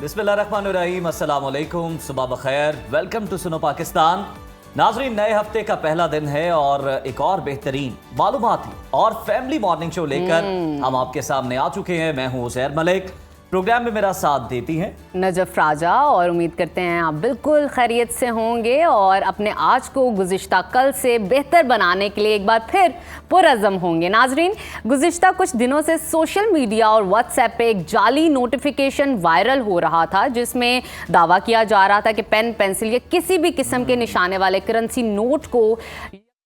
बिस्मिल्लाहिर्रहमानिर्रहीम, अस्सलाम वालेकुम, सुबह बखैर, वेलकम टू सुनो पाकिस्तान। नाजरीन, नए हफ्ते का पहला दिन है और एक और बेहतरीन मालूमाती और फैमिली मॉर्निंग शो लेकर हम आपके सामने आ चुके हैं। मैं हूँ उज़ैर मलिक। प्रोग्राम में मेरा साथ देती हैं नजफ राजा और उम्मीद करते हैं आप बिल्कुल खैरियत से होंगे और अपने आज को गुज़िश्ता कल से बेहतर बनाने के लिए एक बार फिर पुरअज़म होंगे। नाजरीन, गुज़िश्ता कुछ दिनों से सोशल मीडिया और व्हाट्सएप पे एक जाली नोटिफिकेशन वायरल हो रहा था जिसमें दावा किया जा रहा था कि पेन, पेंसिल या किसी भी किस्म के निशाने वाले करेंसी नोट को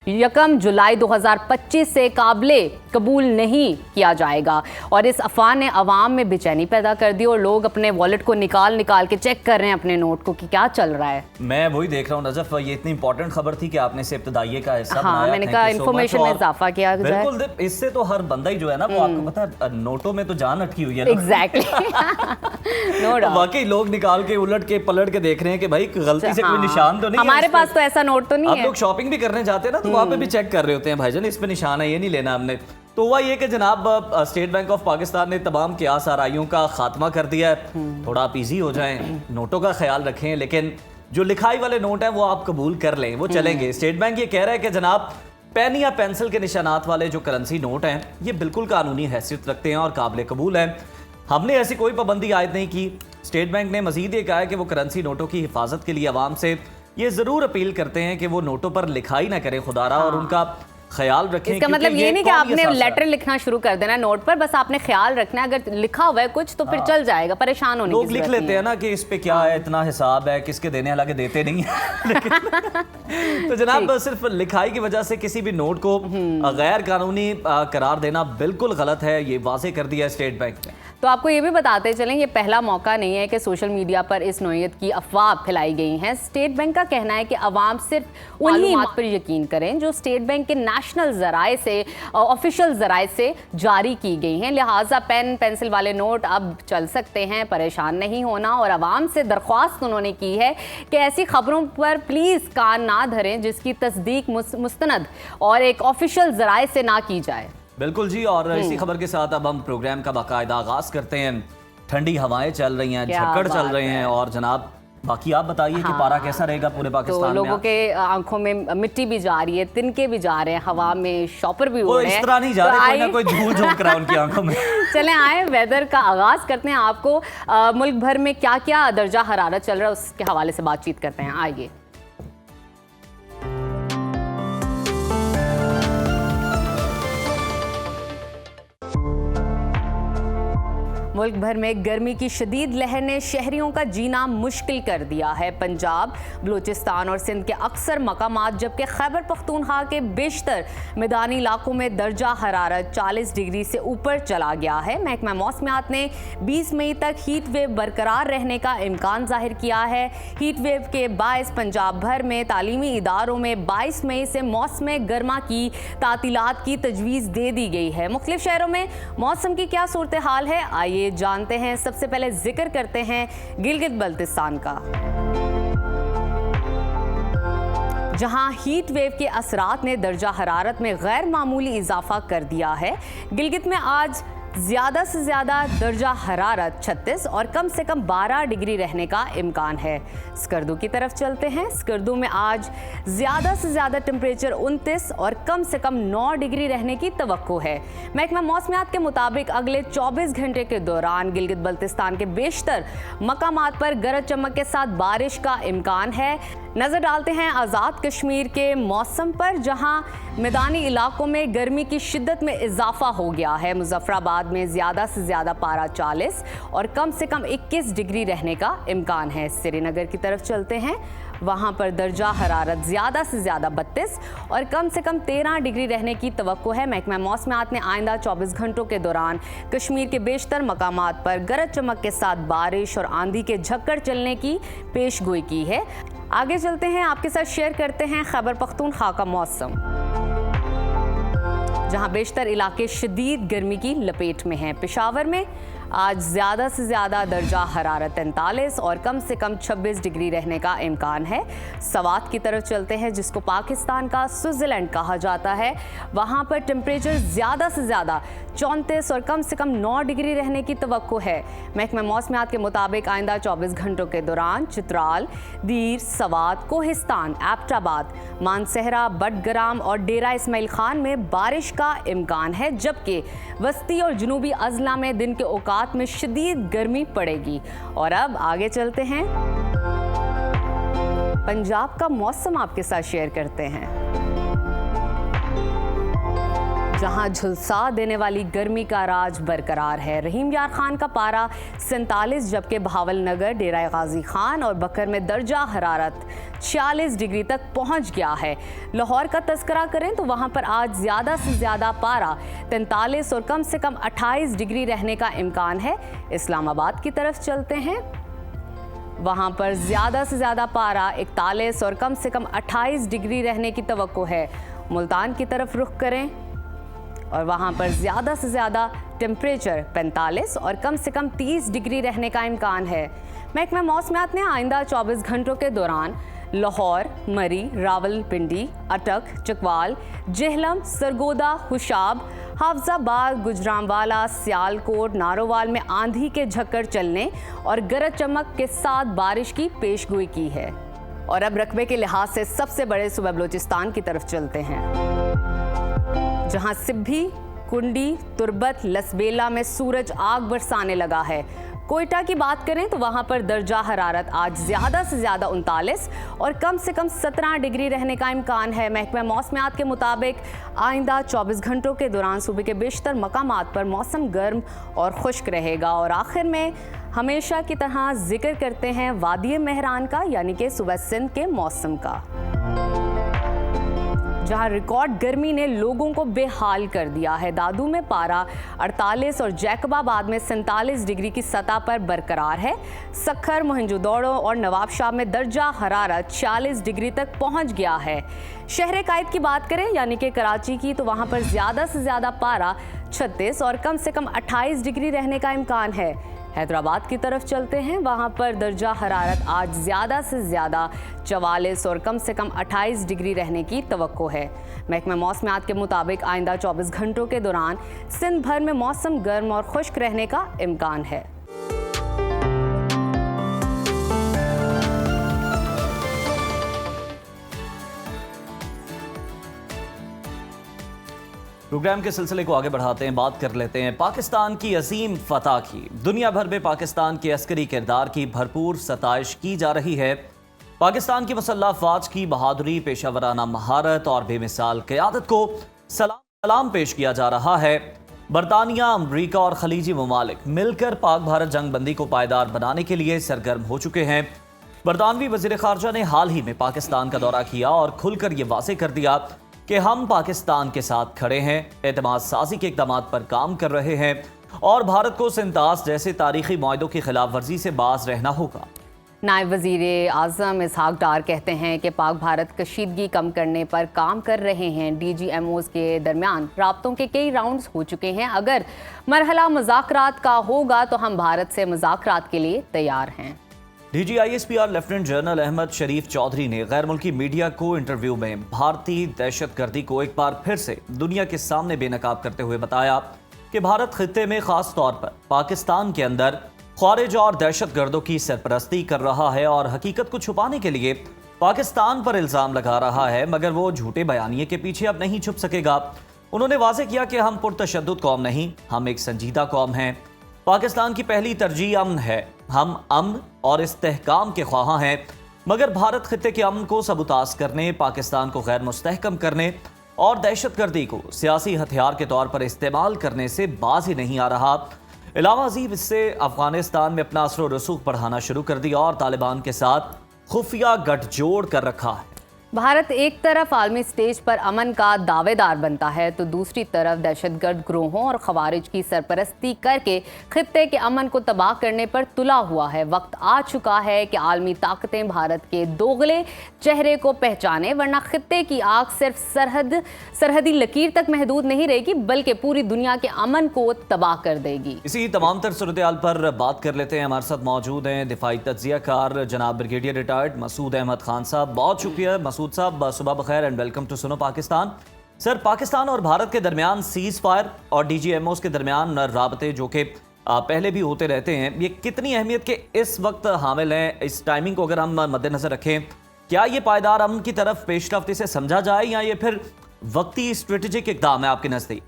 1 जुलाई 2025 से काबिले कबूल नहीं किया जाएगा। और इस अफवाह ने अवाम में बेचैनी पैदा कर दी और लोग अपने वॉलेट को निकाल के चेक कर रहे हैं अपने नोट को कि क्या चल रहा है। मैं वही देख रहा हूँ नजफ, ये इतनी इंपॉर्टेंट खबर थी कि आपने इसे इब्तिदाइये का हिस्सा बनाया। मैंने कहा इन्फॉर्मेशन में इजाफा किया जाए। बिल्कुल, इससे तो हर बंदा ही जो है ना वो आपको पता है नोटों में तो जान अटकी हुई है। एग्जैक्टली। No doubt. बाकी लोग निकाल के उलट के पलट के देख रहे हैं कि भाई गलती से कोई निशान तो नहीं है। हमारे पास तो ऐसा नोट तो नहीं है। आप लोग शॉपिंग भी करने जाते हैं ना तो वहाँ पे भी चेक कर रहे होते हैं, भाईजान इस पे निशान है, ये नहीं लेना हमने। तो हुआ ये कि जनाब स्टेट बैंक ऑफ पाकिस्तान ने तमाम कियास आराइयों का खात्मा कर दिया है। थोड़ा आप इजी हो जाएं, नोटों का ख्याल रखें, लेकिन जो लिखाई वाले नोट हैं वो आप कबूल कर लें, वो चलेंगे। स्टेट बैंक ये कह रहा है कि जनाब पेन या पेंसिल के निशानात वाले जो करेंसी नोट हैं ये बिल्कुल कानूनी हैसियत रखते हैं और काबिल कबूल हैं। हमने ऐसी कोई पाबंदी आयद नहीं की। स्टेट बैंक ने मजीद ये कहा है कि वो करेंसी नोटों की हिफाजत के लिए आवाम से ये जरूर अपील करते हैं कि वो नोटों पर लिखाई ना करें खुदारा और उनका ख्याल रखें। इसका मतलब ये नहीं कि आपने लेटर लिखना शुरू कर देना नोट पर, बस आपने ख्याल रखना है। अगर लिखा हुआ है कुछ तो फिर चल जाएगा, परेशान होने की लोग लिख लेते हैं ना कि इस पे क्या है, इतना हिसाब है, किसके देने, हालांकि देते नहीं है। तो जनाब सिर्फ लिखाई की वजह से किसी भी नोट को गैर कानूनी करार देना बिल्कुल गलत है, ये वाज़ेह कर दिया है स्टेट बैंक ने। तो आपको ये भी बताते चलें, ये पहला मौका नहीं है कि सोशल मीडिया पर इस नौइयत की अफवाह फैलाई गई हैं। स्टेट बैंक का कहना है कि अवाम सिर्फ उन्हीं बात पर यकीन करें जो स्टेट बैंक के नेशनल ज़राए से, ऑफिशियल ज़राए से जारी की गई हैं। लिहाजा पेन, पेंसिल वाले नोट अब चल सकते हैं, परेशान नहीं होना। और अवाम से दरख्वास्त उन्होंने की है कि ऐसी खबरों पर प्लीज़ कान ना धरें जिसकी तस्दीक मुस्तनद और एक ऑफिशियल ज़राए से ना की जाए। बिल्कुल जी, और इसी खबर के साथ अब हम प्रोग्राम का बाकायदा आगाज करते हैं। ठंडी हवाएं चल रही हैं, झक्कड़ चल रहे हैं और जनाब बाकी आप बताइए कि पारा कैसा रहेगा पूरे पाकिस्तान में? लोगों के आंखों में मिट्टी भी जा रही है, तिनके भी जा रहे हैं, हवा में शॉपर भी उड़ रहे हैं। इस तरह नहीं जा रहे, कोई ना कोई झूल झोंक रहा है उनकी आंखों में। चलें आए वेदर का आगाज करते हैं। आपको मुल्क भर में क्या क्या दर्जा हरारत चल रहा है उसके हवाले से बातचीत करते हैं। आइए। मुल्क भर में गर्मी की शदीद लहर ने शहरियों का जीना मुश्किल कर दिया है। पंजाब, बलूचिस्तान और सिंध के अक्सर मकामात जबकि खैबर पख्तूनख्वा के बेशतर मैदानी इलाकों में दर्जा हरारत 40 डिग्री से ऊपर चला गया है। महकमा मौसमियात ने 20 मई तक हीट वेव बरकरार रहने का इम्कान जाहिर किया है। हीट वेव के बायस पंजाब भर में तालीमी इदारों में 22 मई से मौसम गर्मा की तातीलात की तजवीज़ दे दी गई है। मुख्तलिफ शहरों में मौसम की क्या सूरत हाल है, आइए जानते हैं। सबसे पहले जिक्र करते हैं गिलगित बल्तिस्तान का, जहां हीट वेव के असरात ने दर्जा हरारत में गैर मामूली इजाफा कर दिया है। गिलगित में आज ज़्यादा से ज़्यादा दर्जा हरारत 36 और कम से कम 12 डिग्री रहने का इम्कान है। स्कर्दू की तरफ चलते हैं। स्कर्दू में आज ज़्यादा से ज़्यादा टेम्परेचर 29 और कम से कम 9 डिग्री रहने की तवक्को है। महकमा मौसमियात के मुताबिक अगले 24 घंटे के दौरान गिलगित बल्तिस्तान के बेशतर मकामात पर गरज चमक के साथ बारिश का इम्कान है। नज़र डालते हैं आज़ाद कश्मीर के मौसम पर, जहां मैदानी इलाकों में गर्मी की शिद्दत में इजाफा हो गया है। मुजफ्फराबाद में ज़्यादा से ज़्यादा पारा 40 और कम से कम 21 डिग्री रहने का इम्कान है। श्रीनगर की तरफ चलते हैं, वहाँ पर दर्जा हरारत ज़्यादा से ज़्यादा 32 और कम से कम 13 डिग्री रहने की तवक्को है। महकमा मौसमियात ने आइंदा 24 घंटों के दौरान कश्मीर के बेशतर मकामात पर गरज चमक के साथ बारिश और आंधी के झक्कड़ चलने की पेशगोई की है। आगे चलते हैं, आपके साथ शेयर करते हैं खैबर पख्तूनख्वा का मौसम, जहां बेशतर इलाके शदीद गर्मी की लपेट में हैं। पेशावर में आज ज़्यादा से ज़्यादा दर्जा हरारत 43 और कम से कम 26 डिग्री रहने का इम्कान है। सवात की तरफ चलते हैं, जिसको पाकिस्तान का स्विट्ज़रलैंड कहा जाता है। वहाँ पर टेम्परेचर ज़्यादा से ज़्यादा 34 और कम से कम 9 डिग्री रहने की तवक्को है। महकमा मौसमियात के मुताबिक आइंदा 24 घंटों के दौरान चित्राल, दीर, सवात, कोहिस्तान, एबटाबाद, मानसहरा, बटग्राम और डेरा इस्माइल खान में बारिश का इम्कान है, जबकि वस्ती और जनूबी अजला में दिन के औकात में शदीद गर्मी पड़ेगी। और अब आगे चलते हैं, पंजाब का मौसम आपके साथ शेयर करते हैं, जहां झुलसा देने वाली गर्मी का राज बरकरार है। रहीम यार खान का पारा 47, जबकि बहावल नगर, डेरा गाजी खान और बकर में दर्जा हरारत 46 डिग्री तक पहुंच गया है। लाहौर का तस्करा करें तो वहां पर आज ज़्यादा से ज़्यादा पारा 43 और कम से कम 28 डिग्री रहने का इम्कान है। इस्लामाबाद की तरफ चलते हैं, वहां पर ज़्यादा से ज़्यादा पारा 41 और कम से कम 28 डिग्री रहने की तवक्को है। मुल्तान की तरफ रुख करें और वहाँ पर ज़्यादा से ज़्यादा टेम्परेचर 45 और कम से कम 30 डिग्री रहने का इम्कान है। महकमा मौसमियात ने आइंदा 24 घंटों के दौरान लाहौर, मरी, रावलपिंडी, अटक, चकवाल, जेहलम, सरगोदा, हुशाब, हाफजाबाद, गुजरांवाला, सियालकोट, नारोवाल में आंधी के झक्कड़ चलने और गरज चमक के साथ बारिश की पेशगोई की है। और अब रकबे के लिहाज से सबसे बड़े सूबा बलूचिस्तान की तरफ चलते हैं, जहां सिब्भी, कुंडी, तुरबत, लसबेला में सूरज आग बरसाने लगा है। कोयटा की बात करें तो वहां पर दर्जा हरारत आज ज़्यादा से ज़्यादा 39 और कम से कम 17 डिग्री रहने का इम्कान है। महकमा मौसमियात के मुताबिक आइंदा 24 घंटों के दौरान सूबे के बेशतर मकामात पर मौसम गर्म और खुश्क रहेगा। और आखिर में हमेशा की तरह जिक्र करते हैं वादी मेहरान का, यानी कि सूबा सिंध के मौसम का, जहां रिकॉर्ड गर्मी ने लोगों को बेहाल कर दिया है। दादू में पारा 48 और जैकबाबाद में 47 डिग्री की सतह पर बरकरार है। सखर, मोहनजोदड़ो और नवाबशाह में दर्जा हरारत 46 डिग्री तक पहुंच गया है। शहर कायद की बात करें, यानी कि कराची की, तो वहां पर ज़्यादा से ज़्यादा पारा 36 और कम से कम 28 डिग्री रहने का इम्कान है। हैदराबाद की तरफ चलते हैं, वहां पर दर्जा हरारत आज ज़्यादा से ज़्यादा 44 और कम से कम 28 डिग्री रहने की तवक्को है। महकमा मौसमियात के मुताबिक आइंदा 24 घंटों के दौरान सिंध भर में मौसम गर्म और खुश्क रहने का इम्कान है। प्रोग्राम के सिलसिले को आगे बढ़ाते हैं, बात कर लेते हैं पाकिस्तान की अजीम फतह की। दुनिया भर में पाकिस्तान के अस्करी किरदार की भरपूर सताइश की जा रही है। पाकिस्तान की मुसल्लह अफवाज की बहादुरी, पेशावराना महारत और बेमिसाल क़यादत को सलाम पेश किया जा रहा है। बरतानिया, अमरीका और खलीजी ममालिक मिलकर पाक भारत जंग बंदी को पायदार बनाने के लिए सरगर्म हो चुके हैं। बरतानवी वज़ीर ख़ारजा ने हाल ही में पाकिस्तान का दौरा किया और खुलकर ये वाज़ेह कर दिया कि हम पाकिस्तान के साथ खड़े हैं, एतमाद साजी के इक़दाम पर काम कर रहे हैं और भारत को सिंतास जैसे तारीखी मुआहदों की खिलाफ वर्जी से बाज रहना होगा। नायब वज़ीर आज़म इसहाक डार कहते हैं कि पाक भारत कशीदगी कम करने पर काम कर रहे हैं। DGMOs के दरमियान राब्तों के कई राउंड्स हो चुके हैं। अगर मरहला मुज़ाकरात का होगा तो हम भारत से मुज़ाकरात के लिए तैयार हैं। DGISPR लेफ्टिनेंट जनरल अहमद शरीफ चौधरी ने गैर मुल्की मीडिया को इंटरव्यू में भारतीय दहशतगर्दी को एक बार फिर से दुनिया के सामने बेनकाब करते हुए बताया कि भारत खित्ते में खास तौर पर पाकिस्तान के अंदर ख्वारिज और दहशतगर्दों की सरपरस्ती कर रहा है और हकीकत को छुपाने के लिए पाकिस्तान पर इल्ज़ाम लगा रहा है, मगर वो झूठे बयानिए के पीछे अब नहीं छुप सकेगा। उन्होंने वाज़ेह किया कि हम पुरतशद्दुद कौम नहीं, हम एक संजीदा कौम हैं। पाकिस्तान की पहली तरजीह अमन है, हम अमन और इस्तेहकाम के ख्वाहां हैं, मगर भारत खित्ते के अमन को सबूताज करने, पाकिस्तान को गैर मुस्तहकम करने और दहशतगर्दी को सियासी हथियार के तौर पर इस्तेमाल करने से बाज ही नहीं आ रहा। इलावा अजीब इससे अफगानिस्तान में अपना असर रसूख बढ़ाना शुरू कर दिया और तालिबान के साथ खुफिया गठजोड़ कर रखा है। भारत एक तरफ आलमी स्टेज पर अमन का दावेदार बनता है तो दूसरी तरफ दहशतगर्द ग्रोहों और खवारिज की सरपरस्ती करके खित्ते के अमन को तबाह करने पर तुला हुआ है। वक्त आ चुका है कि आलमी ताकतें भारत के दोगले चेहरे को पहचाने, वरना खित्ते की आग सिर्फ सरहदी लकीर तक महदूद नहीं रहेगी बल्कि पूरी दुनिया के अमन को तबाह कर देगी। इसी तमाम तर सूरत-ए-हाल पर बात कर लेते हैं। हमारे साथ मौजूद हैं दिफाई तज्जियाकार जनाब ब्रिगेडियर रिटायर्ड मसूद अहमद खान साहब। बहुत शुक्रिया मसूद साहब, सुबह बखैर and welcome to Suno Pakistan. Sir, Pakistan और भारत के दरमियान सीज फायर और DGMOs के दरमियान राबते जो कि पहले भी होते रहते हैं, ये कितनी अहमियत के इस वक्त हामिल हैं? इस टाइमिंग को अगर हम मद्देनजर रखें, क्या ये पायदार अमन की तरफ पेशरफ्ती से समझा जाए या ये फिर वक्ती स्ट्रेटेजिक इकदाम है आपके नजदीक?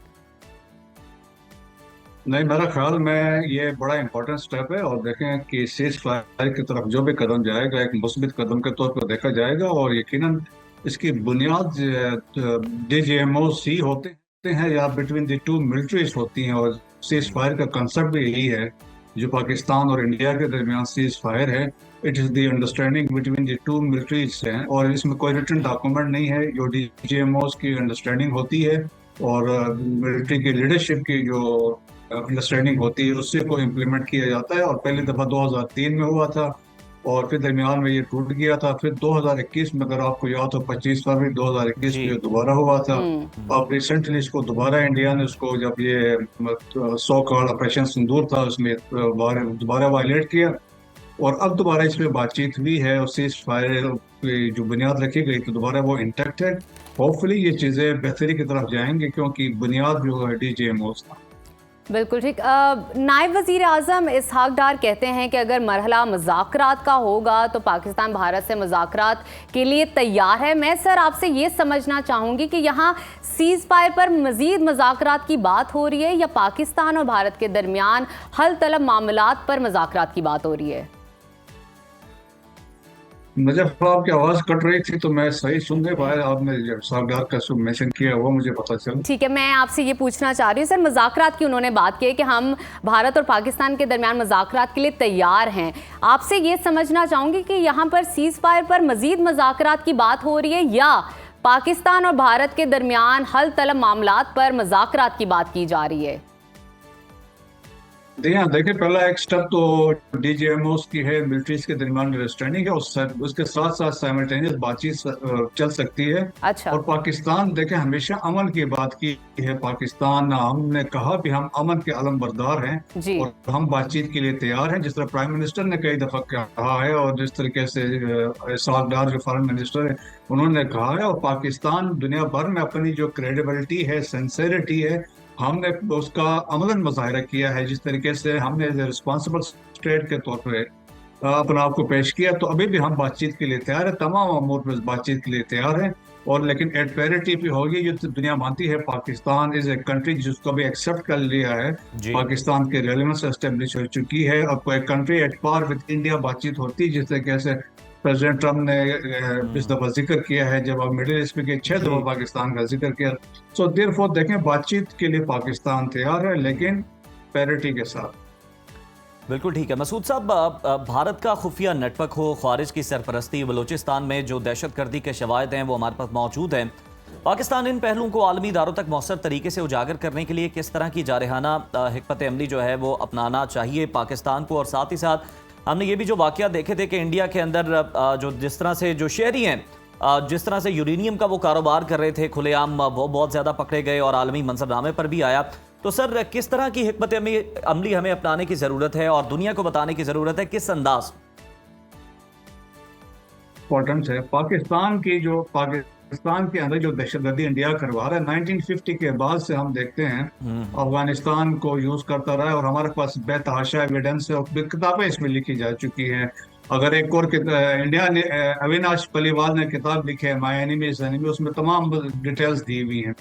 नहीं, मेरा ख्याल में ये बड़ा इंपॉर्टेंट स्टेप है। और देखें कि सीज फायर की तरफ जो भी कदम जाएगा एक मुस्बित कदम के तौर पर देखा जाएगा और यकीनन इसकी बुनियाद DGMOC होते हैं या बिटवीन द टू मिलिट्रीज होती हैं। और सीज फायर का कंसेप्ट भी यही है जो पाकिस्तान और इंडिया के दरमियान सीज फायर है। It is the understanding between the two militaries हैं और इसमें कोई रिटन डॉक्यूमेंट नहीं है। जो DGMOs की अंडरस्टैंडिंग होती है और मिलिट्री की लीडरशिप की जो अंडरस्टैंडिंग होती है उससे को इम्प्लीमेंट किया जाता है। और पहली दफ़ा 2003 में हुआ था और फिर दरमियान में ये टूट गया था। फिर 2021 में अगर आपको याद हो 25 फरवरी 2021 में दोबारा हुआ था। अब रिसेंटली इसको दोबारा इंडिया ने उसको जब ये सो कॉल्ड ऑपरेशन सिंदूर था उसमें दोबारा वायलेट किया और अब दोबारा इस पर बातचीत हुई है और सीज फायर की जो बुनियाद रखी गई तो दोबारा वो इंटैक्ट है। होपफुली ये चीज़ें बेहतरी की तरफ जाएंगी क्योंकि बुनियाद जो है DGMOs था। बिल्कुल ठीक। नायब वज़ीर आज़म इसहाक डार कहते हैं कि अगर मरहला मुज़ाकरात का होगा तो पाकिस्तान भारत से मुज़ाकरात के लिए तैयार है। मैं सर आपसे ये समझना चाहूँगी कि यहाँ सीज़ फायर पर मज़ीद मुज़ाकरात की बात हो रही है या पाकिस्तान और भारत के दरमियान हल तलब मामलात पर मुज़ाकरात की बात हो रही है? मुझे आपकी आवाज़ कट रही थी तो मैं सही सुन नहीं पाया। आपने जब सागदार का मेंशन किया वो मुझे पता चला। ठीक है, मैं आपसे ये पूछना चाह रही हूँ सर, मुज़ाकरात की उन्होंने बात की है कि हम भारत और पाकिस्तान के दरमियान मुज़ाकरात के लिए तैयार हैं। आपसे ये समझना चाहूँगी कि यहाँ पर सीज़ फायर पर मज़ीद मुज़ाकरात की बात हो रही है या पाकिस्तान और भारत के दरमियान हल तलब मामलात पर मुज़ाकरात की बात की जा रही है? देखिए पहला एक स्टेप तो DGMOs की है, मिलिट्रीज के दरमियान अंडरस्टैंडिंग है, उसके साथ साथ साइमल्टेनियस बातचीत चल सकती है। अच्छा। और पाकिस्तान देखें हमेशा अमन की बात की है। पाकिस्तान हमने कहा भी हम अमन के अलमबरदार हैं जी। और हम बातचीत के लिए तैयार हैं, जिस तरह प्राइम मिनिस्टर ने कई दफा कहा है और जिस तरीके से इसहाक डार जो फॉरेन मिनिस्टर है उन्होंने कहा है। और पाकिस्तान दुनिया भर में अपनी जो क्रेडिबिलिटी है, सिंसेरिटी है, हमने उसका अमलन मुजाहिरा किया है। जिस तरीके से हमने रिस्पॉन्सिबल स्टेट के तौर पे अपना आप को पेश किया तो अभी भी हम बातचीत के लिए तैयार है, तमाम अमूर में बातचीत के लिए तैयार है। और लेकिन एट पैरिटी भी होगी, जो दुनिया मानती है पाकिस्तान इज ए कंट्री जिसको भी एक्सेप्ट कर लिया है, पाकिस्तान की रेलेवेंस एस्टेब्लिश हो चुकी है। अब कोई country at par with India बातचीत होती है, जिस तरीके से प्रेसिडेंट ट्रम्प ने 20 दफा जिक्र किया है, जब अब मिडिल ईस्ट में 6 दफा पाकिस्तान का जिक्र किया। सो देयरफॉर देखें बातचीत के लिए पाकिस्तान तैयार है लेकिन पैरिटी के साथ। बिल्कुल ठीक है मसूद साहब, भारत का खुफिया नेटवर्क हो, ख्वारिज की सरपरस्ती, बलोचिस्तान में जो दहशतगर्दी के शवाहिद हैं वो हमारे पास मौजूद हैं। पाकिस्तान इन पहलुओं को आलमी इदारों तक मौसर तरीके से उजागर करने के लिए किस तरह की जारहाना हिकमत अमली जो है वो अपनाना चाहिए पाकिस्तान को? और साथ ही साथ हमने ये भी जो वाक़या देखे थे कि इंडिया के अंदर जो जिस तरह से जो शहरी हैं जिस तरह से यूरेनियम का वो कारोबार कर रहे थे खुलेआम, वो बहुत ज़्यादा पकड़े गए और आलमी मंजरनामे पर भी आया। तो सर किस तरह की हिकमत अमली हमें अपनाने की ज़रूरत है और दुनिया को बताने की ज़रूरत है, किस अंदाज? इम्पोर्टेंट है पाकिस्तान के अंदर जो दहशतगर्दी इंडिया करवा रहा है 1950 के बाद से हम देखते हैं अफगानिस्तान को यूज करता रहा है और हमारे पास बेतहाशा एविडेंस है और किताबें इसमें लिखी जा चुकी हैं। अगर एक और इंडिया ने अविनाश पलीवाल ने किताब लिखी है माय एनिमीज एनिमी, उसमें तमाम डिटेल्स दी हुई हैं।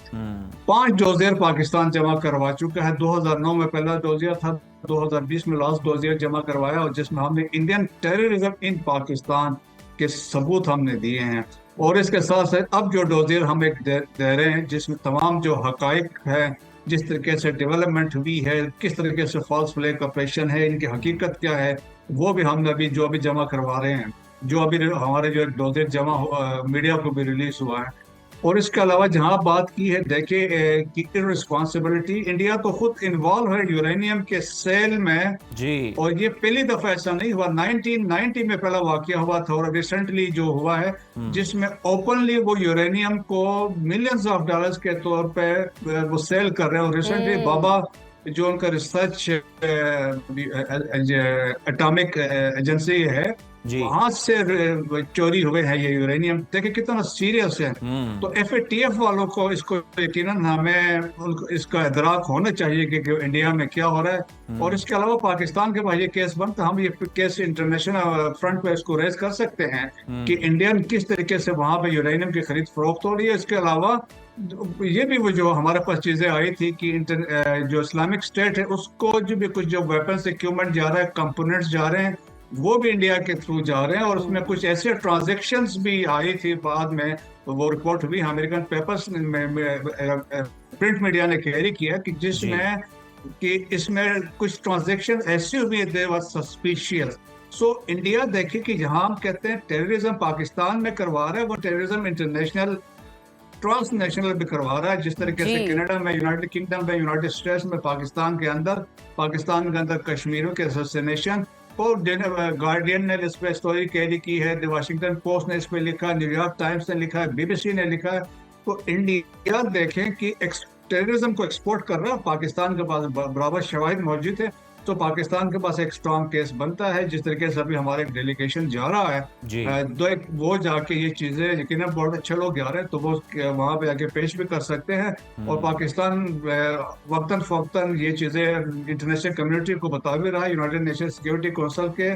5 डोजियर पाकिस्तान जमा करवा चुका है। 2009 में पहला डोजियर था, 2020 में लास्ट डोजियर जमा करवाया और जिसमें हमने इंडियन टेररिज्म इन पाकिस्तान के सबूत हमने दिए हैं। और इसके साथ साथ अब जो डोजियर हम एक दे रहे हैं जिसमें तमाम जो हकाइक है, जिस तरीके से डेवलपमेंट हुई है, किस तरीके से फॉल्स फ्लैग ऑपरेशन है, इनकी हकीकत क्या है, वो भी हम अभी जो भी जमा करवा रहे हैं। जो अभी हमारे जो डॉक्यूमेंट मीडिया को भी रिलीज हुआ है। और इसके अलावा जहां बात की है देखिए कि इररिस्पांसिबिलिटी, इंडिया तो खुद इन्वॉल्व है यूरेनियम के सेल में। जी। और ये पहली दफा ऐसा नहीं हुआ, 1990 में पहला वाकया हुआ था और रिसेंटली जो हुआ है जिसमें ओपनली वो यूरेनियम को मिलियंस ऑफ डॉलर्स के तौर पे वो सेल कर रहे हैं। और रिसेंटली बाबा जो उनका रिसर्च एटॉमिक एजेंसी है जी। वहां से चोरी हुए हैं ये यूरेनियम। देखिए कितना सीरियस है। तो FATF वालों को इसको यकीनन हमें इसका इदराक होना चाहिए कि इंडिया में क्या हो रहा है। और इसके अलावा पाकिस्तान के पास ये केस बनता, हम ये केस इंटरनेशनल फ्रंट पे इसको रेज कर सकते हैं कि इंडियन किस तरीके से वहां पे यूरेनियम की खरीद फरोख्त हो रही है। इसके अलावा ये भी वो जो हमारे पास चीजें आई थी कि जो इस्लामिक स्टेट है उसको जो भी कुछ जो वेपन्स इक्विपमेंट जा रहा है, कंपोनेंट्स जा रहे हैं, वो भी इंडिया के थ्रू जा रहे हैं। और उसमें कुछ ऐसे ट्रांजैक्शंस भी आई थी बाद में, तो वो रिपोर्ट हुई अमेरिकन पेपर्स में प्रिंट मीडिया ने कैरी किया कि जिसमें कि इसमें कुछ ट्रांजैक्शन ऐसी हुई they was suspicious. So India देखिए कि जहां हम कहते हैं टेररिज्म पाकिस्तान में करवा रहा है, वो टेररिज्म इंटरनेशनल ट्रांसनेशनल भी करवा रहा है। जिस तरीके से कनाडा में, यूनाइटेड किंगडम में, यूनाइटेड स्टेट्स में, पाकिस्तान के अंदर कश्मीरियों के असोसिनेशन, और गार्डियन ने इस पे स्टोरी कैरी की है, द वाशिंगटन पोस्ट ने इस पे लिखा, न्यूयॉर्क टाइम्स ने लिखा है, BBC ने लिखा है। तो इंडिया देखें कि टेररिज्म को एक्सपोर्ट कर रहा है, पाकिस्तान के पास बराबर शवाहिद मौजूद है, तो पाकिस्तान के पास एक स्ट्रॉन्ग केस बनता है। जिस तरीके से अभी हमारे एक डेलीगेशन जा रहा है वो जाके ये चीजें यकीनन बहुत अच्छे लोग जा रहे हैं, तो वो वहां पे जाके पेश भी कर सकते हैं। और पाकिस्तान वक्तन फवक्तन ये चीजें इंटरनेशनल कम्युनिटी को बता भी रहा है। यूनाइटेड नेशन सिक्योरिटी काउंसिल के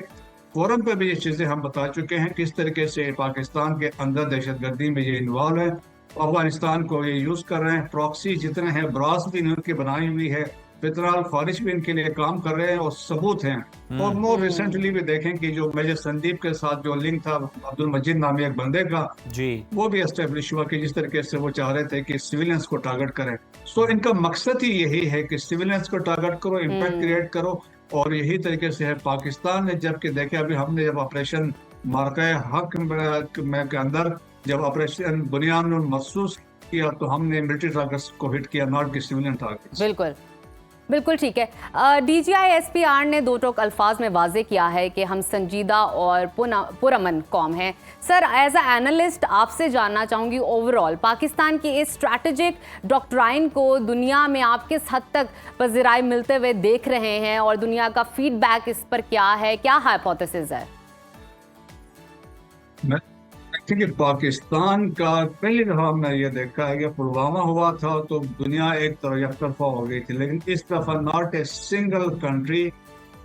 फोरम पे भी ये चीजें हम बता चुके हैं किस तरीके से पाकिस्तान के अंदर दहशतगर्दी में ये इन्वॉल्व है, अफगानिस्तान को ये यूज कर रहे हैं। प्रॉक्सी जितने हैं, ब्रास भी इनकी बनाई हुई है, फितराल फारिश भी इनके लिए काम कर रहे हैं और सबूत हैं। और मोर रिसेंटली भी देखें कि जो मेजर संदीप के साथ जो लिंक था अब्दुल मजीद नामी एक बंदे का जी, वो भी एस्टेब्लिश हुआ कि जिस तरीके से वो चाह रहे थे कि सिविलियंस को टारगेट करें। सो इनका मकसद ही यही है कि सिविलियंस को टारगेट करो, इम्पैक्ट क्रिएट करो। और यही तरीके से है पाकिस्तान ने, जबकि देखे अभी हमने जब ऑपरेशन मार्का हक में के अंदर जब ऑपरेशन बुनियाद महसूस किया तो हमने मिलिट्री टारगेट्स को हिट किया, नॉट की सिविलियन टारगेट्स। बिल्कुल ठीक है। DGI SPR ने दो टोक अल्फाज में वाजे किया है कि हम संजीदा और पुरअमन कौम हैं। सर, एज अ एनालिस्ट आपसे जानना चाहूँगी, ओवरऑल पाकिस्तान की इस स्ट्रैटेजिक डॉक्ट्राइन को दुनिया में आप किस हद तक पज़िराई मिलते हुए देख रहे हैं और दुनिया का फीडबैक इस पर क्या है, क्या हाइपोथेसिस है? देखिए पाकिस्तान का पहली दफा हमने ये देखा है कि पुलवामा हुआ था तो दुनिया एक तरफा हो गई थी, लेकिन इस दफा not a single country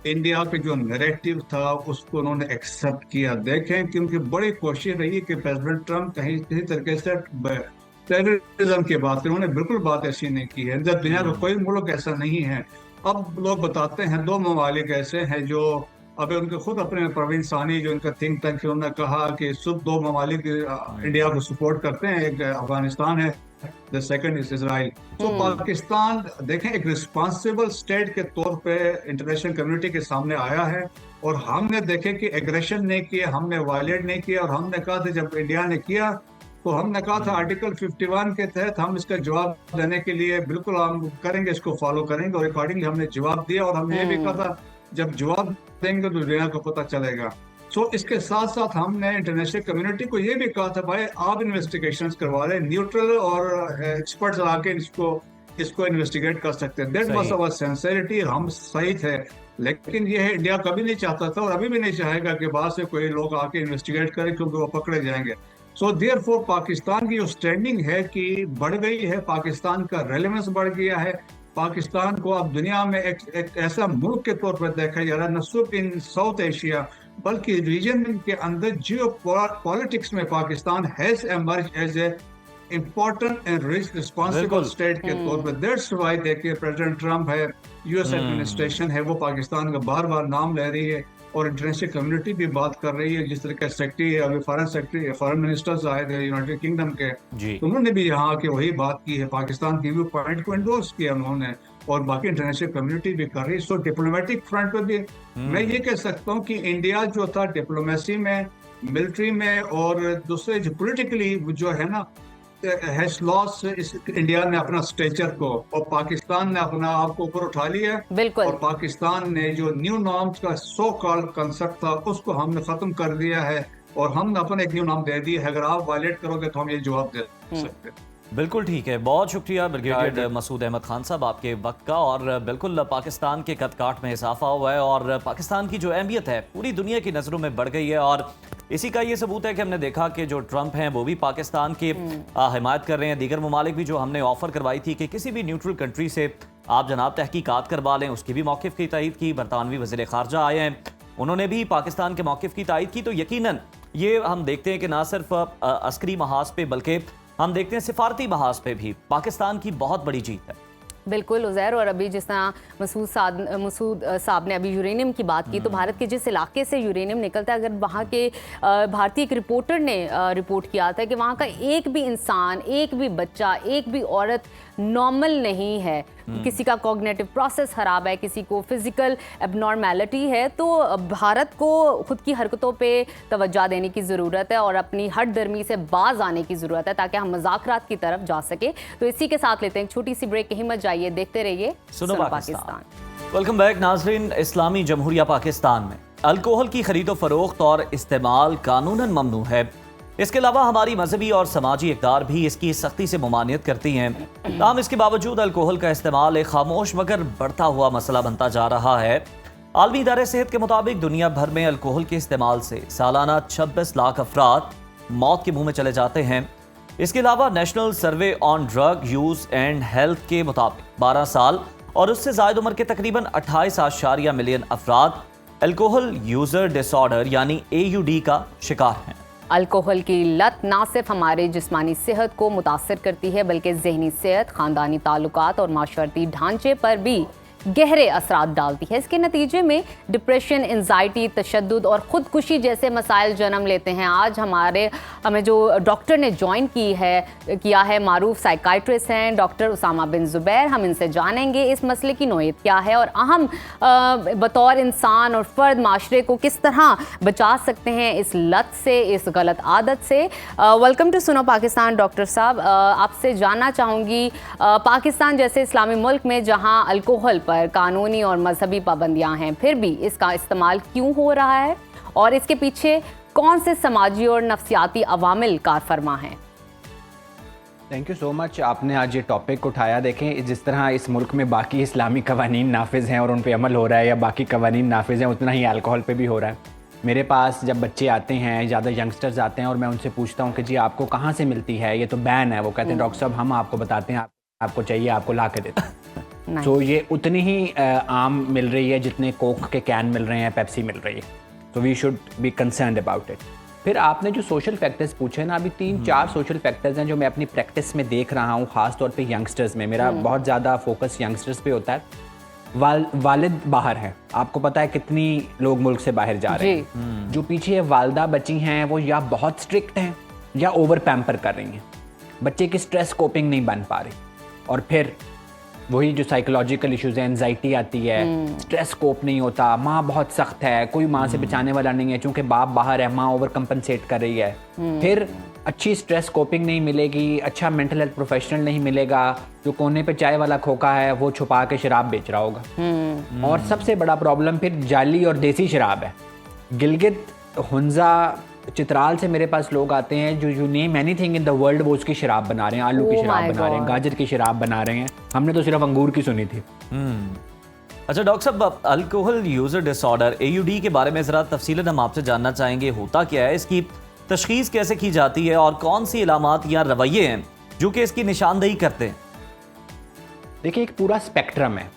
India के जो नैरेटिव था उसको उन्होंने एक्सेप्ट किया। देखें क्योंकि बड़ी कोशिश रही कि प्रेसिडेंट ट्रम्प कहीं किसी तरीके से टेररिज्म की बात करें, उन्होंने बिल्कुल बात ऐसी नहीं की है। जब दुनिया का कोई मुल्क ऐसा नहीं है। अब लोग बताते हैं दो ममालिक ऐसे हैं जो अभी उनके खुद अपने प्रवीण सानी जो इनका थिंक टैंक है उन्होंने कहा कि सिर्फ दो ममालिक इंडिया को सपोर्ट करते हैं, एक अफगानिस्तान है, द सेकंड इज इजराइल। तो पाकिस्तान देखें एक रिस्पांसिबल स्टेट के तौर पे इंटरनेशनल कम्युनिटी के सामने आया है और हमने देखे कि एग्रेशन नहीं किया, हमने वायलेट नहीं किया। और हमने कहा था जब इंडिया ने किया तो हमने कहा था आर्टिकल 51 के तहत हम इसका जवाब देने के लिए बिल्कुल हम करेंगे, इसको फॉलो करेंगे। और अकॉर्डिंगली हमने जवाब दिया और हमने ये भी कहा था जब जवाब देंगे तो दुनिया को पता चलेगा। सो इसके साथ साथ हमने इंटरनेशनल कम्युनिटी को ये भी कहा था भाई आप इन्वेस्टिगेशंस करवा रहे, न्यूट्रल और एक्सपर्ट्स आके इसको इन्वेस्टिगेट कर सकते हैं। दैट वाज आवर सिंसियरिटी, हम सही थे। लेकिन ये है इंडिया कभी नहीं चाहता था और अभी भी नहीं चाहेगा कि बाहर से कोई लोग आके इन्वेस्टिगेट करें क्योंकि वो पकड़े जाएंगे। सो देयरफॉर पाकिस्तान की जो स्टैंडिंग है कि बढ़ गई है, पाकिस्तान का रेलेवेंस बढ़ गया है। पाकिस्तान को अब दुनिया में एक ऐसा मुल्क के तौर पर देखा जा रहा है, न सिर्फ इन साउथ एशिया बल्कि रीजन के अंदर जियो पॉलिटिक्स में Pakistan has emerge as a important and responsible state के तौर पर। दैट्स व्हाई देखिए प्रेसिडेंट ट्रम्प है, US एडमिनिस्ट्रेशन है, वो पाकिस्तान का बार बार नाम ले रही है और इंटरनेशनल कम्युनिटी भी बात कर रही है। जिस तरह का सेक्रेटरी अभी फॉरेन मिनिस्टर्स आए थे यूनाइटेड किंगडम के, तो उन्होंने भी यहाँ के वही बात की है, पाकिस्तान की व्यू पॉइंट को एंडोर्स किया उन्होंने और बाकी इंटरनेशनल कम्युनिटी भी कर रही है। सो डिप्लोमेटिक फ्रंट पर भी मैं ये कह सकता हूँ कि इंडिया जो था डिप्लोमेसी में मिलिट्री में और दूसरे जो पॉलिटिकली जो है ना, हैज लॉस्ट इस इंडिया ने अपना स्टेचर को, और पाकिस्तान ने अपना आप को ऊपर उठा लिया है। बिल्कुल। और पाकिस्तान ने जो न्यू नॉर्म्स का सो कॉल्ड कंसेप्ट था उसको हमने खत्म कर दिया है, और हमने अपने एक न्यू नाम दे दिया है। अगर आप वायलेट करोगे तो हम ये जवाब दे सकते हैं। बिल्कुल ठीक है, बहुत शुक्रिया ब्रिगेडियर मसूद अहमद खान साहब आपके वक्त का। और बिल्कुल पाकिस्तान के कद काठ में इजाफा हुआ है और पाकिस्तान की जो अहमियत है पूरी दुनिया की नज़रों में बढ़ गई है। और इसी का ये सबूत है कि हमने देखा कि जो ट्रंप हैं वो भी पाकिस्तान की हिमायत कर रहे हैं। दीगर ममालिक भी जो हमने ऑफर करवाई थी कि किसी भी न्यूट्रल कंट्री से आप जनाब तहकीकात करवा लें, उसकी भी मौक़िफ़ की तायद की। बरतानवी वज़ीर ख़ारजा आए हैं, उन्होंने भी पाकिस्तान के मौक़िफ़ की तायद की। तो यकीनन ये हम देखते हैं कि ना सिर्फ अस्करी महाज पे बल्कि हम देखते हैं सिफारती महाज पे भी पाकिस्तान की बहुत बड़ी जीत है। बिल्कुल उज़ैर, और अभी जिस तरह मसूद साहब ने अभी यूरेनियम की बात की, तो भारत के जिस इलाके से यूरेनियम निकलता है, अगर वहाँ के भारतीय एक रिपोर्टर ने रिपोर्ट किया था कि वहाँ का एक भी इंसान, एक भी बच्चा, एक भी औरत नॉर्मल नहीं है। किसी का कॉग्निटिव प्रोसेस खराब है, किसी को फिजिकल एबनॉर्मेलिटी है। तो भारत को खुद की हरकतों पे तवज्जो देने की ज़रूरत है और अपनी हट दर्मी से बाज आने की ज़रूरत है ताकि हम मुज़ाकरात की तरफ जा सके। तो इसी के साथ लेते हैं एक छोटी सी ब्रेक, कहीं मत जाइए, देखते रहिए सुनो पाकिस्तान। वेलकम बैक नाज़रीन। इस्लामी जमहूरिया पाकिस्तान में अल्कोहल की खरीदो फरोख्त और इस्तेमाल कानूनन ममनू है। इसके अलावा हमारी मजहबी और समाजी इक़दार भी इसकी सख्ती से ममानियत करती हैं। ताहम इसके बावजूद अल्कोहल का इस्तेमाल एक खामोश मगर बढ़ता हुआ मसला बनता जा रहा है। आलमी इदारे सेहत के मुताबिक दुनिया भर में अल्कोहल के इस्तेमाल से सालाना 26 लाख अफराद मौत के मुंह में चले जाते हैं। इसके अलावा national survey on drug use and health के मुताबिक 12 साल और उससे ज़ायद उम्र के तकरीबन 28.8 मिलियन अफराद अल्कोहल यूज़र डिसऑर्डर यानी AUD का शिकार हैं। अल्कोहल की लत ना सिर्फ हमारे जिस्मानी सेहत को मुतासर करती है बल्कि जहनी सेहत, ख़ानदानी ताल्लुकात और माशरती ढांचे पर भी गहरे असरात डालती है। इसके नतीजे में डिप्रेशन, एंजाइटी, तशद्दुद और ख़ुदकुशी जैसे मसाइल जन्म लेते हैं। आज हमें जो डॉक्टर ने ज्वाइन किया है मारूफ साइकाइट्रिस्ट हैं डॉक्टर उसामा बिन ज़ुबैर। हम इनसे जानेंगे इस मसले की नोयत क्या है और अहम बतौर इंसान और फ़र्द माशरे को किस तरह बचा सकते हैं इस लत से, इस गलत आदत से। Welcome to Suno Pakistan doctor साहब। आपसे जानना चाहूँगी, पाकिस्तान जैसे इस्लामी मुल्क में जहाँ अल्कोहल पर कानूनी और मजहबी पाबंदियां हैं, फिर भी इसका इस्तेमाल क्यों हो रहा है और इसके पीछे कौन से समाजी और नफ्सियाती अवामिल कार फरमा हैं? थैंक यू सो मच, आपने आज ये टॉपिक उठाया। देखें, जिस तरह इस मुल्क में बाकी इस्लामी कवानीन नाफिज हैं और उन पे अमल हो रहा है या बाकी कवानीन नाफिज हैं, उतना ही अल्कोहल पे भी हो रहा है। मेरे पास जब बच्चे आते हैं, ज़्यादा यंगस्टर्स आते हैं और मैं उनसे पूछता हूँ कि जी आपको कहाँ से मिलती है, ये तो बैन है। वो कहते हैं डॉक्टर साहब हम आपको बताते हैं, आपको चाहिए आपको ला के देते हैं। तो ये उतनी ही आम मिल रही है जितने कोक के कैन मिल रहे हैं, पेप्सी मिल रही है। तो we should be concerned about it. फिर आपने जो सोशल फैक्टर्स पूछे ना, अभी 3-4 सोशल फैक्टर्स हैं जो मैं अपनी प्रैक्टिस में देख रहा हूँ, ख़ास तौर पे यंगस्टर्स में। मेरा बहुत ज़्यादा फोकस यंगस्टर्स पे होता है। वालिद बाहर हैं, आपको पता है कितनी लोग मुल्क से बाहर जा रहे हैं। जो पीछे वालदा बची हैं वो या बहुत स्ट्रिक्ट हैं या ओवर पैम्पर कर रही हैं, बच्चे की स्ट्रेस कोपिंग नहीं बन पा रही। और फिर वही जो साइकोलॉजिकल इश्यूज़ हैं, एंजाइटी आती है, स्ट्रेस कोप नहीं होता, माँ बहुत सख्त है, कोई माँ से बचाने वाला नहीं है, चूँकि बाप बाहर है, माँ ओवर कंपनसेट कर रही है। फिर अच्छी स्ट्रेस कोपिंग नहीं मिलेगी, अच्छा मेंटल हेल्थ प्रोफेशनल नहीं मिलेगा, जो कोने पे चाय वाला खोखा है वो छुपा के शराब बेच रहा होगा। और सबसे बड़ा प्रॉब्लम फिर जाली और देसी शराब है। गिलगित, हुंजा, चित्राल से मेरे पास लोग आते हैं जो you name anything in the world वो उसकी शराब बना रहे हैं, आलू की शराब बना रहे हैं, गाजर की शराब बना रहे हैं। हमने तो सिर्फ अंगूर की सुनी थी। अच्छा डॉक्टर साहब, अल्कोहल यूजर डिसऑर्डर AUD के बारे में ज़रा तफसीलन हम आपसे जानना चाहेंगे, होता क्या है, इसकी तशखीस कैसे की जाती है और कौन सी इलामात या रवैये हैं जो कि इसकी निशानदेही करते हैं? देखिए, एक पूरा स्पेक्ट्रम है।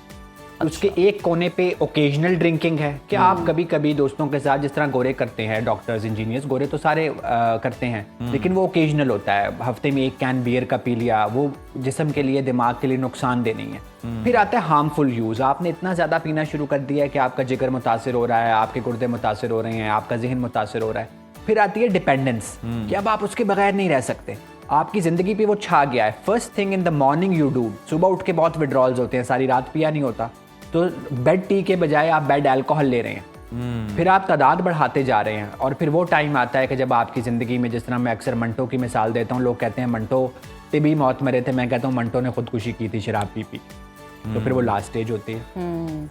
उसके एक कोने पे ओकेजनल ड्रिंकिंग है कि आप कभी कभी दोस्तों के साथ, जिस तरह गोरे करते हैं, डॉक्टर्स, इंजीनियर्स, गोरे तो सारे करते हैं, लेकिन वो ओकेजनल होता है। हफ्ते में 1 कैन बियर का पी लिया, वो जिस्म के लिए, दिमाग के लिए नुकसानदेह नहीं है। फिर आता है हार्मफुल यूज़। आपने इतना ज़्यादा पीना शुरू कर दिया है कि आपका जिगर मुतासिर हो रहा है, आपके गुर्दे मुतासिर हो रहे हैं, आपका जहन मुतासिर हो रहा है। फिर आती है डिपेंडेंस कि अब आप उसके बगैर नहीं रह सकते, आपकी ज़िंदगी पे वो छा गया है। First thing in the morning you do, सुबह उठ के बहुत विड्रॉल्स होते हैं, सारी रात पिया नहीं होता, तो बेड टी के बजाय आप बेड अल्कोहल ले रहे हैं। फिर आप तादाद बढ़ाते जा रहे हैं और फिर वो टाइम आता है कि जब आपकी ज़िंदगी में, जिस तरह मैं अक्सर मंटो की मिसाल देता हूँ, लोग कहते हैं मंटो पे भी मौत मरे थे, मैं कहता हूँ मंटो ने खुदकुशी की थी शराब पी। तो फिर वो लास्ट स्टेज होती है।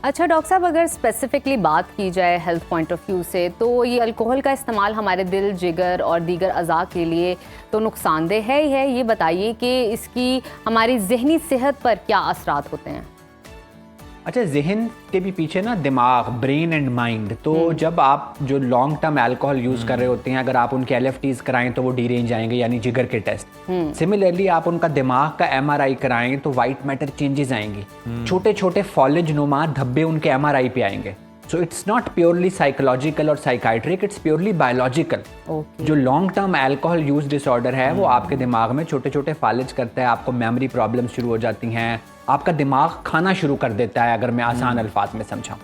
अच्छा डॉक्टर साहब, अगर स्पेसिफिकली बात की जाए हेल्थ पॉइंट ऑफ व्यू से, तो ये अल्कोहल का इस्तेमाल हमारे दिल, जिगर और दीगर अज़ा के लिए तो नुकसानदेह है ही है। ये बताइए कि इसकी हमारी ज़हनी सेहत पर क्या असरात होते हैं? अच्छा, जहन के भी पीछे ना दिमाग, ब्रेन एंड माइंड। तो जब आप जो लॉन्ग टर्म अल्कोहल यूज़ कर रहे होते हैं, अगर आप उनके LFTs कराएं तो वो डीरेंज आएंगे, यानी जिगर के टेस्ट। सिमिलरली आप उनका दिमाग का MRI कराएं तो वाइट मैटर चेंजेस आएंगी, छोटे छोटे फॉलेज नुमा धब्बे उनके MRI पे आएंगे। So it's not purely psychological और साइकाइट्रिक, इट्स प्योरली बायोलॉजिकल। जो long term alcohol use disorder है वो आपके दिमाग में छोटे छोटे फॉलेज करता है, आपको मेमोरी प्रॉब्लम शुरू हो जाती हैं, आपका दिमाग खाना शुरू कर देता है, अगर मैं आसान अल्फाज में समझाऊं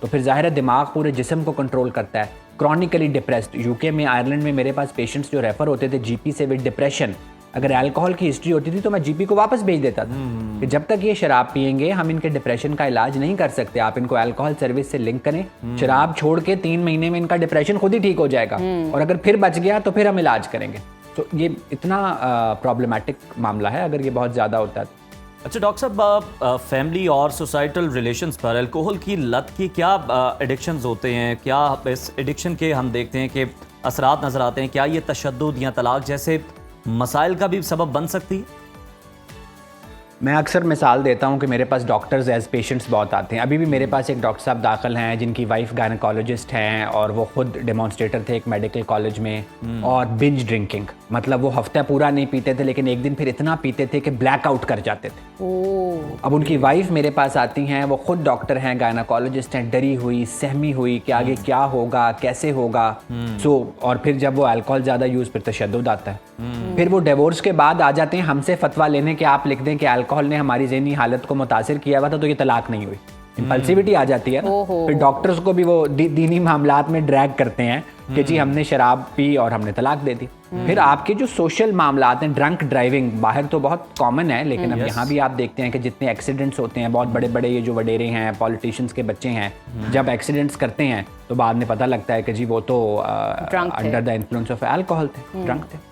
तो। फिर जाहिर है दिमाग पूरे जिस्म को कंट्रोल करता है। क्रॉनिकली डिप्रेस्ड, यूके में, आयरलैंड में मेरे पास पेशेंट्स जो रेफर होते थे GP से विद डिप्रेशन, अगर अल्कोहल की हिस्ट्री होती थी तो मैं GP को वापस भेज देता था कि जब तक ये शराब पिएंगे हम इनके डिप्रेशन का इलाज नहीं कर सकते, आप इनको अल्कोहल सर्विस से लिंक करें, शराब छोड़ के 3 महीने में इनका डिप्रेशन खुद ही ठीक हो जाएगा, और अगर फिर बच गया तो फिर हम इलाज करेंगे। तो ये इतना प्रॉब्लमेटिक मामला है अगर ये बहुत ज़्यादा होता है। अच्छा डॉक्टर साहब, फैमिली और सोसाइटल रिलेशंस पर अल्कोहल की लत की क्या एडिक्शंस होते हैं? क्या इस एडिक्शन के हम देखते हैं कि असरात नज़र आते हैं? क्या ये तशद्दुद या तलाक जैसे मसाइल का भी सबब बन सकती है? मैं अक्सर मिसाल देता हूं कि मेरे पास डॉक्टर्स एज पेशेंट्स बहुत आते हैं। अभी भी मेरे पास एक डॉक्टर साहब दाखिल हैं जिनकी वाइफ गायनेकोलॉजिस्ट हैं और वो खुद डेमोन्स्ट्रेटर थे एक मेडिकल कॉलेज में। और बिंज ड्रिंकिंग, मतलब वो हफ्ता पूरा नहीं पीते थे लेकिन एक दिन फिर इतना पीते थे कि ब्लैक आउट कर जाते थे। अब उनकी वाइफ मेरे पास आती हैं, वो खुद डॉक्टर हैं, गायनेकोलॉजिस्ट हैं, डरी हुई, सहमी हुई कि आगे क्या होगा, कैसे होगा। और फिर जब वो अल्कोहल ज़्यादा यूज़, फिर तशद्दुद आता है। फिर वो डिवोर्स के बाद आ जाते हैं हमसे फतवा लेने के आप लिख दें कि अल्कोहल ने हमारी ज़हनी हालत को मुतासिर किया हुआ था तो ये तलाक नहीं हुई। इम्पल्सिविटी आ जाती है ना। फिर डॉक्टर्स को भी वो दीनी मामलात में ड्रैग करते हैं कि जी हमने शराब पी और हमने तलाक दे दी। फिर आपके जो सोशल मामलात हैं, ड्रंक ड्राइविंग बाहर तो बहुत कॉमन है, लेकिन अब यहाँ भी आप देखते हैं कि जितने एक्सीडेंट्स होते हैं, बहुत बड़े बड़े ये जो वडेरे हैं, पॉलिटिशियंस के बच्चे हैं, जब एक्सीडेंट्स करते हैं तो बाद में पता लगता है कि जी वो तो under the influence of alcohol थे, ड्रंक थे।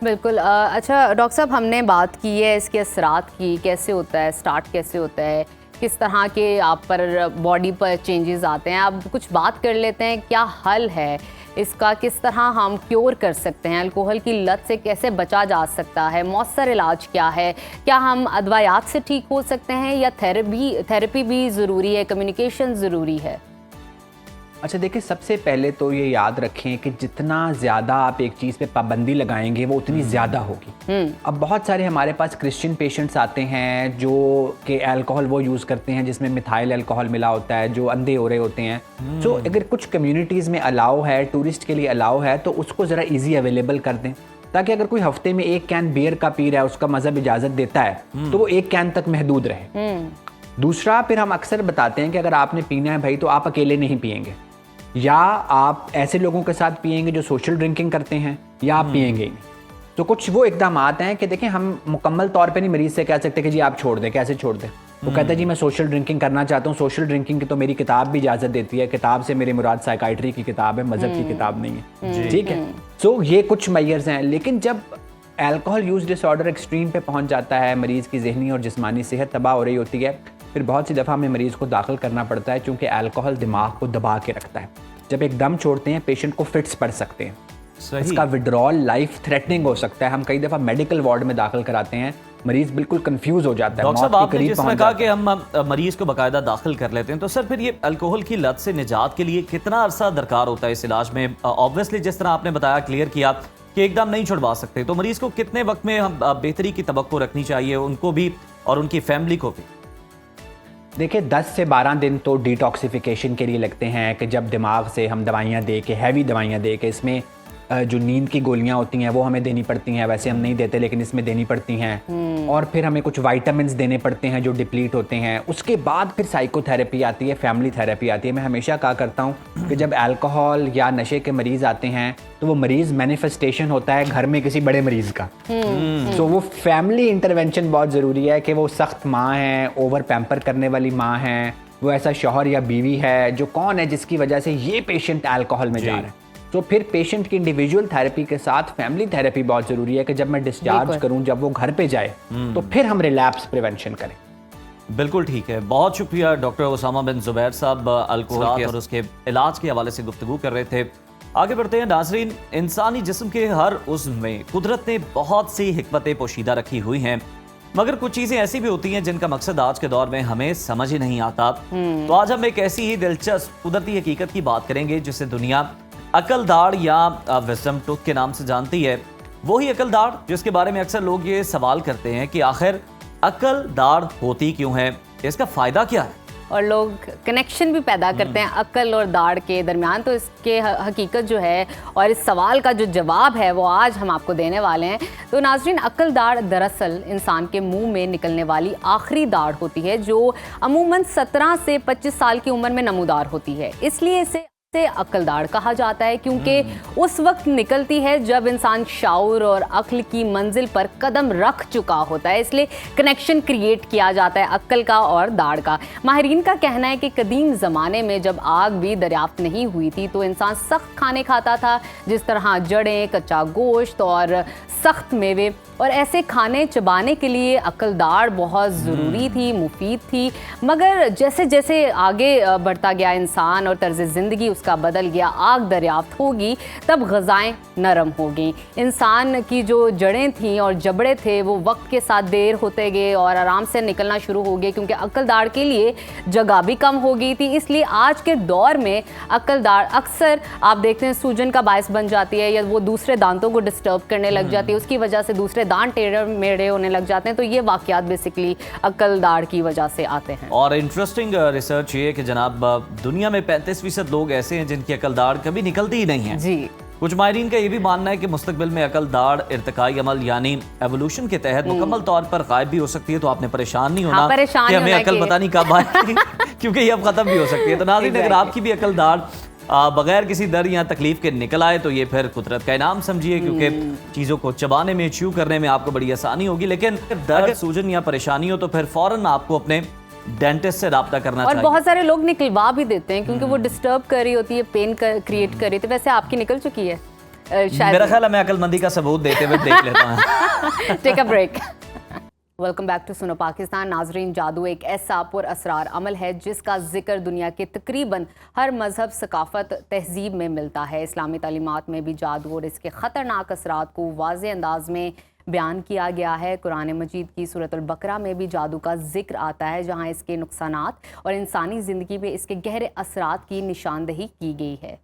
बिल्कुल। अच्छा डॉक्टर साहब, हमने बात की है इसके असरात की, कैसे होता है, स्टार्ट कैसे होता है, किस तरह के आप पर बॉडी पर चेंजेस आते हैं। अब कुछ बात कर लेते हैं, क्या हल है इसका, किस तरह हम क्योर कर सकते हैं, अल्कोहल की लत से कैसे बचा जा सकता है, मौसर इलाज क्या है, क्या हम अदवायात से ठीक हो सकते हैं या थेरेपी भी ज़रूरी है, कम्युनिकेशन ज़रूरी है? अच्छा देखिए, सबसे पहले तो ये याद रखें कि जितना ज़्यादा आप एक चीज़ पे पाबंदी लगाएंगे वो उतनी ज़्यादा होगी। अब बहुत सारे हमारे पास क्रिश्चियन पेशेंट्स आते हैं जो कि अल्कोहल वो यूज़ करते हैं जिसमें मिथाइल अल्कोहल मिला होता है, जो अंधे हो रहे होते हैं। तो अगर कुछ कम्युनिटीज़ में अलाउ है, टूरिस्ट के लिए अलाउ है, तो उसको ज़रा ईजी अवेलेबल कर दें, ताकि अगर कोई हफ्ते में 1 कैन बियर का पी रहा है, उसका मज़हब इजाज़त देता है, तो वो 1 कैन तक महदूद रहे। दूसरा, फिर हम अक्सर बताते हैं कि अगर आपने पीना है भाई तो आप अकेले नहीं पिएंगे, या आप ऐसे लोगों के साथ पिएंगे जो सोशल ड्रिंकिंग करते हैं, या आप पिएंगे ही नहीं। तो कुछ वो इकदाम हैं कि देखें, हम मुकम्मल तौर पे नहीं मरीज से कह सकते कि जी आप छोड़ दें, कैसे छोड़ दें। वो कहता है जी मैं सोशल ड्रिंकिंग करना चाहता हूँ, सोशल ड्रिंकिंग की तो मेरी किताब भी इजाज़त देती है, किताब से मेरी मुराद साइकाइट्री की किताब है, मजहब की किताब नहीं है, ठीक है। सो ये कुछ मेजर्स हैं। लेकिन जब अल्कोहल यूज डिसऑर्डर एक्सट्रीम पे पहुँच जाता है, मरीज़ की जहनी और जिस्मानी सेहत तबाह हो रही होती है, फिर बहुत सी दफ़ा हमें मरीज़ को दाखिल करना पड़ता है, क्योंकि अल्कोहल दिमाग को दबा के रखता है। जब एक दम छोड़ते हैं पेशेंट को फिट्स पड़ सकते हैं, इसका विड्रॉल लाइफ थ्रेटनिंग हो सकता है। हम कई दफ़ा मेडिकल वार्ड में दाखिल कराते हैं, मरीज बिल्कुल कंफ्यूज हो जाता है। डॉक्टर साहब, आपने जिसमें कहा कि हम मरीज को बाकायदा दाखिल कर लेते हैं, तो सर फिर ये अल्कोहल की लत से निजात के लिए कितना अरसा दरकार होता है इस इलाज में? ऑब्वियसली जिस तरह आपने बताया, क्लियर किया कि एकदम नहीं छुड़वा सकते, तो मरीज को कितने वक्त में हम बेहतरी की तवक्को रखनी चाहिए, उनको भी और उनकी फैमिली को भी? देखिए 10 से 12 दिन तो डिटॉक्सिफिकेशन के लिए लगते हैं, कि जब दिमाग से हम दवाइयाँ दे के, हैवी दवाइयाँ दे के, इसमें जो नींद की गोलियाँ होती हैं वो हमें देनी पड़ती हैं, वैसे हम नहीं देते लेकिन इसमें देनी पड़ती हैं, और फिर हमें कुछ वाइटामिन्स देने पड़ते हैं जो डिप्लीट होते हैं। उसके बाद फिर साइकोथेरेपी आती है, फैमिली थेरेपी आती है। मैं हमेशा कहा करता हूँ कि जब अल्कोहल या नशे के मरीज़ आते हैं तो वो मरीज़ मैनिफेस्टेशन होता है घर में किसी बड़े मरीज़ का। तो वो फैमिली इंटरवेंशन बहुत ज़रूरी है, कि वो सख्त माँ हैं, ओवर पैम्पर करने वाली माँ हैं, वो ऐसा शौहर या बीवी है जो कौन है जिसकी वजह से ये पेशेंट अल्कोहल में जा रहा है। तो फिर पेशेंट की इंडिविजुअल थेरेपी के साथ फैमिली थेरेपी बहुत ज़रूरी है कि जब मैं डिस्चार्ज करूं, जब वो घर पे जाए, तो फिर हम रिलैप्स प्रिवेंशन करें। बिल्कुल ठीक है, बहुत शुक्रिया डॉक्टर उसामा बिन जुबैर साहब। अल्कोहल और उसके इलाज के हवाले से गुफ्तगू कर रहे थे। आगे बढ़ते हैं नाजरीन। इंसानी जिस्म के हर उज़्व में कुदरत ने बहुत सी हिकमतें पोशीदा रखी हुई हैं, मगर कुछ चीज़ें ऐसी भी होती हैं जिनका मकसद आज के दौर में हमें समझ ही नहीं आता। तो आज हम एक ऐसी ही दिलचस्प कुदरती हकीकत की बात करेंगे जिसे दुनिया अकल दाढ़ या विजडम टूथ के नाम से जानती है। वही अकल दाढ़ जिसके बारे में अक्सर लोग ये सवाल करते हैं कि आखिर अकल दाढ़ होती क्यों है, इसका फ़ायदा क्या है, और लोग कनेक्शन भी पैदा करते हैं अक्ल और दाढ़ के दरमियान। तो इसके हकीकत जो है और इस सवाल का जो जवाब है वो आज हम आपको देने वाले हैं। तो नाजरीन, अक्ल दाढ़ दरअसल इंसान के मुंह में निकलने वाली आखिरी दाढ़ होती है जो अमूमन 17 से 25 साल की उम्र में नमूदार होती है। इसलिए इसे अक्ल दाढ़ कहा जाता है क्योंकि उस वक्त निकलती है जब इंसान शाऊर और अक्ल की मंजिल पर कदम रख चुका होता है। इसलिए कनेक्शन क्रिएट किया जाता है अक्ल का और दाढ़ का। माहिरीन का कहना है कि कदीम ज़माने में जब आग भी दरियाफ्त नहीं हुई थी तो इंसान सख्त खाने खाता था, जिस तरह जड़ें, कच्चा गोश्त और सख्त मेवे, और ऐसे खाने चबाने के लिए अक्ल दाढ़ बहुत ज़रूरी थी, मुफीद थी। मगर जैसे जैसे आगे बढ़ता गया इंसान और तर्ज ज़िंदगी उसका बदल गया, आग दरियाफ्त होगी, तब ग़ज़ाएँ नरम हो गई। इंसान की जो जड़ें थीं और जबड़े थे वो वक्त के साथ देर होते गए और आराम से निकलना शुरू हो गए क्योंकि अक्ल दाढ़ के लिए जगह भी कम हो गई थी। इसलिए आज के दौर में अक्ल दाढ़ अक्सर आप देखते हैं सूजन का बायस बन जाती है या वो दूसरे दांतों को डिस्टर्ब करने लग जाती है, उसकी वजह से दूसरे दांत टेढ़े मेढ़े होने लग जाते हैं। तो ये वाकयात बेसिकली अक्ल दाढ़ की वजह से आते हैं। और इंटरेस्टिंग रिसर्च ये कि जनाब दुनिया में 35% लोग ऐसे हैं जिनकी अकल दाढ़ कभी निकलती ही नहीं है जी। कुछ माहिरीन का ये भी मानना है कि मुस्तकबिल में अकल दाढ़ इर्तिकाई अमल यानी एवोल्यूशन के तहत मुकम्मल तौर पर गायब भी हो सकती है। तो आपने परेशान नहीं होना कि हमें अकल पता नहीं कब आएगी क्योंकि ये अब खत्म भी हो सकती है। तो नाज़रीन, अगर आपकी भी अकल दाढ़ बगैर किसी दर्द या तकलीफ के निकल आए तो ये फिर कुदरत का इनाम समझिए, क्योंकि चीज़ों को चबाने में, च्यू करने में आपको बड़ी आसानी होगी। लेकिन दर्द, सूजन या परेशानी हो तो फिर फौरन आपको अपने डेंटिस्ट से रब्ता करना चाहिए। और बहुत सारे लोग निकलवा भी देते हैं क्योंकि वो डिस्टर्ब कर रही होती है, पेन क्रिएट कर रही थी। वैसे आपकी निकल चुकी है शायद? मेरा ख्याल है मैं अकलमंदी का सबूत देते हुए देख लेता हूँ। Take a break. Welcome back to Suno Pakistan. नाजरीन, जादू एक ऐसा पुरअसरार अमल है जिसका जिक्र दुनिया के तकरीबन हर मजहब, सकाफत, तहजीब में मिलता है। इस्लामी तालीमात में भी जादू और इसके ख़तरनाक असरात को वाज़े अंदाज में बयान किया गया है। कुरान मजीद की सूरत अल बकरा में भी जादू का जिक्र आता है जहाँ इसके नुकसानात और इंसानी ज़िंदगी में इसके गहरे असरात की निशानदही की गई है।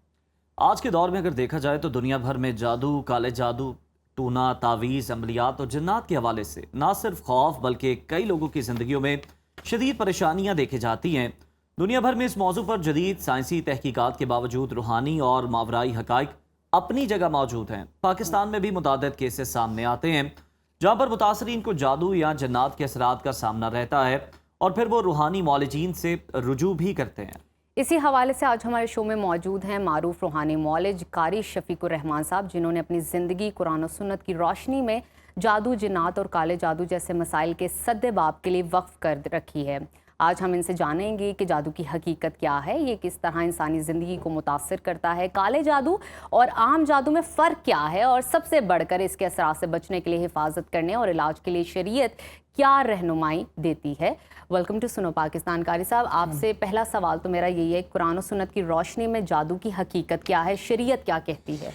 आज के दौर में अगर देखा जाए तो दुनिया भर में जादू, काले जादू, टूना, तावीज़, अमलियात और जन्नात के हवाले से ना सिर्फ खौफ बल्कि कई लोगों की ज़िंदगियों में शदीद परेशानियाँ देखी जाती हैं। दुनिया भर में इस मौजू पर जदीद साइंसी तहकीकात के बावजूद रूहानी और मावराई हकाइक अपनी जगह मौजूद हैं। पाकिस्तान में भी मुतादिद केसेस सामने आते हैं जहाँ पर मुतासरीन को जादू या जन्नात के असरात का सामना रहता है और फिर वो रूहानी मौलिजीन से रुजू भी करते हैं। इसी हवाले से आज हमारे शो में मौजूद हैं मारूफ रूहानी मौलिज कारी शफीकुर रहमान साहब, जिन्होंने अपनी ज़िंदगी कुरान और सुन्नत की रोशनी में जादू, जिन्नात और काले जादू जैसे मसाइल के सद्देबाब के लिए वक्फ कर रखी है। आज हम इनसे जानेंगे कि जादू की हकीकत क्या है, ये किस तरह इंसानी ज़िंदगी को मुतासर करता है, काले जादू और आम जादू में फ़र्क क्या है, और सबसे बढ़कर इसके असरात से बचने के लिए हिफाजत करने और इलाज के लिए शरीयत क्या रहनुमाई देती है। Welcome to Suno Pakistan. कारी साहब, आपसे पहला सवाल तो मेरा यही है, कुरान और सुन्नत की रोशनी में जादू की हकीकत क्या है, शरीयत क्या कहती है?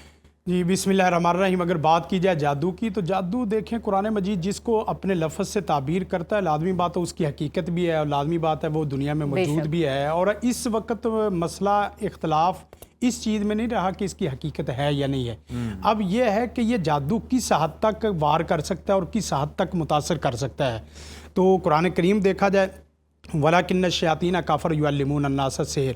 जी, बिस्मिल्लाहिर्रहमानिर्रहीम। अगर बात की जाए जादू की तो जादू देखें, कुरान मजीद जिसको अपने लफ्ज़ से ताबीर करता है, लाजमी बात है उसकी हकीकत भी है और लाजमी बात है वो दुनिया में मौजूद भी है। और इस वक्त मसला इख्तलाफ इस चीज़ में नहीं रहा कि इसकी हकीकत है या नहीं है। अब यह है कि ये जादू किस हद तक वार कर सकता है और किस हद तक मुतासर कर सकता है। तो कुरान करीम देखा जाए, वलाकिन्न शयातीन काफ़र युअल्लिमून अन्नास सिहर,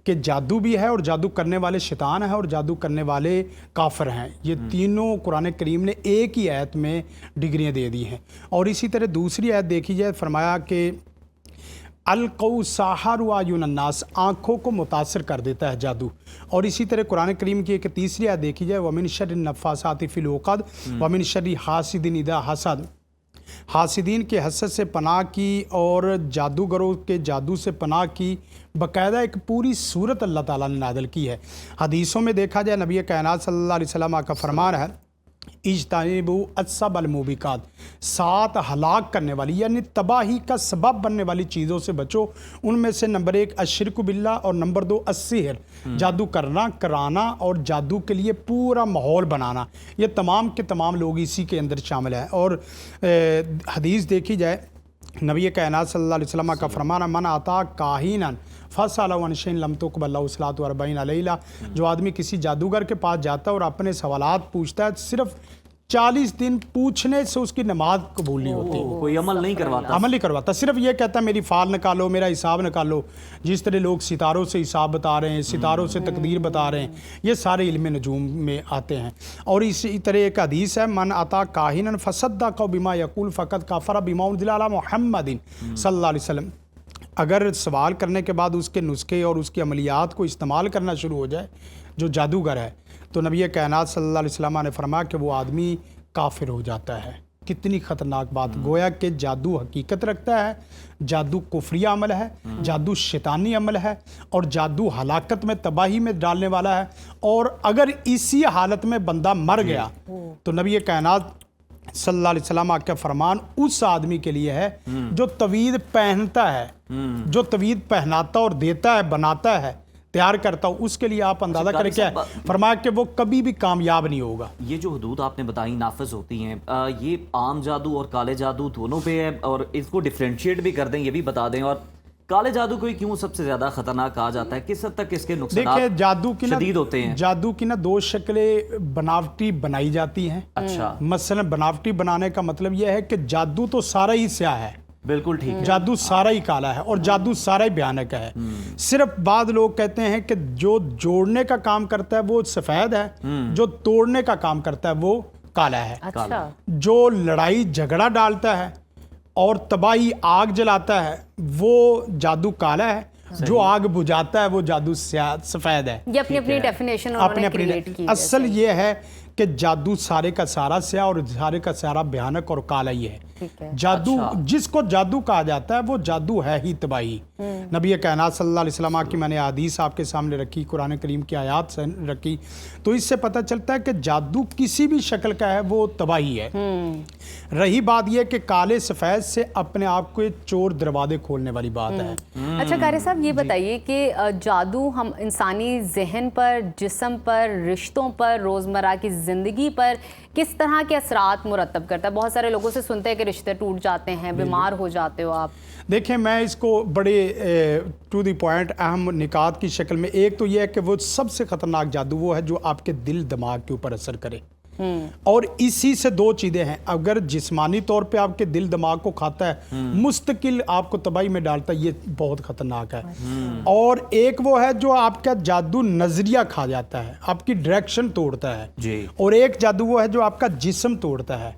कि जादू भी है और जादू करने वाले शैतान हैं और जादू करने वाले काफिर हैं। ये तीनों कुरान करीम ने एक ही आयत में डिग्रियां दे दी हैं। और इसी तरह दूसरी आयत देखी जाए, फरमाया कि अलकौ साहरु आयुन्नास, आँखों को मुतासर कर देता है जादू। और इसी तरह कुरान करीम की एक तीसरी आयत देखी जाए, वमिन शर्रि नफ़्फ़ासाति फ़िल उक़द वमिन शर्रि हासिदिन इज़ा हसद, हासिदीन के हसद से पनाह की और जादूगरों के जादू से पनाह की। बाकायदा एक पूरी सूरत अल्लाह ताला ने नाज़िल की है। हदीसों में देखा जाए नबी कायनात सल्लल्लाहु अलैहि वसल्लम का फरमान है, इज्तनिबू अस्सबल मुबिकात, 7 हलाक करने वाली यानी तबाही का सबब बनने वाली चीज़ों से बचो। उनमें से नंबर 1 अश्शिरकु बिल्लाह और नंबर 2 अस्सिहर, जादू करना, कराना और जादू के लिए पूरा माहौल बनाना। ये तमाम के तमाम लोग इसी के अंदर शामिल हैं। और हदीस देखी जाए नबी कायनात सल्लल्लाहु अलैहि वसल्लम का फरमान, मन आता काहिनन फ़सअलहुअन लम तुक़बल लहु सलातु अरबईन लैला, जो आदमी किसी जादूगर के पास जाता है और अपने सवालात पूछता है, सिर्फ 40 दिन पूछने से उसकी नमाज कबूल नहीं होती। कोई अमल नहीं करवाता, अमल नहीं करवाता, सिर्फ ये कहता है मेरी फाल निकालो, मेरा हिसाब निकालो। जिस तरह लोग सितारों से हिसाब बता रहे हैं, सितारों से तकदीर बता रहे हैं, ये सारे इल्म नजूम में आते हैं। और इसी तरह एक हदीस है, मन अता काहिनन फसद्दक़ बिमा यक़ूल फ़क़द कफ़र बिमा उनज़िला अला मुहम्मदिन सल्लल्लाहु अलैहि वसल्लम। अगर सवाल करने के बाद उसके नुस्खे और उसकी अमलियात को इस्तेमाल करना शुरू हो जाए जो जादूगर है, तो नबी कायनात सल्लल्लाहु अलैहि वसल्लम ने फरमाया कि वो आदमी काफिर हो जाता है। कितनी ख़तरनाक बात। गोया कि जादू हकीकत रखता है, जादू कुफरिया अमल है, जादू शैतानी अमल है और जादू हलाकत में, तबाही में डालने वाला है। और अगर इसी हालत में बंदा मर गया तो नबी कायनात सल्लल्लाहु अलैहि वसल्लम का फरमान उस आदमी के लिए है जो तवीद पहनता है, जो तवीद पहनाता और देता है, बनाता है, तैयार करता हूँ, उसके लिए आप अंदाज़ा करें क्या है, फरमाया कि वो कभी भी कामयाब नहीं होगा। ये जो हदूद आपने बताई नाफिज होती हैं, ये आम जादू और काले जादू दोनों पे है, और इसको डिफ्रेंशिएट भी कर दें, ये भी बता दें। और काले जादू को क्यों सबसे ज़्यादा खतरनाक कहा जाता है, किस हद तक इसके नुकसान देखिए जादू की ना शदीद होते हैं? जादू की ना 2 शक्लें बनावटी बनाई जाती हैं। अच्छा, मसलन बनावटी बनाने का मतलब यह है कि जादू तो सारा ही स्याह है, बिल्कुल ठीक है, जादू सारा ही काला है और जादू सारा ही भयानक है। सिर्फ बाद लोग कहते हैं कि जो जोड़ने का काम करता है वो सफ़ेद है, जो तोड़ने का काम करता है वो काला है। अच्छा, जो लड़ाई झगड़ा डालता है और तबाही आग जलाता है वो जादू काला है, जो आग बुझाता है वो जादू सफ़ेद है। ये अपनी अपनी डेफिनेशन अपने अपनी असल ये है कि जादू सारे का सारा स्याह और सारे का सारा भयानक और काला ही है। जादू जिसको जादू कहा जाता है वो जादू है ही तबाही। नबी कायनात सल्लल्लाहु अलैहि वसल्लम की मैंने हदीस आपके सामने रखी, कुरान करीम की आयत से रखी, तो इससे पता चलता है कि जादू किसी भी शक्ल का है वो तबाही है। रही बात यह कि काले सफ़ेद से अपने आप को चोर दरवाजे खोलने वाली बात है। अच्छा कारी साहब, ये बताइए कि जादू हम इंसानी जहन पर, जिस्म पर, रिश्तों पर, रोज़मर्रा की ज़िंदगी पर किस तरह के असरात मुरतब करता है? बहुत सारे लोगों से सुनते हैं कि रिश्ते टूट जाते हैं, बीमार हो जाते हो आप। देखिए मैं इसको बड़े टू द पॉइंट अहम निकात की शक्ल में, एक तो यह है कि वो सबसे ख़तरनाक जादू वो है जो आपके दिल दिमाग के ऊपर असर करे। और इसी से 2 चीज़ें हैं, अगर जिस्मानी तौर पे आपके दिल दिमाग को खाता है, मुस्तकिल आपको तबाही में डालता है, ये बहुत ख़तरनाक है। और एक वो है जो आपका जादू नज़रिया खा जाता है, आपकी डायरेक्शन तोड़ता है जी। और एक जादू वो है जो आपका जिस्म तोड़ता है।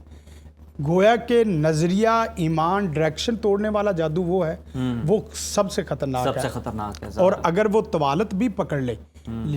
गोया के नज़रिया, ईमान, डायरेक्शन तोड़ने वाला जादू वो है, वो सबसे खतरनाक है। और अगर वो तवालत भी पकड़ ले,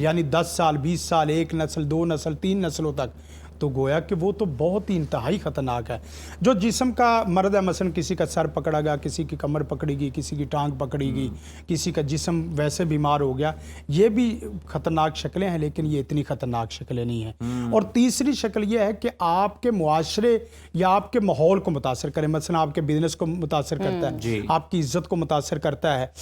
यानी 10 साल, 20 साल, 1 नस्ल, 2 नस्ल, 3 नस्लों तक, तो गोया कि वो तो बहुत ही इंतहाई ख़तरनाक है। जो जिस्म का मर्द है, मसलन किसी का सर पकड़ेगा, किसी की कमर पकड़ेगी, किसी की टांग पकड़ेगी, किसी का जिस्म वैसे बीमार हो गया, ये भी ख़तरनाक शक्लें हैं, लेकिन ये इतनी ख़तरनाक शक्लें नहीं हैं। और तीसरी शक्ल ये है कि आपके मुआशरे या आपके माहौल को मुतासर करें, मसलन आपके बिजनेस को मुतासर करता है, आपकी इज़्ज़त को मुतासर करता है,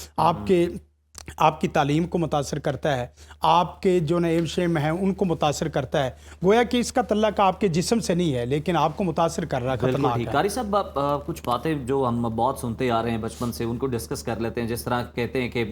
आपकी तालीम को मुतासर करता है, आपके जो नेम शेम हैं उनको मुतासर करता है। गोया कि इसका तल्लक आपके जिस्म से नहीं है, लेकिन आपको मुतासर कर रहा है, खतरनाक है। कारी साहब, कुछ बातें जो हम बहुत सुनते आ रहे हैं बचपन से, उनको डिस्कस कर लेते हैं। जिस तरह कहते हैं कि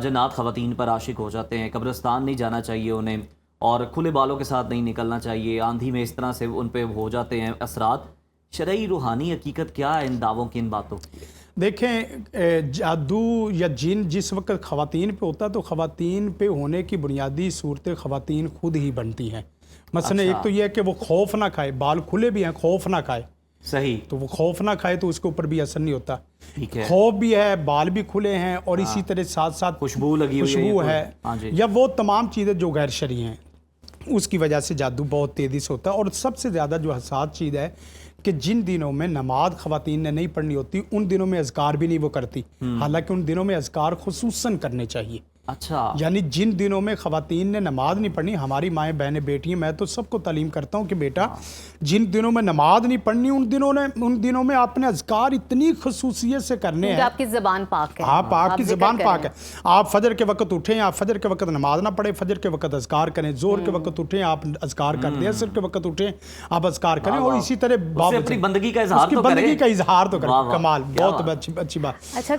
जन्नात ख़वातीन पर आशिक हो जाते हैं, कब्रिस्तान नहीं जाना चाहिए उन्हें, और खुले बालों के साथ नहीं निकलना चाहिए, आंधी में इस तरह से उन पर हो जाते हैं असरात। शरई रूहानी हकीकत क्या है इन दावों की, इन बातों की? देखें, जादू या जिन जिस वक्त ख़वातीन पे होता है तो ख़वातीन पे होने की बुनियादी सूरतें ख़वातीन खुद ही बनती हैं। मसलन एक तो यह है कि वो खौफ ना खाए, बाल खुले भी हैं, खौफ ना खाए, सही, तो वो खौफ ना खाए तो उसके ऊपर भी असर नहीं होता। ठीक है, खौफ भी है, बाल भी खुले हैं, और इसी तरह साथ साथ खुशबू लगी हुई खुशबू है, या वो तमाम चीज़ें जो गैर शरई हैं, उसकी वजह से जादू बहुत तेज़ी से होता है। और सबसे ज़्यादा जो हसास चीज़ है कि जिन दिनों में नमाज ख़वातीन ने नहीं पढ़नी होती उन दिनों में अज़कार भी नहीं वो करती, हालांकि उन दिनों में अज़कार खुसूसन करने चाहिए। अच्छा, यानी जिन दिनों में ख़वातीन ने नमाज नहीं पढ़नी, हमारी माएँ बहनें बेटियाँ, मैं तो सबको तालीम करता हूँ कि बेटा जिन दिनों में नमाज नहीं पढ़नी उन दिनों में आपने अज़कार इतनी खसूसियत से करने हैं। आपकी ज़बान पाक है, आप आपकी ज़बान पाक है। आप फजर के वक्त उठें, आप फजर के वक्त नमाज ना पढ़े, फजर के वक्त अज़कार करें, जोर के वक्त उठें आप अज़कार कर दें, असर के वक्त उठें आप अज़कार करें, और इसी तरह अपनी बंदगी का इजहार तो बंदगी करें। का इजहार तो वाह, करें। वाह, कमाल, क्या बहुत अच्छी बात। अच्छा,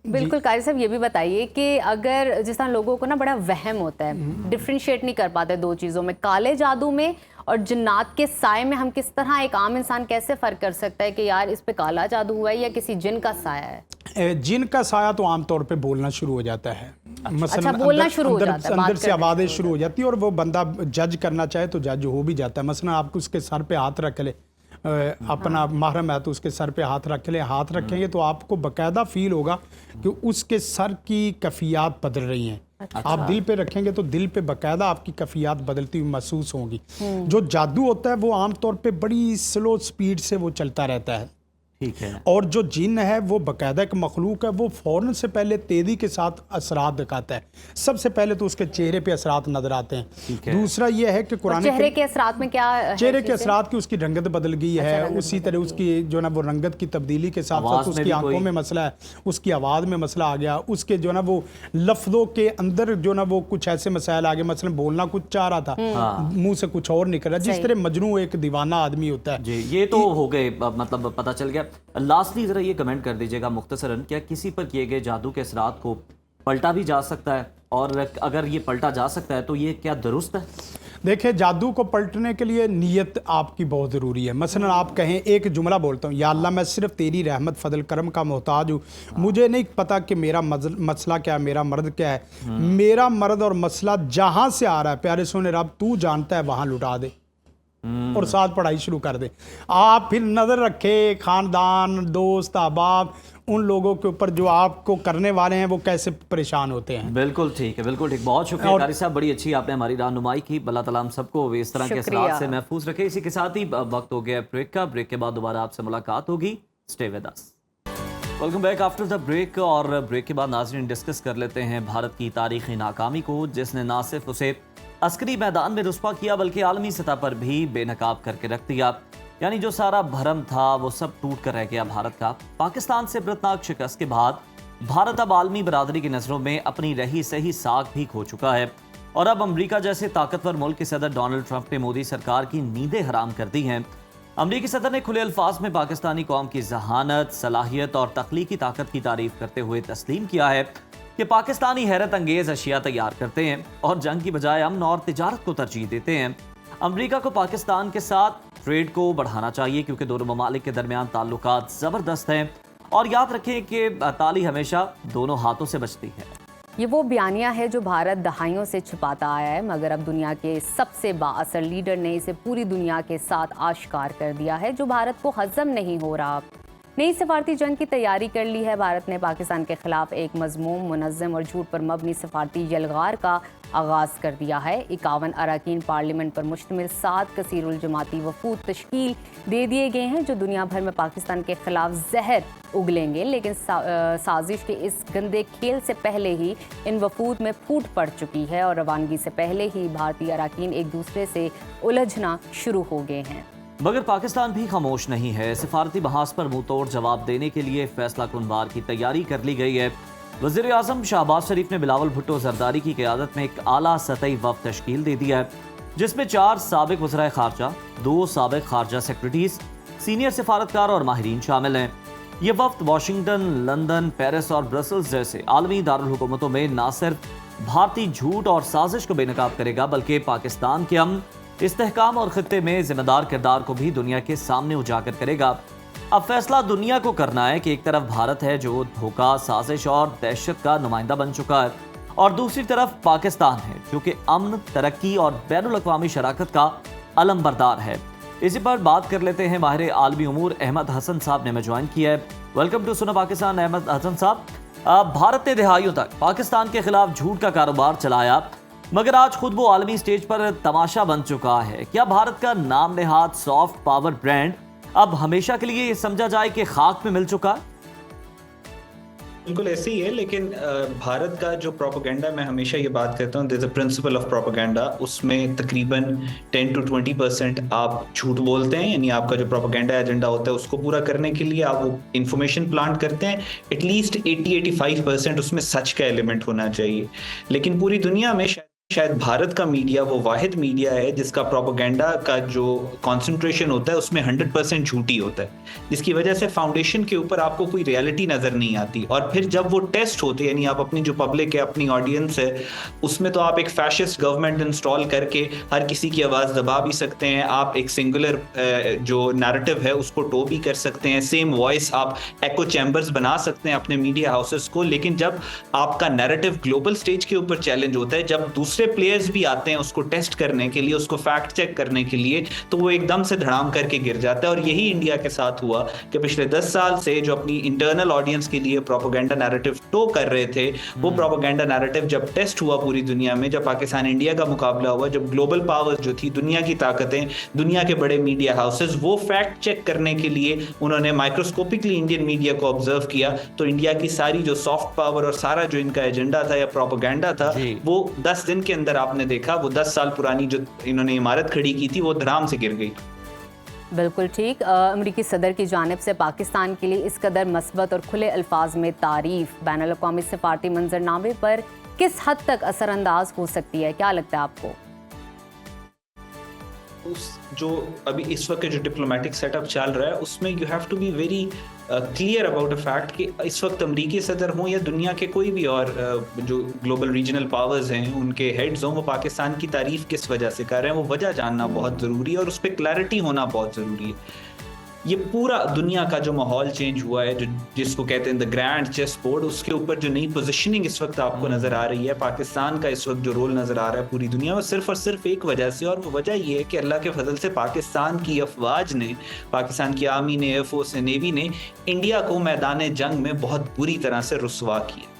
बिल्कुल कारी साहब, ये भी बताइए कि अगर जिस तरह लोगों को ना बड़ा वहम होता है, डिफ्रेंशिएट नहीं कर पाते दो चीज़ों में, काले जादू में और जिन्नात के साए में, हम किस तरह एक आम इंसान कैसे फ़र्क कर सकता है कि यार इस पे काला जादू हुआ है या किसी जिन का साया है? जिन का साया तो आमतौर पे बोलना शुरू हो जाता है। अच्छा, बोलना शुरू हो जाता है, बात अंदर से आवाज़ें शुरू हो जाती है, और वो बंदा जज करना चाहे तो जज हो भी जाता है। मसलन आप उसके सर पे हाथ रख ले, अपना महरम है तो उसके सर पे हाथ रख ले, हाथ रखेंगे तो आपको बाकायदा फील होगा कि उसके सर की कैफियत बदल रही हैं। आप दिल पे रखेंगे तो दिल पे बाकायदा आपकी कैफियत बदलती हुई महसूस होगी। जो जादू होता है वो आमतौर पे बड़ी स्लो स्पीड से वो चलता रहता है, ठीक है। और जो जिन है वो बाकायदा एक मखलूक है, वो फ़ौरन से पहले तेज़ी के साथ असरात दिखाता है। सबसे पहले तो उसके चेहरे पे असरात नजर आते हैं। दूसरा ये है कि कुरान चेहरे के असरात में क्या है? चेहरे के असरात की उसकी रंगत बदल गई है, उसी तरह उसकी जो ना वो रंगत की तब्दीली के साथ साथ उसकी आंखों में मसला है, उसकी आवाज़ में मसला आ गया, उसके जो ना वो लफ्ज़ों के अंदर जो ना वो कुछ ऐसे मसाइल आ गए, मसलन बोलना कुछ चाह रहा था, मुंह से कुछ और निकल रहा, जिस तरह मजनू एक दीवाना आदमी होता है। जी, ये तो हो गए, मतलब पता चल गया। लास्टली जरा ये कमेंट कर दीजिएगा मुख्तसरन, क्या किसी पर किए गए जादू के असरात को पलटा भी जा सकता है, और अगर ये पलटा जा सकता है तो ये क्या दुरुस्त है? देखिए, जादू को पलटने के लिए नीयत आपकी बहुत ज़रूरी है। मसलन आप कहें, एक जुमला बोलता हूँ, या अल्लाह मैं सिर्फ तेरी रहमत फजल करम का मोहताज हूँ, मुझे नहीं पता कि मेरा मसला क्या है, मेरा मर्द क्या है, मेरा मर्द और मसला जहाँ से आ रहा है प्यारे सोने रब तू जानता है, वहाँ लुटा दे, और साथ पढ़ाई शुरू कर दे। आप फिर नज़र रखे खानदान, दोस्त, अहबाब, उन लोगों के ऊपर जो आपको करने वाले हैं वो कैसे परेशान होते हैं। बिल्कुल ठीक है, बिल्कुल ठीक। बहुत शुक्रिया कारी साहब, बड़ी अच्छी आपने हमारी रहनुमाई की। अल्लाह ताला हम सबको इस तरह के असरात से महफूज रखे। इसी के साथ ही वक्त हो गया ब्रेक का। ब्रेक के बाद दोबारा आपसे मुलाकात होगी। Stay with us. Welcome back after the break. और ब्रेक के बाद नाज़रीन डिस्कस कर लेते हैं भारत की तारीखी नाकामी को, जिसने ना सिर्फ उसे अस्करी मैदान में रुस्वा किया बल्कि आलमी सतह पर भी बेनकाब करके रख दिया। यानी जो सारा भरम था वो सब टूट कर रह गया भारत का। पाकिस्तान से इबरतनाक शिकस्त के बाद भारत अब आलमी बरादरी की नज़रों में अपनी रही सही साख भी खो चुका है, और अब अमरीका जैसे ताकतवर मुल्क के सदर डोनाल्ड ट्रंप ने मोदी सरकार की नींदें हराम कर दी हैं। अमरीकी सदर ने खुले अल्फाज में पाकिस्तानी कौम की जहानत, सलाहियत और तख्लीकी ताकत की तारीफ करते हुए तस्लीम किया है कि पाकिस्तानी हैरत अंगेज अशिया तैयार करते हैं और जंग की बजाय अमन और तिजारत को तरजीह देते हैं। अमरीका को पाकिस्तान के साथ ट्रेड को बढ़ाना चाहिए, क्योंकि दोनों ममालिक के दरमियान ताल्लुकात ज़बरदस्त हैं, और याद रखें कि ताली हमेशा दोनों हाथों से बचती है। ये वो बयानिया है जो भारत दहाइयों से छिपाता आया है, मगर अब दुनिया के सबसे बाअसर लीडर ने इसे पूरी दुनिया के साथ आश्कार कर दिया है, जो भारत को हजम नहीं हो रहा। नई सफारती जंग की तैयारी कर ली है भारत ने। पाकिस्तान के खिलाफ एक मजमूम, मुनज़्ज़म और झूठ पर मबनी सफारती यलगार का आगाज़ कर दिया है। 51 अरकान पार्लियामेंट पर मुश्तमिल 7 कसीरुल जमाती वफूद तश्कील दे दिए गए हैं, जो दुनिया भर में पाकिस्तान के खिलाफ जहर उगलेंगे। लेकिन साजिश के इस गंदे खेल से पहले ही इन वफूद में फूट पड़ चुकी है, और रवानगी से पहले ही भारतीय अरकान एक दूसरे से उलझना शुरू हो गए हैं। मगर पाकिस्तान भी खामोश नहीं है। सिफारती बहास पर मुंह तोड़ जवाब देने के लिए फैसला कुन बार की तैयारी कर ली गई है। वज़ीर आज़म शहबाज शरीफ ने बिलावल भुट्टो जरदारी की क़यादत में एक आला सतही वफ़द तश्कील दे दिया है, जिसमें 4 साबिक़ वज़राए ख़ारजा, 2 साबिक़ ख़ारजा सेक्रेटरीज़, सीनियर सिफारतकार और माहिरीन शामिल हैं। ये वफ़द वाशिंगटन, लंदन, पेरिस और ब्रसल्स जैसे आलमी दारुल हुकूमतों में न सिर्फ भारतीय झूठ और साजिश को बेनकाब करेगा, बल्कि पाकिस्तान के अमन, इस्तेहकाम और खित्ते में जिम्मेदार किरदार को भी दुनिया के सामने उजागर करेगा। अब फैसला दुनिया को करना है कि एक तरफ भारत है जो धोखा, साजिश और दहशत का नुमाइंदा बन चुका है, और दूसरी तरफ पाकिस्तान है जो कि अमन, तरक्की और बैनुल-अक़वामी शराकत का अलमबरदार है। इसी पर बात कर लेते हैं। माहिर आलमी उमूर अहमद हसन साहब ने हमें ज्वाइन किया है। वेलकम टू सुना पाकिस्तान अहमद हसन साहब। भारत ने दहाइयों तक पाकिस्तान के खिलाफ झूठ का कारोबार चलाया, मगर आज खुद वो आलमी स्टेज पर तमाशा बन चुका है। क्या भारत का नाम नेहाद सॉफ्ट पावर ब्रांड अब हमेशा के लिए ये समझा जाए कि खाक में मिल चुका है? बिल्कुल ऐसे ही है, लेकिन भारत का जो प्रोपेगेंडा, मैं हमेशा ये बात करता हूँ, there is a principle of propaganda, उसमें तकरीबन 10 to 20% आप झूठ बोलते हैं, यानी आपका जो प्रोपेगेंडा एजेंडा होता है उसको पूरा करने के लिए आप वो इंफॉर्मेशन प्लांट करते हैं। एटलीस्ट 80-85% उसमें सच का एलिमेंट होना चाहिए। लेकिन पूरी दुनिया में शायद भारत का मीडिया वो वाहिद मीडिया है जिसका प्रोपेगेंडा का जो कंसंट्रेशन होता है उसमें 100% झूठी होता है, जिसकी वजह से फाउंडेशन के ऊपर आपको कोई रियलिटी नजर नहीं आती। और फिर जब वो टेस्ट होते हैं, यानी आप अपनी जो पब्लिक है, अपनी ऑडियंस है, उसमें तो आप एक फैशिस्ट गवर्नमेंट इंस्टॉल करके हर किसी की आवाज़ दबा भी सकते हैं, आप एक सिंगुलर जो नैरेटिव है उसको टो भी कर सकते हैं, सेम वॉइस आप एको चैम्बर्स बना सकते हैं अपने मीडिया हाउसेस को। लेकिन जब आपका नैरेटिव ग्लोबल स्टेज के ऊपर चैलेंज होता है, जब दूसरे प्लेयर्स भी आते हैं उसको टेस्ट करने के लिए, उसको फैक्ट चेक करने के लिए, तो वो एकदम से धड़ाम करके गिर जाता है। और यही इंडिया के साथ हुआ कि पिछले 10 साल से जो अपनी इंटरनल ऑडियंस के लिए प्रोपेगेंडा नैरेटिव टो कर रहे थे, वो प्रोपेगेंडा नैरेटिव जब टेस्ट हुआ पूरी दुनिया में, जब पाकिस्तान इंडिया का मुकाबला हुआ, जब ग्लोबल पावर्स जो थी, दुनिया की ताकतें, दुनिया के बड़े मीडिया हाउसेस, वो फैक्ट चेक करने के लिए उन्होंने माइक्रोस्कोपिकली इंडियन मीडिया को ऑब्जर्व किया, तो इंडिया की सारी जो सॉफ्ट पावर और सारा जो इनका एजेंडा था या प्रोपेगेंडा था, वो 10 दिन के अंदर आपने देखा वो 10 साल पुरानी जो इन्होंने इमारत खड़ी की थी वो धड़ाम से गिर गई। बिल्कुल ठीक। अमरीकी सदर की जानिब से पाकिस्तान के लिए इस कदर मस्बत और खुले अल्फाज में तारीफ बैनुल-अक़वामी सिफारती मंजरनामे पर किस हद तक असरअंदाज हो सकती है, क्या लगता है आपको? उस जो अभी इस वक्त जो डिप्लोमेटिक सेटअप चल रहा है उसमें you have to be very clear about a fact कि इस वक्त अमरीकी सदर हों या दुनिया के कोई भी और जो ग्लोबल रीजनल पावर्स हैं उनके हेड्स हों, वो पाकिस्तान की तारीफ किस वजह से कर रहे हैं, वो वजह जानना बहुत ज़रूरी है और उस पर क्लैरिटी होना बहुत ज़रूरी है। ये पूरा दुनिया का जो माहौल चेंज हुआ है, जो जिसको कहते हैं द ग्रैंड चेस बोर्ड, उसके ऊपर जो नई पोजीशनिंग इस वक्त आपको नजर आ रही है, पाकिस्तान का इस वक्त जो रोल नजर आ रहा है पूरी दुनिया में, सिर्फ और सिर्फ एक वजह से, और वो वजह ये है कि अल्लाह के फजल से पाकिस्तान की अफवाज ने, पाकिस्तान की आर्मी ने, एयरफोर्स ने, नेवी ने इंडिया को मैदान जंग में बहुत बुरी तरह से रुसवा किया।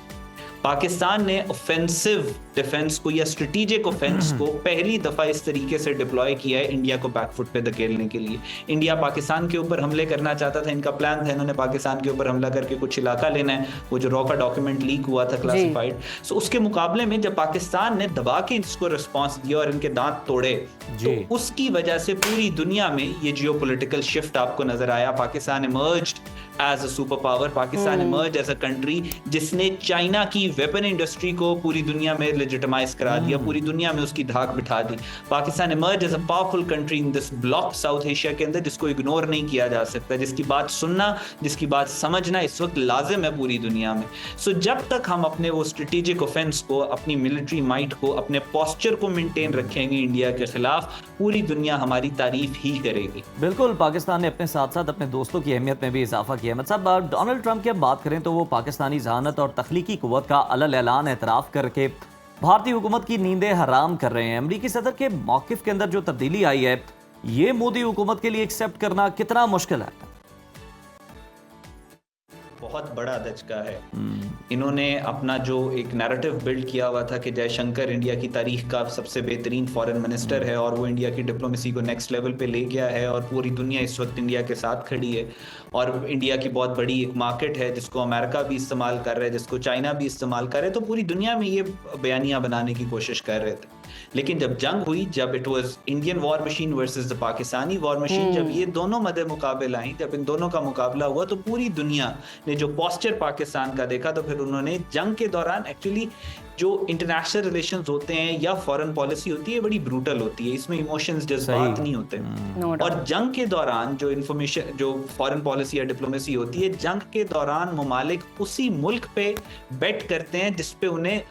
पाकिस्तान ने ऑफेंसिव डिफेंस को या स्ट्रेटेजिक ऑफेंस को पहली दफा इस तरीके से डिप्लॉय किया है इंडिया को बैकफुट पे धकेलने के लिए। इंडिया पाकिस्तान के ऊपर हमले करना चाहता था, इनका प्लान था, इन्होंने पाकिस्तान के ऊपर हमला करके कुछ इलाका लेना है, वो जो रॉ का डॉक्यूमेंट लीक हुआ था क्लासिफाइड। सो उसके मुकाबले में जब पाकिस्तान ने दबा के इसको रिस्पॉन्स दिया और इनके दांत तोड़े, तो उसकी वजह से पूरी दुनिया में ये जियोपॉलिटिकल शिफ्ट आपको नजर आया। Pakistan emerged as a super power, Pakistan emerge as a country जिसने चाइना की वेपन इंडस्ट्री को पूरी दुनिया में लेजिटिमाइज करा दिया, पूरी दुनिया में उसकी धाक बिठा दी। Pakistan emerge as a powerful country in this block South Asia के अंदर, जिसको इग्नोर नहीं किया जा सकता, जिसकी बात सुनना, जिसकी बात समझना इस वक्त लाजिम है पूरी दुनिया में। सो जब तक हम अपने वो स्ट्रेटेजिक ऑफेंस को, अपनी मिलिट्री माइट को, अपने पोस्चर को मेंटेन रखेंगे इंडिया के खिलाफ, पूरी दुनिया हमारी तारीफ ही करेगी। बिल्कुल, पाकिस्तान ने अपने साथ साथ अपने दोस्तों की अहमियत में भी इजाफा किया। मतलब डोनाल्ड ट्रंप की अब बात करें तो वो पाकिस्तानी जहानत और तख्लीकी कुव्वत का अलल ऐलान एतराफ़ करके भारतीय हुकूमत की नींदें हराम कर रहे हैं। अमरीकी सदर के मौक़िफ़ के अंदर जो तब्दीली आई है, ये मोदी हुकूमत के लिए एक्सेप्ट करना कितना मुश्किल है? बहुत बड़ा दचका है। इन्होंने अपना जो एक नैरेटिव बिल्ड किया हुआ था कि जयशंकर इंडिया की तारीख का सबसे बेहतरीन फॉरेन मिनिस्टर है और वो इंडिया की डिप्लोमेसी को नेक्स्ट लेवल पे ले गया है और पूरी दुनिया इस वक्त इंडिया के साथ खड़ी है और इंडिया की बहुत बड़ी एक मार्केट है जिसको अमेरिका भी इस्तेमाल कर रहा है, जिसको चाइना भी इस्तेमाल कर रहे हैं, तो पूरी दुनिया में ये बयानियां बनाने की कोशिश कर रहे थे। लेकिन जब जंग हुई, जब it was Indian war machine versus the Pakistani war machine, जब ये दोनों मदे मुकाबले आई, जब इन दोनों का मुकाबला हुआ, तो पूरी दुनिया ने जो पोस्चर पाकिस्तान का देखा, तो फिर उन्होंने जंग के दौरान एक्चुअली जो इंटरनेशनल रिलेशंस होते हैं या फॉरेन पॉलिसी होती है बड़ी ब्रूटल होती है, इसमें इमोशंस जज्बात नहीं होते। और जंग के दौरान जो इंफॉर्मेशन, जो फॉरेन पॉलिसी या डिप्लोमेसी होती है, जंग के दौरान ममालिक उसी मुल्क पे बेट करते हैं जिस पे उन्हें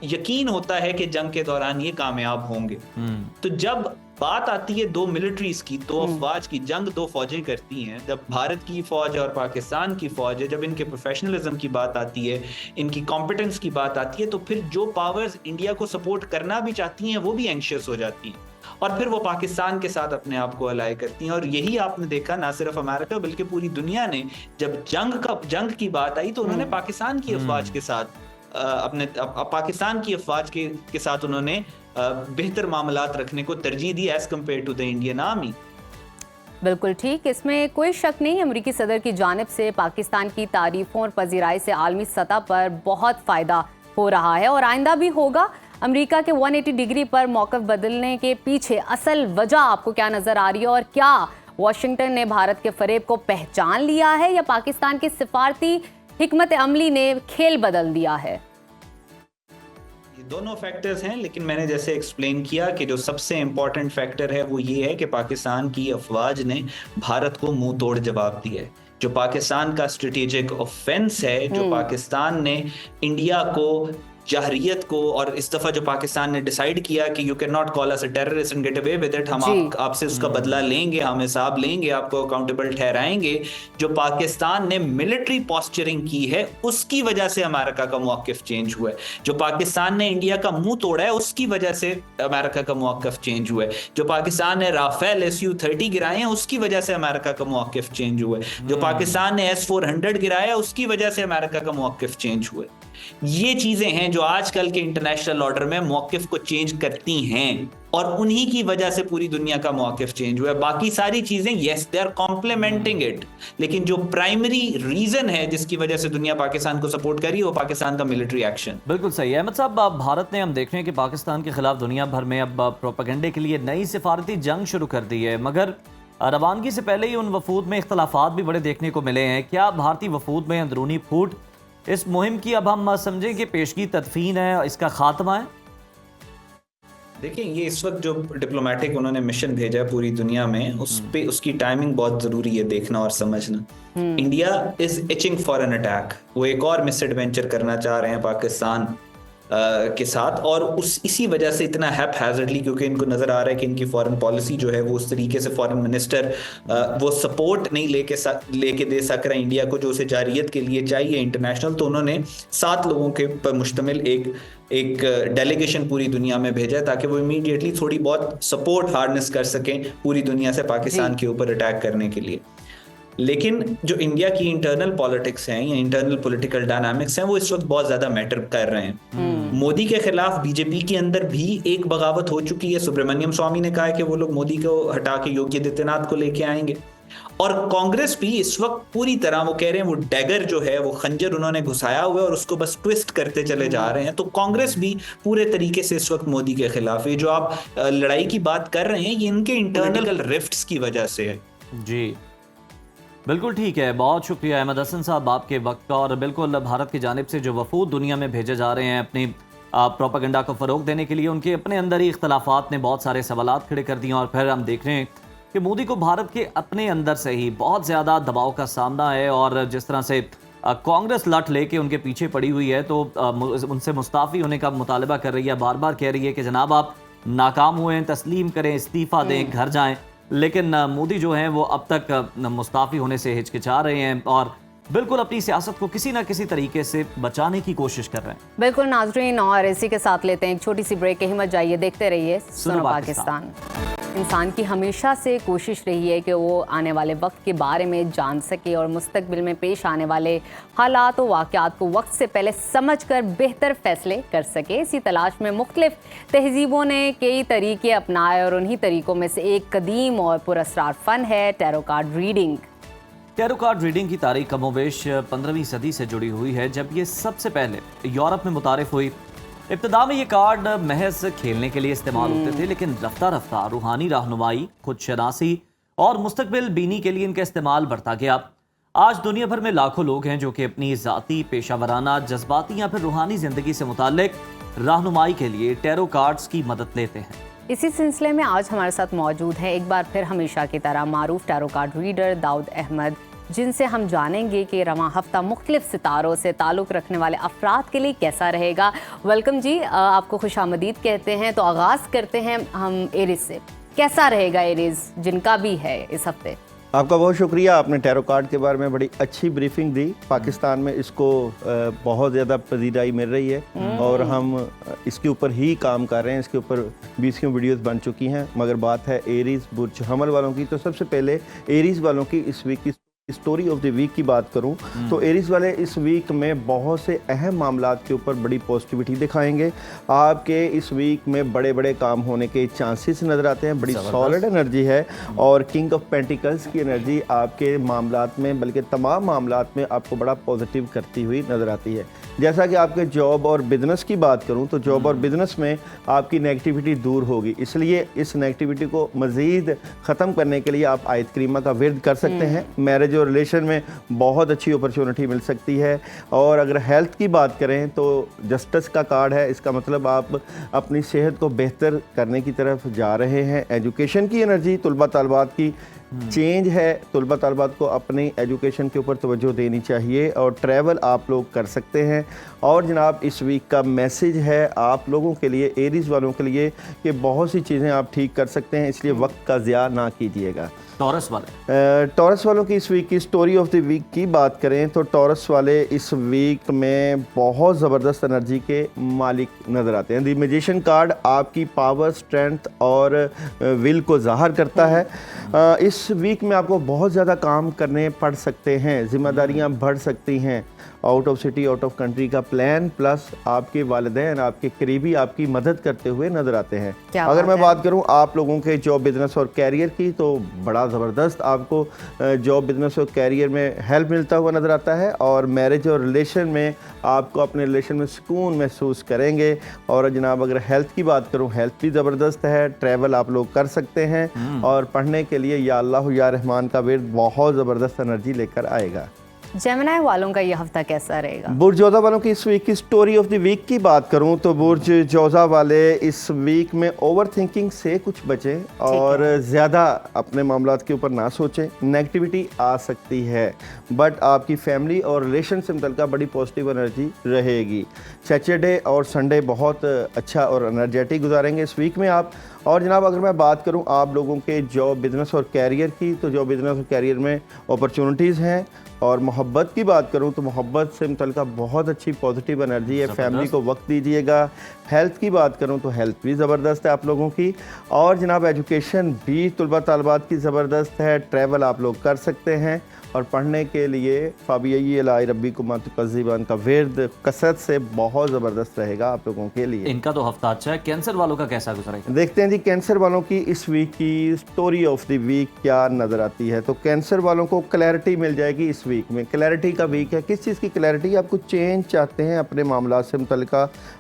यकीन होता है कि जंग के दौरान ये कामयाब होंगे। तो जब बात आती है दो मिलिट्रीज की, दो अफवाज की, जंग दो फौजें करती हैं, जब भारत की फौज और पाकिस्तान की फौज है, जब इनके प्रोफेशनलिज्म की बात आती है, इनकी कॉम्पिटेंस की बात आती है, तो फिर जो पावर्स इंडिया को सपोर्ट करना भी चाहती हैं वो भी एंशियस हो जाती हैं और फिर वो पाकिस्तान के साथ अपने आप को अलाय करती हैं। और यही आपने देखा, ना सिर्फ अमेरिका बल्कि पूरी दुनिया ने, जब जंग की बात आई तो उन्होंने पाकिस्तान की अफवाज के साथ पाकिस्तान की अफवाज के साथ उन्होंने बेहतर मामलात रखने को तरजीह दी as compare to the Indian army. बिल्कुल ठीक, इसमें कोई शक नहीं। अमेरिकी सदर की जानिब से पाकिस्तान की तारीफों और पजीराई से आलमी सतह पर बहुत फ़ायदा हो रहा है और आइंदा भी होगा। अमेरिका के 180 डिग्री पर मौक़िफ़ बदलने के पीछे असल वजह आपको क्या नज़र आ रही है, और क्या वाशिंगटन ने भारत के फरेब को पहचान लिया है या पाकिस्तान की सिफारती हिकमत अमली ने खेल बदल दिया है? ये दोनों फैक्टर्स हैं, लेकिन मैंने जैसे एक्सप्लेन किया कि जो सबसे इम्पोर्टेंट फैक्टर है वो ये है कि पाकिस्तान की अफवाज ने भारत को मुंह तोड़ जवाब दिया है। जो पाकिस्तान का स्ट्रेटेजिक ऑफेंस है, जो पाकिस्तान ने इंडिया को, जहरियत को, और इस दफा जो पाकिस्तान ने डिसाइड किया कि you can not call us a terrorist and get away with it, हम आपसे उसका बदला लेंगे, हम हिसाब लेंगे, आपको अकाउंटेबल ठहराएंगे। जो पाकिस्तान ने मिलिट्री पॉस्चरिंग की है उसकी वजह से अमेरिका का मौक़िफ़ चेंज हुआ है। जो पाकिस्तान ने इंडिया का मुंह तोड़ा है उसकी वजह से अमेरिका का मौक़िफ़ चेंज हुआ है। जो पाकिस्तान ने राफेल SU-30 गिराए हैं उसकी वजह से अमेरिका का मौक़िफ़ चेंज हुआ है। जो पाकिस्तान ने S-400 गिराया उसकी वजह से अमेरिका का मौक़िफ़ चेंज हुआ है। ये चीजें हैं जो आजकल के इंटरनेशनल ऑर्डर में मौक़िफ़ को चेंज करती हैं, और उन्हीं की वजह से पूरी दुनिया का मौक़िफ़ चेंज हुआ है। बाकी सारी चीजें yes they are complimenting it, लेकिन जो प्राइमरी रीजन है जिसकी वजह से दुनिया पाकिस्तान को सपोर्ट कर रही है वो पाकिस्तान का मिलिट्री एक्शन। बिल्कुल सही है अहमद साहब। भारत ने, हम देख रहे हैं कि पाकिस्तान के खिलाफ दुनिया भर में अब प्रोपेगेंडे के लिए नई सिफारती जंग शुरू कर दी है, मगर रवानगी से पहले ही उन वफूद में इख्तलाफात भी बड़े देखने को मिले हैं। क्या भारतीय वफूद में अंदरूनी फूट इस मुहिम की अब हम समझें कि पेशगी तदफीन है, इसका खात्मा है? देखिए, ये इस वक्त जो डिप्लोमेटिक उन्होंने मिशन भेजा है पूरी दुनिया में, उस पे उसकी टाइमिंग बहुत जरूरी है देखना और समझना। India is itching for an attack. वो एक और मिस एडवेंचर करना चाह रहे हैं पाकिस्तान के साथ, और इसी वजह से इतना हैपहैज़र्डली, क्योंकि इनको नज़र आ रहा है कि इनकी फॉरेन पॉलिसी जो है वो उस तरीके से फॉरेन मिनिस्टर वो सपोर्ट नहीं लेके दे सक रहा इंडिया को जो उसे जारियत के लिए चाहिए इंटरनेशनल। तो उन्होंने 7 लोगों के पर मुश्तमिल एक डेलीगेशन पूरी दुनिया में भेजा है ताकि वो इमीडिएटली थोड़ी बहुत सपोर्ट हार्नेस कर सकें पूरी दुनिया से पाकिस्तान के ऊपर अटैक करने के लिए। लेकिन जो इंडिया की इंटरनल पॉलिटिक्स हैं या इंटरनल पॉलिटिकल डायनामिक्स हैं वो इस वक्त बहुत ज्यादा मैटर कर रहे हैं। मोदी के खिलाफ बीजेपी के अंदर भी एक बगावत हो चुकी है। सुब्रमण्यम स्वामी ने कहा है कि वो लोग मोदी को हटा के योगी आदित्यनाथ को लेके आएंगे, और कांग्रेस भी इस वक्त पूरी तरह वो कह रहे हैं वो डैगर जो है वो खंजर उन्होंने घुसाया हुआ है और उसको बस ट्विस्ट करते चले जा रहे हैं। तो कांग्रेस भी पूरे तरीके से इस वक्त मोदी के खिलाफ है। जो आप लड़ाई की बात कर रहे हैं ये इनके इंटरनल रिफ्ट्स की वजह से है। जी बिल्कुल ठीक है, बहुत शुक्रिया अहमद हसन साहब आपके वक्त का। और बिल्कुल भारत की जानिब से जो वफूद दुनिया में भेजे जा रहे हैं अपनी प्रोपेगेंडा को फ़रोग देने के लिए, उनके अपने अंदर ही इख्तलाफात ने बहुत सारे सवालात खड़े कर दिए, और फिर हम देख रहे हैं कि मोदी को भारत के अपने अंदर से ही बहुत ज़्यादा दबाव का सामना है। और जिस तरह से कांग्रेस लट लेके उनके पीछे पड़ी हुई है तो उनसे मुस्ताफ़ी होने का मुतालबा कर रही है, बार बार कह रही है कि जनाब आप नाकाम हुए हैं, तस्लीम करें, इस्तीफ़ा दें, घर जाएं। लेकिन मोदी जो हैं वो अब तक मुस्ताफ़ी होने से हिचकिचा रहे हैं और बिल्कुल अपनी सियासत को किसी ना किसी तरीके से बचाने की कोशिश कर रहे हैं। बिल्कुल नाज़रीन, और इसी के साथ लेते हैं एक छोटी सी ब्रेक। हिम्मत जाइए, देखते रहिए सुनो पाकिस्तान। इंसान की हमेशा से कोशिश रही है कि वो आने वाले वक्त के बारे में जान सके और मुस्तकबिल में पेश आने वाले हालात और वाक़यात को वक्त से पहले समझकर बेहतर फैसले कर सके। इसी तलाश में मुख्तलिफ तहजीबों ने कई तरीके अपनाए और उन्हीं तरीक़ों में से एक कदीम और पुरअसरार फ़न है tarot card reading. Tarot card reading की तारीख कमोबेश 15वीं सदी से जुड़ी हुई है, जब ये सबसे पहले यूरोप में मुतारिफ हुई। इब्तिदा में ये कार्ड महज खेलने के लिए इस्तेमाल होते थे, लेकिन रफ्ता रफ्ता रूहानी रहनुमाई, खुद शनासी और मुस्तकबिल बीनी के लिए इनका इस्तेमाल बढ़ता गया। आज दुनिया भर में लाखों लोग हैं जो कि अपनी ज़ाती, पेशावराना, जज्बाती या फिर रूहानी ज़िंदगी से मुताल्लिक रहनुमाई के लिए टैरो कार्ड्स की मदद लेते हैं। इसी सिलसिले में आज हमारे साथ मौजूद है एक बार फिर हमेशा की तरह मारूफ tarot card reader Dawood Ahmed, जिनसे हम जानेंगे कि रवां हफ्ता मुख्तलिफ सितारों से ताल्लुक़ रखने वाले अफराद के लिए कैसा रहेगा। वेलकम जी, आपको खुशामदीद कहते हैं। तो आगाज़ करते हैं हम एरीज से। कैसा रहेगा एरीज जिनका भी है इस हफ्ते? आपका बहुत शुक्रिया, आपने टैरो कार्ड के बारे में बड़ी अच्छी ब्रीफिंग दी। पाकिस्तान में इसको बहुत ज़्यादा पजीराई मिल रही है और हम इसके ऊपर ही काम कर रहे हैं। इसके ऊपर 20 की वीडियोस बन चुकी हैं, मगर बात है एरीज़ बुर्ज हमल वालों की। तो सबसे पहले एरीज़ वालों की इस वीक की स्टोरी ऑफ द वीक की बात करूं तो एरीज वाले इस वीक में बहुत से अहम मामलात के ऊपर बड़ी पॉजिटिविटी दिखाएंगे। आपके इस वीक में बड़े बड़े काम होने के चांसेस नज़र आते हैं, बड़ी सॉलिड एनर्जी है और किंग ऑफ पेंटिकल्स की एनर्जी आपके मामलात में, बल्कि तमाम मामलात में आपको बड़ा पॉजिटिव करती हुई नज़र आती है। जैसा कि आपके जॉब और बिजनेस की बात करूं तो जॉब और बिजनेस में आपकी नेगेटिविटी दूर होगी, इसलिए इस नेगेटिविटी को मज़ीद ख़त्म करने के लिए आप आयत करीमा का विर्द कर सकते हैं। मैरिज और रिलेशन में बहुत अच्छी अपॉर्चुनिटी मिल सकती है। और अगर हेल्थ की बात करें तो जस्टिस का कार्ड है, इसका मतलब आप अपनी सेहत को बेहतर करने की तरफ जा रहे हैं। एजुकेशन की एनर्जी तलबा तलबात की चेंज है, तलबा तलबात को अपनी एजुकेशन के ऊपर तवज्जो देनी चाहिए और ट्रैवल आप लोग कर सकते हैं। और जनाब इस वीक का मैसेज है आप लोगों के लिए, एरीज वालों के लिए, कि बहुत सी चीज़ें आप ठीक कर सकते हैं, इसलिए वक्त का ज़िया ना कीजिएगा। टॉरस वाले, टॉरस वालों की इस वीक की स्टोरी ऑफ द वीक की बात करें तो टॉरस वाले इस वीक में बहुत ज़बरदस्त एनर्जी के मालिक नज़र आते हैं। द मैजिशियन कार्ड आपकी पावर, स्ट्रेंथ और विल को ज़ाहिर करता है। इस वीक में आपको बहुत ज़्यादा काम करने पड़ सकते हैं, ज़िम्मेदारियाँ बढ़ सकती हैं। Out of city, out of country का प्लान, प्लस आपके वालिदैन, आपके करीबी आपकी मदद करते हुए नज़र आते हैं। अगर मैं बात करूं आप लोगों के जॉब, बिजनेस और कैरियर की, तो बड़ा ज़बरदस्त आपको जॉब, बिजनेस और कैरियर में हेल्प मिलता हुआ नज़र आता है। और मैरिज और रिलेशन में आपको अपने रिलेशन में सुकून महसूस करेंगे। और जनाब अगर हेल्थ की बात करूं, हेल्थ भी ज़बरदस्त है, ट्रैवल आप लोग कर सकते हैं। और पढ़ने के लिए या अल्लाह या रहमान का विर्द बहुत ज़बरदस्त एनर्जी लेकर आएगा। जेमिनी वालों का ये हफ्ता कैसा रहेगा? बुर्ज जोज़ा वालों की इस वीक की स्टोरी ऑफ द वीक की बात करूं तो बुर्ज जोज़ा वाले इस वीक में ओवर थिंकिंग से कुछ बचें और ज़्यादा अपने मामलात के ऊपर ना सोचें। नेगेटिविटी आ सकती है, बट आपकी फैमिली और रिलेशन से मुतल्लिक़ बड़ी पॉजिटिव एनर्जी रहेगी। सैटरडे और संडे बहुत अच्छा और एनर्जेटिक गुजारेंगे इस वीक में आप। और जनाब अगर मैं बात करूं आप लोगों के जॉब, बिज़नेस और कैरियर की, तो जॉब, बिज़नेस और कैरियर में अपॉर्चुनिटीज़ हैं। और मोहब्बत की बात करूं तो मोहब्बत से मुतल्लिक़ बहुत अच्छी पॉजिटिव एनर्जी है, फैमिली को वक्त दीजिएगा। हेल्थ की बात करूं तो हेल्थ भी ज़बरदस्त है आप लोगों की। और जनाब एजुकेशन भी तलबा तलबात की ज़बरदस्त है, ट्रैवल आप लोग कर सकते हैं। और पढ़ने के लिए फ़ाबिय्यी अलाई रब्बिकुमा तुकज़्ज़िबान का विर्द कसरत से बहुत ज़बरदस्त रहेगा आप लोगों के लिए। इनका तो हफ्ता अच्छा है। कैंसर वालों का कैसा गुजरेगा? देखते हैं जी कैंसर वालों की इस वीक की स्टोरी ऑफ द वीक क्या नज़र आती है। तो कैंसर वालों को क्लैरिटी मिल जाएगी इस वीक में। क्लैरिटी का वीक है, किस चीज़ की क्लैरिटी? आप कुछ चेंज चाहते हैं अपने मामला से मुतल्लिक़,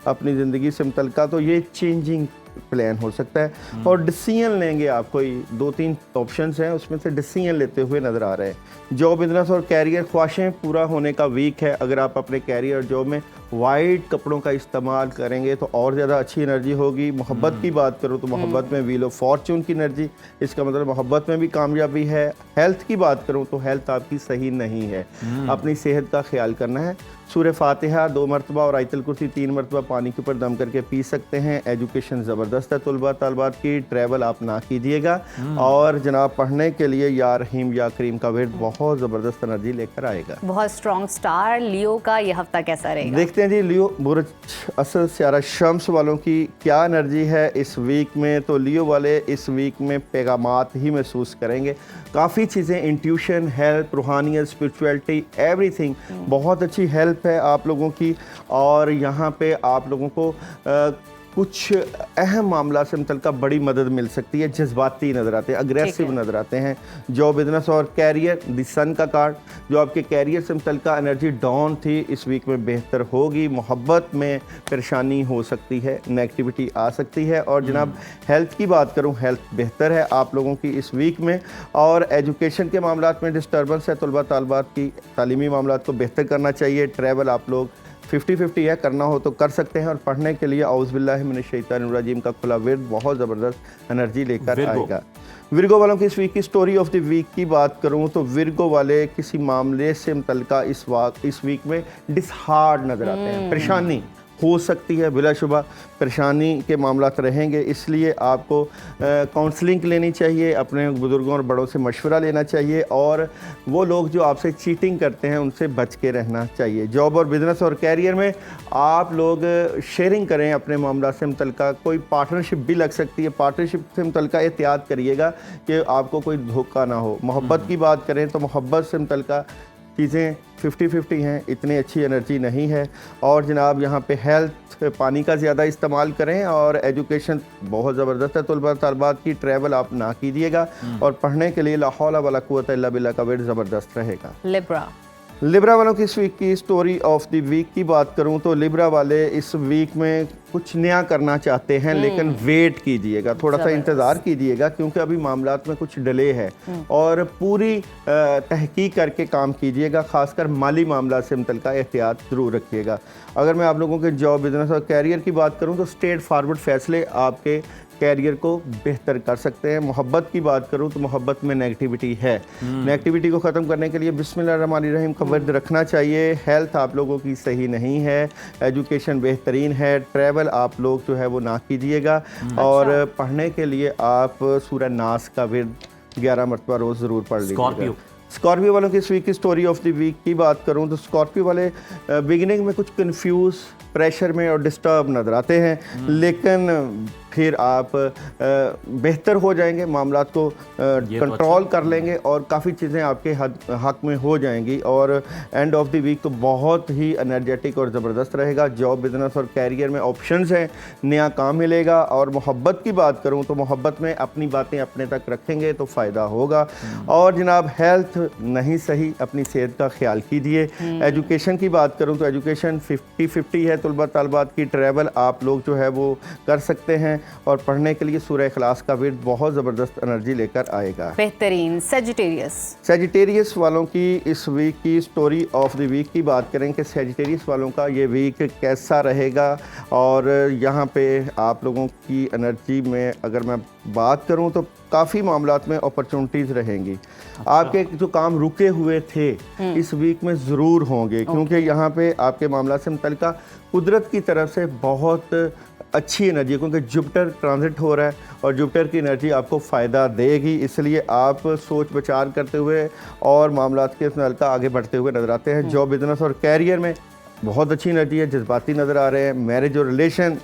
अपनी ज़िंदगी से मुतल्लिक़, तो ये चेंजिंग प्लान हो सकता है। और डिसीजन लेंगे आप, कोई 2-3 ऑप्शंस हैं उसमें से डिसीजन लेते हुए नज़र आ रहे हैं। जॉब, बिजनेस और कैरियर ख्वाहिशें पूरा होने का वीक है। अगर आप अपने कैरियर और जॉब में वाइट कपड़ों का इस्तेमाल करेंगे तो और ज़्यादा अच्छी एनर्जी होगी। मोहब्बत की बात करो तो मोहब्बत में व्हील ऑफ फॉर्चून की एनर्जी, इसका मतलब मोहब्बत में भी कामयाबी है। हेल्थ की बात करूँ तो हेल्थ आपकी सही नहीं है, अपनी सेहत का ख्याल करना है। सूरह फातिहा 2 मरतबा और आयतुल कुर्सी 3 मरतबा पानी के ऊपर दम करके पी सकते हैं। एजुकेशन ज़बरदस्त है तलबा तलबात की, ट्रैवल आप ना कीजिएगा। और जनाब पढ़ने के लिए या रहीम या करीम का विर्द बहुत ज़बरदस्त एनर्जी लेकर आएगा। बहुत स्ट्रॉन्ग स्टार लियो का ये हफ्ता कैसा रहेगा? देखते हैं जी लियो बुर्ज असल स्यारा शम्स वालों की क्या एनर्जी है इस वीक में। तो लियो वाले इस वीक में पैगामात ही महसूस करेंगे। काफ़ी चीज़ें, इंट्यूशन, हेल्प, रूहानियत, स्पिरिचुअलिटी, एवरीथिंग बहुत अच्छी हेल्प है आप लोगों की। और यहाँ पे आप लोगों को कुछ अहम मामला से मुतल्लिक़ बड़ी मदद मिल सकती है। जज्बाती नज़र आते हैं, अग्रेसिव नज़र आते हैं। जॉब, बिजनेस और कैरियर, द सन का कार्ड, जो आपके कैरियर से मुतल्लिक़ एनर्जी डाउन थी इस वीक में बेहतर होगी। मोहब्बत में परेशानी हो सकती है, नेगेटिविटी आ सकती है। और जनाब हेल्थ की बात करूँ, हेल्थ बेहतर है आप लोगों की इस वीक में। और एजुकेशन के मामलात में डिस्टर्बेंस है, तलबा तलबात की तालीमी मामलात को बेहतर करना चाहिए। ट्रैवल आप लोग 50-50 है, करना हो तो कर सकते हैं। और पढ़ने के लिए औज़ बिल्लाहि मिनश शैतानिर रजीम का खुला विर्द बहुत ज़बरदस्त एनर्जी लेकर आएगा। विर्गो वालों की इस वीक की स्टोरी ऑफ द वीक की बात करूं तो विर्गो वाले किसी मामले से मुतल्लिक़ इस वीक में डिसहार्ड नज़र आते हैं, परेशानी, हो सकती है, बिलाशुबा परेशानी के मामलात रहेंगे, इसलिए आपको काउंसलिंग लेनी चाहिए, अपने बुज़ुर्गों और बड़ों से मशवरा लेना चाहिए और वो लोग जो आपसे चीटिंग करते हैं उनसे बच के रहना चाहिए। जॉब और बिज़नेस और कैरियर में आप लोग शेयरिंग करें अपने मामला से मुतल्लिका, कोई पार्टनरशिप भी लग सकती है, पार्टनरशिप से मुतल्लिका एहतियात करिएगा कि आपको कोई धोखा ना हो। मोहब्बत की बात करें तो मोहब्बत से मुतल्लिका चीज़ें 50-50 हैं, इतनी अच्छी एनर्जी नहीं है। और जनाब यहाँ पे हेल्थ, पानी का ज़्यादा इस्तेमाल करें और एजुकेशन बहुत ज़बरदस्त है तलबा तलबात की, ट्रैवल आप ना कीजिएगा और पढ़ने के लिए ला हौला वला कुव्वता इल्ला बिल्लाह का वेट ज़बरदस्त रहेगा। लिब्रा वालों की इस वीक की स्टोरी ऑफ द वीक की बात करूं तो लिब्रा वाले इस वीक में कुछ नया करना चाहते हैं, लेकिन वेट कीजिएगा, थोड़ा सा इंतज़ार कीजिएगा क्योंकि अभी मामलात में कुछ डिले है और पूरी तहकीक करके काम कीजिएगा, खासकर माली मामला से मुतल्लिका एहतियात ज़रूर रखिएगा। अगर मैं आप लोगों के जॉब, बिजनेस और कैरियर की बात करूँ तो स्ट्रेट फारवर्ड फैसले आपके कैरियर को बेहतर कर सकते हैं। मोहब्बत की बात करूं तो मोहब्बत में नेगेटिविटी है, नेगेटिविटी को ख़त्म करने के लिए बिस्मिल्लाहिर्रहमानिर्रहीम का वर्द रखना चाहिए। हेल्थ आप लोगों की सही नहीं है, एजुकेशन बेहतरीन है, ट्रैवल आप लोग जो है वो ना कीजिएगा और पढ़ने के लिए आप सूरह नास का वर्द 11 मरतबा रोज़ ज़रूर पढ़ लीजिएगा। स्कॉर्पियो वालों की इस वीक की स्टोरी ऑफ द वीक की बात करूं तो स्कॉर्पियो वाले बिगिनिंग में कुछ कंफ्यूज, प्रेशर में और डिस्टर्ब नज़र आते हैं, लेकिन फिर आप बेहतर हो जाएंगे, मामलात को कंट्रोल कर लेंगे और काफ़ी चीज़ें आपके हक में हो जाएंगी और एंड ऑफ द वीक तो बहुत ही एनर्जेटिक और ज़बरदस्त रहेगा। जॉब, बिजनेस और कैरियर में ऑप्शंस हैं, नया काम मिलेगा। और मोहब्बत की बात करूं तो मोहब्बत में अपनी बातें अपने तक रखेंगे तो फ़ायदा होगा। और जनाब हेल्थ नहीं सही, अपनी सेहत का ख्याल कीजिए। एजुकेशन की बात करूँ तो एजुकेशन 50-50 है तलबा तलबात की, ट्रैवल आप लोग जो है वो कर सकते हैं और पढ़ने के लिए सूरह इखलास का विर्द बहुत ज़बरदस्त एनर्जी लेकर आएगा। बेहतरीन। सेजिटेरियस वालों की इस वीक की स्टोरी ऑफ द वीक की बात करें कि सेजिटेरियस वालों का ये वीक कैसा रहेगा और यहाँ पे आप लोगों की एनर्जी में अगर मैं बात करूँ तो काफ़ी मामलात में अपॉर्चुनिटीज़ रहेंगी। आपके जो काम रुके हुए थे इस वीक में ज़रूर होंगे क्योंकि यहाँ पे आपके मामला से मुतल्लिका कुदरत की तरफ से बहुत अच्छी एनर्जी है क्योंकि जुपिटर ट्रांजिट हो रहा है और जुपिटर की एनर्जी आपको फ़ायदा देगी, इसलिए आप सोच विचार करते हुए और मामलात के मुतल्लिका आगे बढ़ते हुए नज़र आते हैं। जॉब, बिजनेस और कैरियर में बहुत अच्छी एनर्जी है, जज्बाती नज़र आ रहे हैं। मैरिज और रिलेशन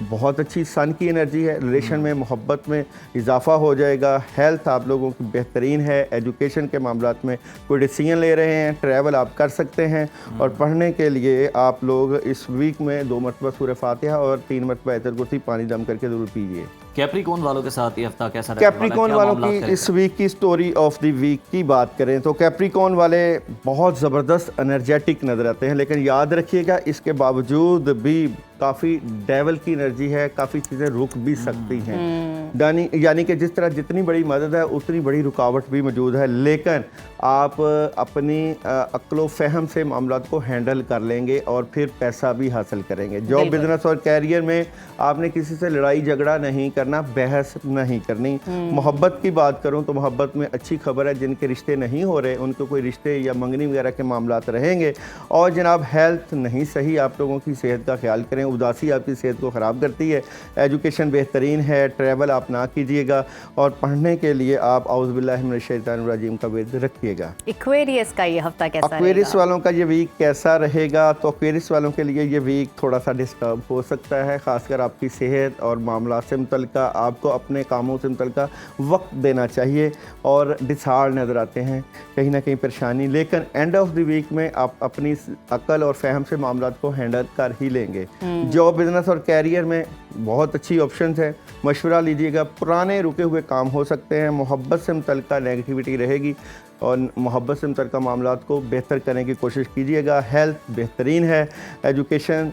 बहुत अच्छी सन की एनर्जी है, रिलेशन में मोहब्बत में इजाफा हो जाएगा। हेल्थ आप लोगों की बेहतरीन है, एजुकेशन के मामलात में कोई डिसीजन ले रहे हैं, ट्रैवल आप कर सकते हैं और पढ़ने के लिए आप लोग इस वीक में 2 मरतबा सूरह फातिहा और 3 मरतबा आयतुल कुर्सी पानी दम करके ज़रूर पीजिए। कैप्रिकॉन वालों के साथ ये हफ्ता कैसा रहेगा? कैप्रिकॉन वालों की इस वीक की स्टोरी ऑफ द वीक की बात करें तो कैप्रिकॉन वाले बहुत ज़बरदस्त एनर्जेटिक नज़र आते हैं, लेकिन याद रखिएगा इसके बावजूद भी काफ़ी डेवल की एनर्जी है, काफ़ी चीज़ें रुक भी सकती हैं। यानी कि जिस तरह जितनी बड़ी मदद है उतनी बड़ी रुकावट भी मौजूद है, लेकिन आप अपनी अक्ल व फहम से मामलात को हैंडल कर लेंगे और फिर पैसा भी हासिल करेंगे। जॉब, बिजनेस और कैरियर में आपने किसी से लड़ाई झगड़ा नहीं करना, बहस नहीं करनी। मोहब्बत की बात करूं तो मोहब्बत में अच्छी खबर है, जिनके रिश्ते नहीं हो रहे उनको कोई रिश्ते या मंगनी वगैरह के मामलात रहेंगे। और जनाब हेल्थ नहीं सही, आप लोगों की सेहत का ख्याल करें, उदासी आपकी सेहत को ख़राब करती है। एजुकेशन बेहतरीन है, ट्रैवल आप ना कीजिएगा और पढ़ने के लिए आप औज़ु बिल्लाहि मिनश शैतानिर रजीम का विर्द रखिएगा। एक्वेरियस का ये हफ्ता कैसा रहेगा? एक्वेरियस वालों का ये वीक कैसा रहेगा तो एक्वेरियस वालों के लिए ये वीक थोड़ा सा डिस्टर्ब हो सकता है, खासकर आपकी सेहत और मामला से मुतल्लिका आपको अपने कामों से मुतल्लिका वक्त देना चाहिए और डिसहार्ड नज़र आते हैं, कहीं ना कहीं परेशानी, लेकिन एंड ऑफ द वीक में आप अपनी अकल और फहम से मामला को हैंडल कर ही लेंगे। जॉब, बिजनेस और कैरियर में बहुत अच्छी ऑप्शंस है, मशवरा लीजिएगा, पुराने रुके हुए काम हो सकते हैं। मोहब्बत से मुतल्लिका नेगेटिविटी रहेगी और मोहब्बत से मुतल्लिका मामलात को बेहतर करने की कोशिश कीजिएगा। हेल्थ बेहतरीन है, एजुकेशन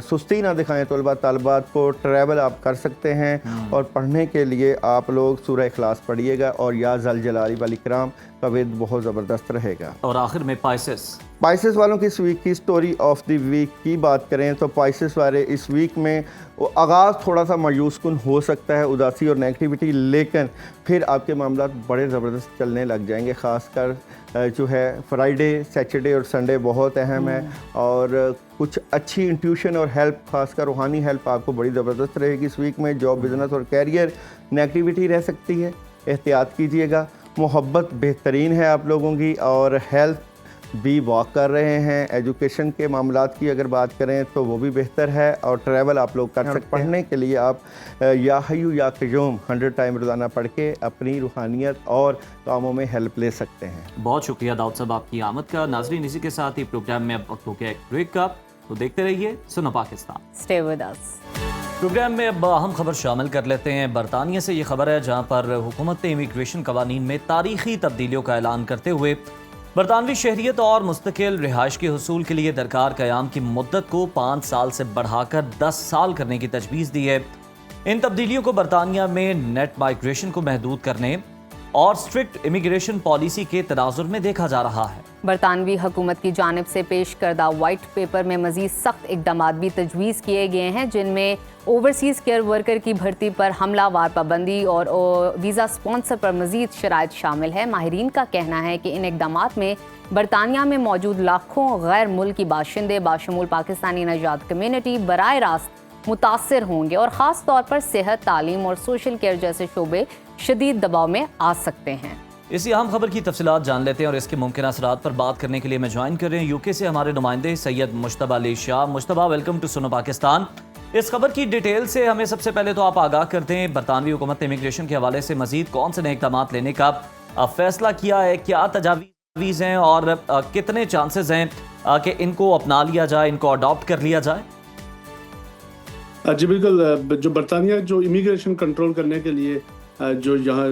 सुस्ती ना दिखाएं तलबा तलबात को, ट्रैवल आप कर सकते हैं और पढ़ने के लिए आप लोग सूरह इखलास पढ़िएगा और या ज़ल जलाली वल इकराम का वेद बहुत ज़बरदस्त रहेगा। और आखिर में पाइसेस वालों की इस वीक की स्टोरी ऑफ द वीक की बात करें तो पाइसेस वाले इस वीक में वो आगाज़ थोड़ा सा मायूस कुन हो सकता है, उदासी और नेगेटिविटी, लेकिन फिर आपके मामला बड़े ज़बरदस्त चलने लग जाएंगे। ख़ासकर जो है फ्राइडे, सैटरडे और संडे बहुत अहम है, और कुछ अच्छी इंट्यूशन और हेल्प, खासकर रूहानी हेल्प आपको बड़ी ज़बरदस्त रहेगी इस वीक में। जॉब, बिज़नेस और कैरियर, नेगेटिविटी रह सकती है, एहतियात कीजिएगा। मोहब्बत बेहतरीन है आप लोगों की, और हेल्थ भी वॉक कर रहे हैं। एजुकेशन के मामलात की अगर बात करें तो वो भी बेहतर है, और ट्रैवल आप लोग कर सकते हैं। पढ़ने के लिए आप या हय्यू या क़य्यूम 100 टाइम रोज़ाना पढ़ के अपनी रूहानियत और कामों में हेल्प ले सकते हैं। बहुत शुक्रिया दाऊद साहब आपकी आमद का। नाज़रीन, इसी के साथ ही प्रोग्राम में अब वक्त हो गया एक ब्रेक का, तो देखते रहिए Suno Pakistan. Stay with us. Program में अब अहम खबर शामिल कर लेते हैं। बरतानिया से ये खबर है, जहां पर हुकूमत ने इमिग्रेशन कवानीन में तारीखी तब्दीलियों का ऐलान करते हुए बरतानवी शहरियत और मुस्तकिल रिहाइश के हुसूल के लिए दरकार क़याम की मुद्दत को 5 साल से बढ़ाकर 10 साल करने की तजवीज़ दी है। इन तब्दीलियों को बरतानिया में नेट माइग्रेशन को महदूद करने और स्ट्रिक्ट इमिग्रेशन पॉलिसी के तनाजुर में देखा जा रहा है। बरतानवी हुकूमत की जानिब से पेश करदा वाइट पेपर में मजीद सख्त इकदाम भी तजवीज़ किए गए हैं, जिनमें ओवरसीज़ केयर वर्कर की भर्ती पर हमलावार पाबंदी और वीज़ा स्पॉन्सर पर मजीद शराइत शामिल है। माहिरीन का कहना है कि इन इकदाम में बरतानिया में मौजूद लाखों गैर मुल्की बाशिंदे बाशमूल पाकिस्तानी नजात कम्यूनिटी बराह रास्त मुतासर होंगे, और ख़ास तौर पर सेहत, तालीम और सोशल केयर जैसे शोबे शदीद दबाव में आ सकते हैं। इसी अहम खबर की तफसीलात जान लेते हैं, और इसके मुमकिन असरात पर बात करने के लिए मैं ज्वाइन कर रहे हैं यूके से हमारे नुमाइंदे सैयद मुश्तबा अली शाह। Mushtaba, welcome to Suno Pakistan. इस खबर की डिटेल से हमें सबसे पहले तो आप आगाह करते हैं, बरतानवी हुकूमत ने इमिग्रेशन के हवाले से मजीद कौन से नए इक़दाम लेने का फैसला किया है, क्या तजावीज़ हैं और कितने चांसेस हैं कि इनको अपना लिया जाए, इनको अडॉप्ट कर लिया जाए? जी बिल्कुल, जो बरतानिया जो इमिग्रेशन कंट्रोल करने के लिए जो यहाँ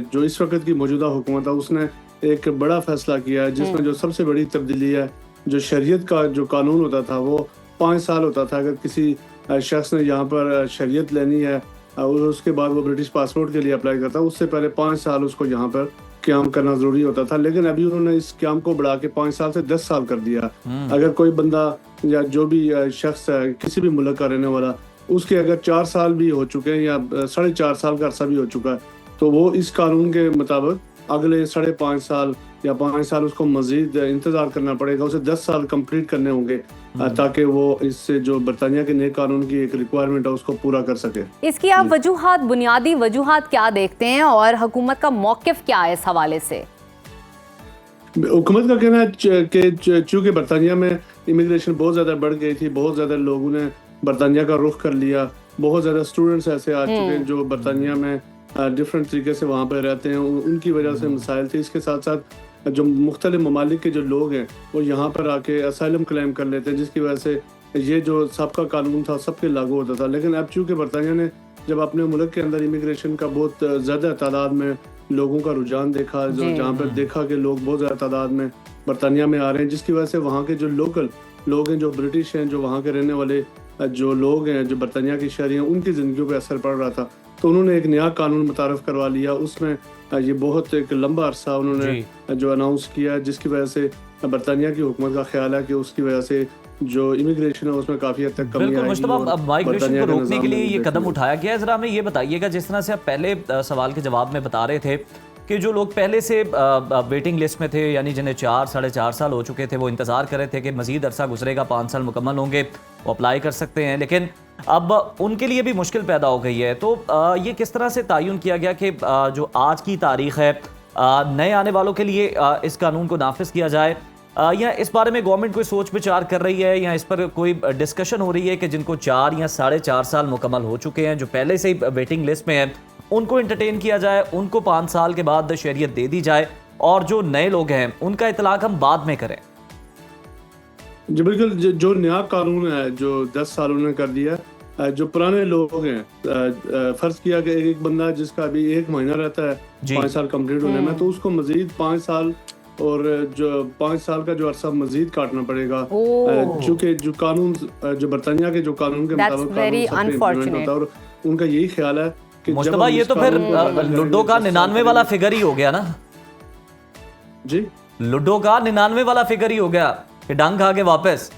जो इस वक्त की मौजूदा हुकूमत है उसने एक बड़ा फैसला किया है, जिसमें जो सबसे बड़ी तब्दीली है, जो शरीयत का जो कानून होता था वो 5 साल होता था। अगर किसी शख्स ने यहाँ पर शरीयत लेनी है और उसके बाद वो ब्रिटिश पासपोर्ट के लिए अप्लाई करता, उससे पहले 5 साल उसको यहाँ पर क़याम करना ज़रूरी होता था। लेकिन अभी उन्होंने इस क़याम को बढ़ा के 5 साल से 10 साल कर दिया। अगर कोई बंदा या जो भी शख्स है किसी भी मुल्क का रहने वाला, उसके अगर 4 साल भी हो चुके हैं या 4.5 साल का अरसा भी हो चुका है, तो वो इस कानून के मुताबिक अगले 5.5 साल या 5 साल उसको मजीद इंतज़ार करना पड़ेगा। उसे 10 साल कंप्लीट करने होंगे ताकि वो इससे जो बरतानिया के नए कानून की एक रिक्वायरमेंट है उसको पूरा कर सके। इसकी आप वजूहात, बुनियादी वजूहात क्या देखते हैं, और हुकूमत का मौक़िफ़ क्या है इस हवाले से? हुकूमत का कहना है कि चूँकि बरतानिया में इमिग्रेशन बहुत ज़्यादा बढ़ गई थी, बहुत ज़्यादा लोगों ने बरतानिया का रुख कर लिया, बहुत ज़्यादा स्टूडेंट्स ऐसे आ चुके हैं जो बरतानिया में डिफरेंट तरीके से वहाँ पर रहते हैं, उनकी वजह से मसाइल थे। इसके साथ साथ जो मुख्तलिफ ममालिक के जो लोग हैं वो यहाँ पर आके असाइलम क्लेम कर लेते हैं, जिसकी वजह से ये जो सबका कानून था सबके लागू होता था। लेकिन अब चूँकि बरतानिया ने जब अपने मुल्क के अंदर इमिग्रेशन का बहुत ज़्यादा तादाद में लोगों का रुझान देखा, जो जहाँ पर देखा कि लोग बहुत ज़्यादा तादाद में बरतानिया में आ रहे हैं, जिसकी वजह से वहाँ के जो लोकल लोग हैं, जो ब्रिटिश हैं, जो वहाँ के रहने वाले जो लोग हैं, जो बरतानिया की शहरी हैं, उनकी ज़िंदगियों पे असर पड़ रहा था। तो उन्होंने एक नया कानून मुतारफ़ करवा लिया। उसमें ये बहुत एक लंबा अरसा उन्होंने जो अनाउंस किया, जिसकी वजह से बरतानिया की हुकूमत का ख्याल है कि उसकी वजह से जो इमिग्रेशन है उसमें काफ़ी हद तक कमी आएगी। बिल्कुल मुश्तबा, अब माइग्रेशन को रोकने के लिए ये कदम उठाया गया है। ज़रा हमें ये बताइएगा, जिस तरह से आप पहले सवाल के जवाब में बता रहे थे कि जो लोग पहले से वेटिंग लिस्ट में थे, यानी जिन्हें 4-4.5 साल हो चुके थे, वो इंतज़ार कर रहे थे कि मज़ीद अरसा गुजरेगा, 5 साल मुकम्मल होंगे, वो अप्लाई कर सकते हैं, लेकिन अब उनके लिए भी मुश्किल पैदा हो गई है। तो ये किस तरह से तयन किया गया कि जो आज की तारीख़ है, नए आने वालों के लिए इस कानून को नाफिज किया जाए, या इस बारे में गवर्नमेंट कोई सोच विचार कर रही है, या इस पर कोई डिस्कशन हो रही है कि जिनको 4 या 4.5 साल मुकम्मल हो चुके हैं, जो पहले से ही वेटिंग लिस्ट में हैं, उनको इंटरटेन किया जाए, उनको 5 साल के बाद शहरियत दे दी जाए, और जो नए लोग हैं उनका इतलाक हम बाद में करें? जी बिल्कुल, जो नया कानून है जो 10 साल उन्होंने कर दिया, जो पुराने लोग हैं, फर्ज किया कि एक बंदा जिसका अभी 1 महीना रहता है 5 साल कंप्लीट होने में, तो उसको मजीद 5 साल और जो 5 साल का जो अरसा मजीद काटना पड़ेगा, चूँकि जो कानून जो बरतानिया के जो कानून के मुताबिक, और उनका यही ख्याल है कि मुश्तबा, ये तो फिर लुडो का 99 वाला फिगर ही हो गया ना जी, लुडो का 99 वाला फिगर ही हो गया कि डंग खा के वापस।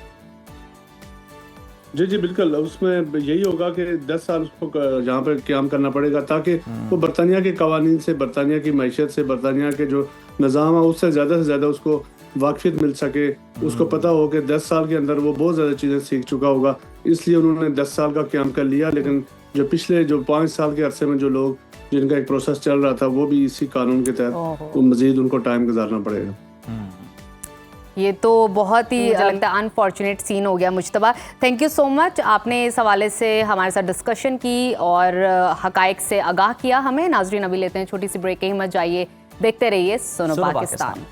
जी जी बिल्कुल, उसमें यही होगा कि 10 साल उसको यहाँ पे क़याम करना पड़ेगा ताकि वो बरतानिया के कवानीन से, बरतानिया की मैशत से, बरतानिया के जो निज़ाम है उससे ज़्यादा उसको वाकफियत मिल सके, उसको पता हो कि 10 साल के अंदर वो बहुत ज़्यादा चीज़ें सीख चुका होगा, इसलिए उन्होंने 10 साल का क़याम कर लिया। लेकिन जो पिछले जो 5 साल के अरसे में जो लोग जिनका एक प्रोसेस चल रहा था वो भी इसी कानून के तहत वो मज़ीद उनको टाइम गुजारना पड़ेगा। ये तो बहुत ही मुझे लगता है अनफॉर्चुनेट सीन हो गया। Mujtaba, thank you so much, आपने इस हवाले से हमारे साथ डिस्कशन की और हकाइक से आगाह किया हमें। नाजरीन, अभी लेते हैं छोटी सी ब्रेक, कहीं मत जाइए, देखते रहिए सुनो पाकिस्तान।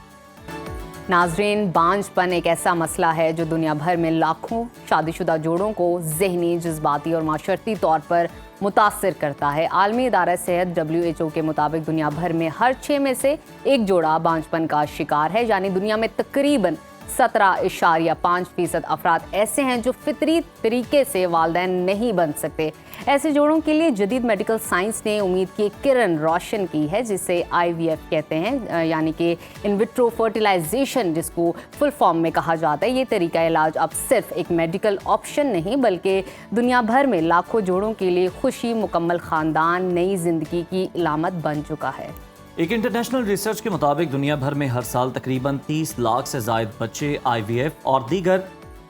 नाजरीन, बांझपन एक ऐसा मसला है जो दुनिया भर में लाखों शादीशुदा जोड़ों को ज़हनी, जज्बाती और माशरती तौर पर मुतासर करता है। आलमी इदारा सेहत WHO के मुताबिक दुनिया भर में हर 6 में से एक जोड़ा बांझपन का शिकार है, यानी दुनिया में तकरीबन 17.5% अफराद ऐसे हैं जो फितरी तरीके से वालिदैन नहीं बन सकते। ऐसे जोड़ों के लिए जदीद मेडिकल साइंस ने उम्मीद की किरण रोशन की है, जिसे IVF कहते हैं, यानी कि इन विट्रो फर्टिलाइजेशन, जिसको फुल फॉर्म में कहा जाता है। ये तरीका इलाज अब सिर्फ एक मेडिकल ऑप्शन नहीं बल्कि दुनिया भर में लाखों जोड़ों के लिए खुशी, मुकम्मल ख़ानदान, नई ज़िंदगी की इलामत बन चुका है। एक इंटरनेशनल रिसर्च के मुताबिक दुनिया भर में हर साल तकरीबन 30 लाख से ज़ायद बच्चे IVF और दीगर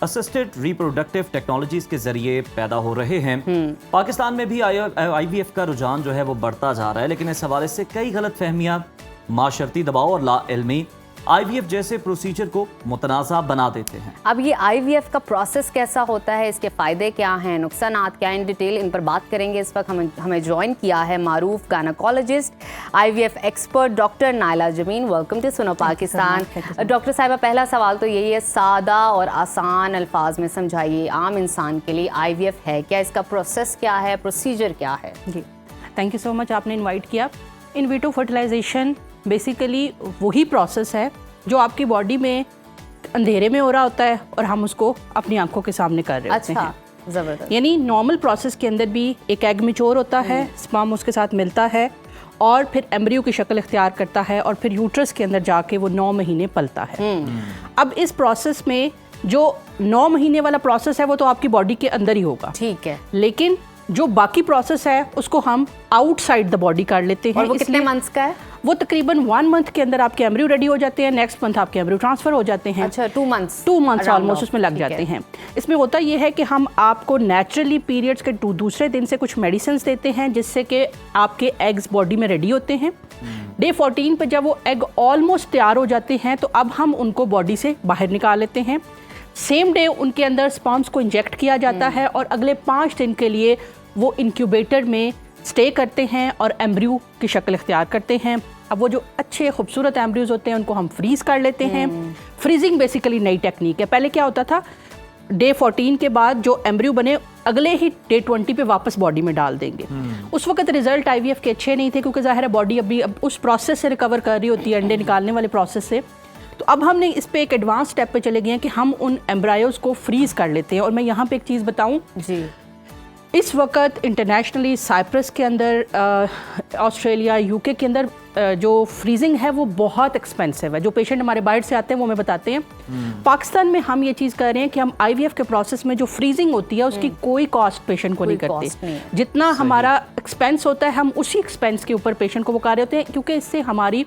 असिस्टेड रिप्रोडक्टिव टेक्नोलॉजीज के जरिए पैदा हो रहे हैं। पाकिस्तान में भी IVF का रुझान जो है वो बढ़ता जा रहा है, लेकिन इस हवाले से कई गलत फहमियाँ, माशरती दबाव और लाइल्मी IVF जैसे प्रोसीजर को मुतनाज़ा बना देते हैं। अब ये IVF का प्रोसेस कैसा होता है, इसके फ़ायदे क्या हैं, नुकसानात क्या हैं, इन डिटेल इन पर बात करेंगे। इस वक्त हमें ज्वाइन किया है मारूफ gynaecologist, IVF expert doctor Naila Zameen. Welcome to Suno Pakistan. Doctor साहिबा, पहला सवाल तो यही है, सादा और आसान अल्फाज में समझाइए आम इंसान के लिए IVF है क्या, इसका प्रोसेस क्या है, प्रोसीजर क्या है? जी, थैंक यू सो मच, आपने इनवाइट किया। इन विट्रो फर्टिलाइजेशन बेसिकली वही प्रोसेस है जो आपकी बॉडी में अंधेरे में हो रहा होता है और हम उसको अपनी आंखों के सामने कर रहे होते हैं। ज़बरदस्त। यानी नॉर्मल प्रोसेस के अंदर भी एक एग मैच्योर होता है, स्पर्म उसके साथ मिलता है और फिर एम्ब्रियो की शक्ल इख्तियार करता है और फिर यूट्रस के अंदर जाके वो 9 महीने पलता है। अब इस प्रोसेस में जो 9 महीने वाला प्रोसेस है वो तो आपकी बॉडी के अंदर ही होगा, ठीक है, लेकिन जो बाकी प्रोसेस है उसको हम आउटसाइड द बॉडी कर लेते हैं। और वो कितने मंथ्स का है? वो तकरीबन 1 मंथ के अंदर आपके एम्ब्रियो रेडी हो जाते हैं, नेक्स्ट मंथ आपके एम्ब्रियो ट्रांसफर हो जाते हैं। अच्छा, 2 मंथ्स ऑलमोस्ट उसमें लग जाते हैं। इसमें होता ये है कि हम आपको नेचुरली पीरियड्स के दूसरे दिन से कुछ मेडिसिन देते हैं जिससे कि आपके एग्स बॉडी में रेडी होते हैं। डे 14 पे जब वो एग ऑलमोस्ट तैयार हो जाते हैं तो अब हम उनको बॉडी से बाहर निकाल लेते हैं। सेम डे उनके अंदर स्पर्म्स को इंजेक्ट किया जाता है और अगले 5 दिन के लिए वो इंक्यूबेटर में स्टे करते हैं और एम्ब्रियो की शक्ल इख्तियार करते हैं। अब वो जो अच्छे खूबसूरत एम्ब्रियोज होते हैं उनको हम फ्रीज़ कर लेते हैं। फ्रीजिंग बेसिकली नई टेक्निक है। पहले क्या होता था, डे 14 के बाद जो एम्ब्रियो बने अगले ही डे 20 पे वापस बॉडी में डाल देंगे। उस वक्त रिजल्ट IVF के अच्छे नहीं थे क्योंकि ज़ाहिर है बॉडी अभी अब उस प्रोसेस से रिकवर कर रही होती है, अंडे निकालने वाले प्रोसेस से। तो अब हमने इस पे एक एडवांस स्टेप पे चले गए हैं कि हम उन एम्ब्रायोज को फ्रीज़ कर लेते हैं। और मैं यहाँ पे एक चीज़ बताऊँ जी, इस वक्त इंटरनेशनली साइप्रस के अंदर, ऑस्ट्रेलिया, UK के अंदर जो फ्रीजिंग है वो बहुत एक्सपेंसिव है। जो पेशेंट हमारे बाहर से आते हैं वो हमें बताते हैं। पाकिस्तान में हम ये चीज़ कर रहे हैं कि हम IVF के प्रोसेस में जो फ्रीजिंग होती है उसकी कोई कॉस्ट पेशेंट को नहीं करते। जितना हमारा एक्सपेंस होता है हम उसी एक्सपेंस के ऊपर पेशेंट को वो कर रहे होते हैं क्योंकि इससे हमारी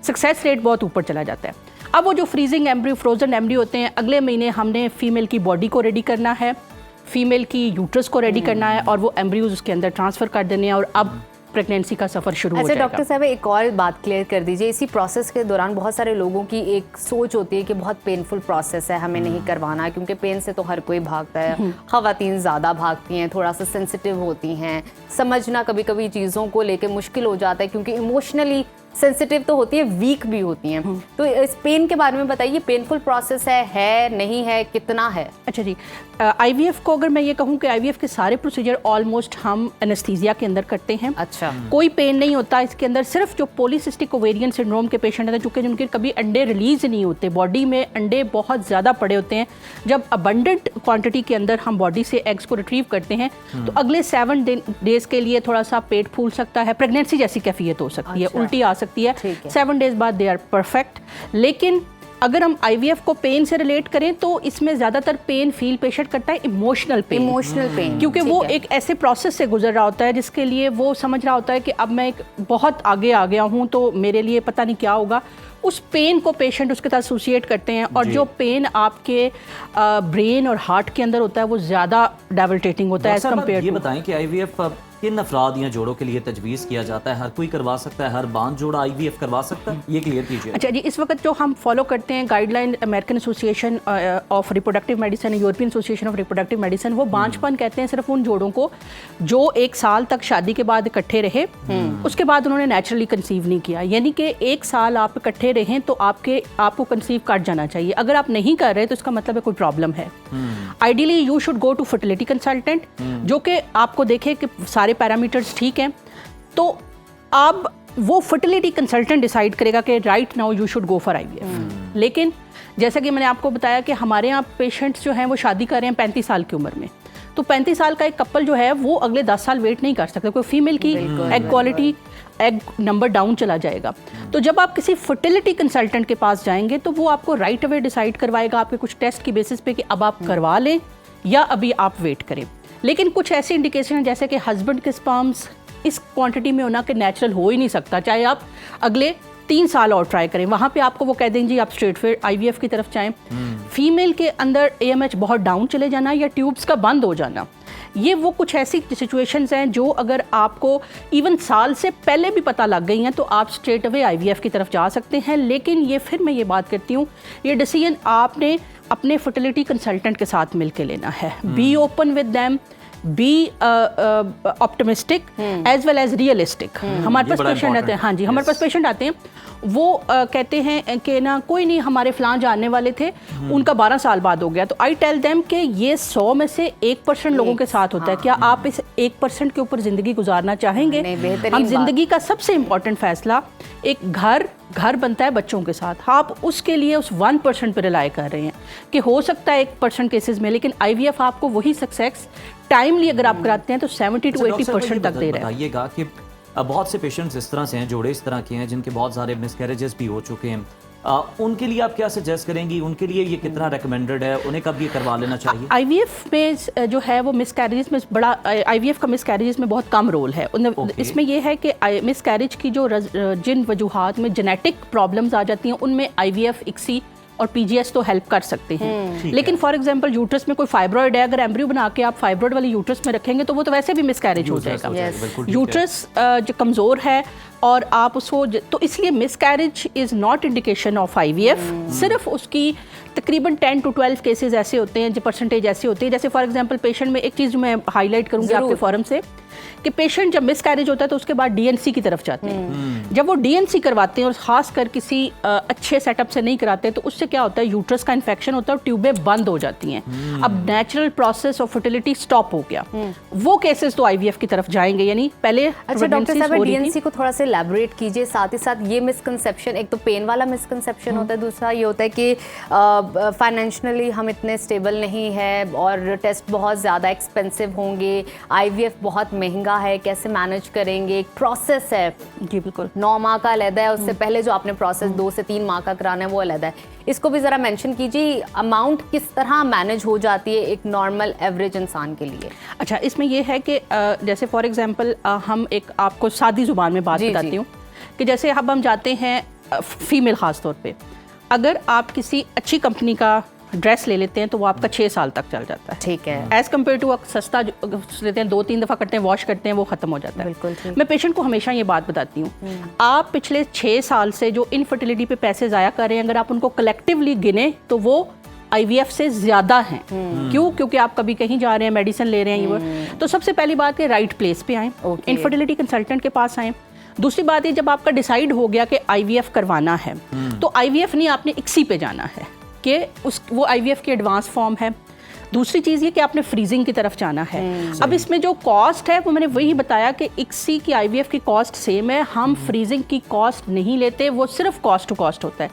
सक्सेस रेट बहुत ऊपर चला जाता है। अब वो जो फ्रीजिंग एम्ब्रियो, फ्रोजन एम्ब्रियो होते हैं, अगले महीने हमने फीमेल की बॉडी को रेडी करना है, फीमेल की यूट्रस को रेडी करना है और वो एम्ब्रियोज उसके अंदर ट्रांसफ़र कर देने हैं और अब प्रेगनेंसी का सफ़र शुरू हो जाएगा। डॉक्टर साहब, एक और बात क्लियर कर दीजिए। इसी प्रोसेस के दौरान बहुत सारे लोगों की एक सोच होती है कि बहुत पेनफुल प्रोसेस है, हमें नहीं करवाना, क्योंकि पेन से तो हर कोई भागता है। ख़वातीन ज़्यादा भागती हैं, थोड़ा सा सेंसिटिव होती हैं, समझना कभी कभी चीज़ों को लेकर मुश्किल हो जाता है क्योंकि इमोशनली सेंसिटिव तो होती है, वीक भी होती हैं। तो इस पेन के बारे में बताइए, पेनफुल प्रोसेस है नहीं है, कितना है? अच्छा जी, IVF को अगर मैं ये कहूँ कि IVF के सारे प्रोसीजर ऑलमोस्ट हम एनेस्थीसिया के अंदर करते हैं। अच्छा, कोई पेन नहीं होता इसके अंदर। सिर्फ जो पॉलीसिस्टिक ओवेरियन सिंड्रोम के पेशेंट हैं चूँकि जिनके कभी अंडे रिलीज नहीं होते, बॉडी में अंडे बहुत ज़्यादा पड़े होते हैं, जब अबंडेंट क्वांटिटी के अंदर हम बॉडी से एग्स को रिट्रीव करते हैं तो अगले 7 डेज के लिए थोड़ा सा पेट फूल सकता है, प्रेगनेंसी जैसी कैफियत हो सकती है, उल्टी आ सकती है। 7 डेज बाद दे आर परफेक्ट। लेकिन अगर हम आईवीएफ को पेन से रिलेट करें तो इसमें ज़्यादातर पेन फील पेशेंट करता है इमोशनल पेन, क्योंकि वो एक ऐसे प्रोसेस से गुजर रहा होता है जिसके लिए वो समझ रहा होता है कि अब मैं एक बहुत आगे आ गया हूँ तो मेरे लिए पता नहीं क्या होगा। उस पेन को पेशेंट उसके साथ एसोसिएट करते हैं, और जो पेन आपके ब्रेन और हार्ट के अंदर होता है वो ज़्यादा डेबिलिटेटिंग होता है एज कम्पेयर टू। ये बताएं कि आईवीएफ किन अफराद या जोड़ों के लिए तजवीज़ किया जाता है? हर कोई करवा सकता है? हर बांझ जोड़ा आईवीएफ करवा सकता है? ये क्लियर कीजिए। अच्छा जी, इस वक्त जो हम फॉलो करते हैं guideline American association of reproductive medicine, European association of reproductive medicine, वो बांझपन कहते हैं सिर्फ उन जोड़ों को जो 1 साल तक शादी के बाद इकट्ठे रहे, उसके बाद उन्होंने नेचुरली कंसीव नहीं किया। यानी कि 1 साल आप इकट्ठे रहें तो आपको कंसीव कर जाना चाहिए। अगर आप नहीं कर रहे तो इसका मतलब है कोई प्रॉब्लम है। Ideally you should go to fertility consultant, जो कि आपको देखे कि सारे पैरामीटर्स ठीक हैं, तो अब वो फर्टिलिटी कंसल्टेंट डिसाइड करेगा कि right now you should go for IVF. लेकिन जैसा कि मैंने आपको बताया कि हमारे यहाँ पेशेंट्स जो हैं वो शादी कर रहे हैं 35 साल की उम्र में, तो 35 साल का एक कपल जो है वो अगले 10 साल वेट नहीं कर सकते। कोई फीमेल की egg quality, egg number down चला जाएगा। तो जब आप किसी फर्टिलिटी कंसल्टेंट के पास जाएंगे तो वो आपको राइट अवे डिसाइड करवाएगा आपके कुछ टेस्ट की बेसिस पे कि अब आप करवा लें या अभी आप वेट करें। लेकिन कुछ ऐसी इंडिकेशन है जैसे कि हस्बैंड के स्पर्म्स इस क्वांटिटी में होना कि नेचुरल हो ही नहीं सकता, चाहे आप अगले 3 साल और ट्राई करें, वहाँ पे आपको वो कह देंगे जी आप स्ट्रेट फिर आईवीएफ की तरफ जाएं। फीमेल के अंदर एएमएच बहुत डाउन चले जाना या ट्यूब्स का बंद हो जाना, ये वो कुछ ऐसी सिचुएशंस हैं जो अगर आपको इवन साल से पहले भी पता लग गई हैं तो आप स्ट्रेट अवे आईवीएफ की तरफ जा सकते हैं। लेकिन ये फिर मैं ये बात करती हूँ, ये डिसीजन आपने अपने फर्टिलिटी कंसल्टेंट के साथ मिलकर लेना है। Be open with them, be optimistic as well as realistic. हमारे पास पेशेंट आते हैं, हाँ जी, हमारे पास पेशेंट आते हैं, वो कहते हैं कि ना कोई नहीं, हमारे फलां जानने वाले थे, उनका 12 साल बाद हो गया। तो आई टेल देम कि ये 100 में से 1% लोगों के साथ होता है। क्या आप इस 1% के ऊपर ज़िंदगी गुजारना चाहेंगे? हम जिंदगी का सबसे इम्पोर्टेंट फैसला, एक घर बनता है बच्चों के साथ, आप उसके लिए उस 1% पर रिलाई कर रहे हैं कि हो सकता है 1% केसेस में, लेकिन आईवीएफ आपको वही सक्सेस टाइमली अगर आप कराते हैं तो 70 to 80% तक दे रहे हैं। बताइएगा कि बहुत से पेशेंट्स इस तरह से हैं, जोड़े इस तरह के हैं जिनके बहुत सारे मिसकैरेजेस भी हो चुके हैं, उनके लिए आप क्या सजेस्ट करेंगी? उनके लिए ये कितना रेकमेंडेड है? उन्हें कब ये करवा लेना चाहिए? आईवीएफ में जो है वो मिसकैरेजेस में बड़ा, आईवीएफ का मिसकैरेजेस में बहुत कम रोल है। इसमें ये है कि मिसकैरेज की जो जिन वजूहात में जेनेटिक प्रॉब्लम्स आ जाती हैं उनमें आईवीएफ, इक्सी और पीजीएस तो हेल्प कर सकते हैं। लेकिन फॉर एग्जांपल यूट्रस में कोई फाइब्रॉइड है, अगर एम्ब्रियो बना के आप फाइब्रॉइड वाली यूट्रस में रखेंगे तो वो तो वैसे भी मिसकैरेज हो जाएगा। यूट्रस जो कमज़ोर है और आप उसको, तो इसलिए miscarriage is not indication of IVF. सिर्फ उसकी तकरीबन 10 to 12 केसेस ऐसे होते हैं, जो परसेंटेज ऐसे होती है। जैसे फॉर एग्जांपल पेशेंट में एक चीज़ मैं हाईलाइट करूँगी आपके फोरम से, कि पेशेंट जब मिसकैरेज होता है तो उसके बाद डीएनसी की तरफ जाते हैं। जब वो डीएनसी करवाते हैं और खासकर किसी अच्छे सेटअप से नहीं कराते तो उससे क्या होता है, यूट्रस का इन्फेक्शन होता है और ट्यूबें बंद हो जाती हैं। अब natural process of fertility stop हो गया। वो केसेस तो आईवीएफ की तरफ जाएंगे। यानी पहले अच्छा डॉक्टर साहब, डीएनसी को थोड़ा सा एलैबोरेट कीजिए। साथ ही साथ ये मिसकंसेप्शन, एक तो पेन वाला मिसकंसेप्शन होता है, दूसरा ये होता है कि फाइनेंशियली हम इतने स्टेबल नहीं है और टेस्ट बहुत ज़्यादा एक्सपेंसिव होंगे, आईवीएफ बहुत महंगा है, कैसे मैनेज करेंगे? एक प्रोसेस है जी, बिल्कुल 9 माह का अलग है, उससे पहले जो आपने प्रोसेस 2 से 3 माह का कराना है वो अलग है। इसको भी ज़रा मेंशन कीजिए, अमाउंट किस तरह मैनेज हो जाती है एक नॉर्मल एवरेज इंसान के लिए? अच्छा, इसमें यह है कि जैसे फॉर एग्जांपल हम एक आपको सादी ज़ुबान में बात बताती हूँ कि जैसे अब हम जाते हैं फीमेल ख़ास तौर पे, अगर आप किसी अच्छी कंपनी का ड्रेस ले लेते हैं तो वो आपका 6 साल तक चल जाता है। ठीक है। एज़ कम्पेयर टू सस्ता लेते हैं, 2-3 दफ़ा करते हैं, वॉश करते हैं, वो ख़त्म हो जाता है। बिल्कुल। मैं पेशेंट को हमेशा ये बात बताती हूँ, आप पिछले 6 साल से जो इनफर्टिलिटी पे पैसे ज़ाया कर रहे हैं, अगर आप उनको कलेक्टिवली गिने तो वो आईवीएफ से ज़्यादा हैं। क्यों? क्योंकि आप कभी कहीं जा रहे हैं, मेडिसिन ले रहे हैं, ये तो सबसे पहली बात है राइट प्लेस पे आएँ, इनफर्टिलिटी कंसल्टेंट के पास आएँ। दूसरी बात है, जब आपका डिसाइड हो गया कि आईवीएफ करवाना है तो आईवीएफ नहीं, आपने इक्सी पे जाना है कि वो आईवीएफ की एडवांस फॉर्म है। दूसरी चीज़ ये कि आपने फ्रीजिंग की तरफ जाना है। अब इसमें जो कॉस्ट है वो मैंने वही बताया कि इक्सी की आईवीएफ की कॉस्ट सेम है, हम फ्रीजिंग की कॉस्ट नहीं लेते, वो सिर्फ कॉस्ट टू कॉस्ट होता है।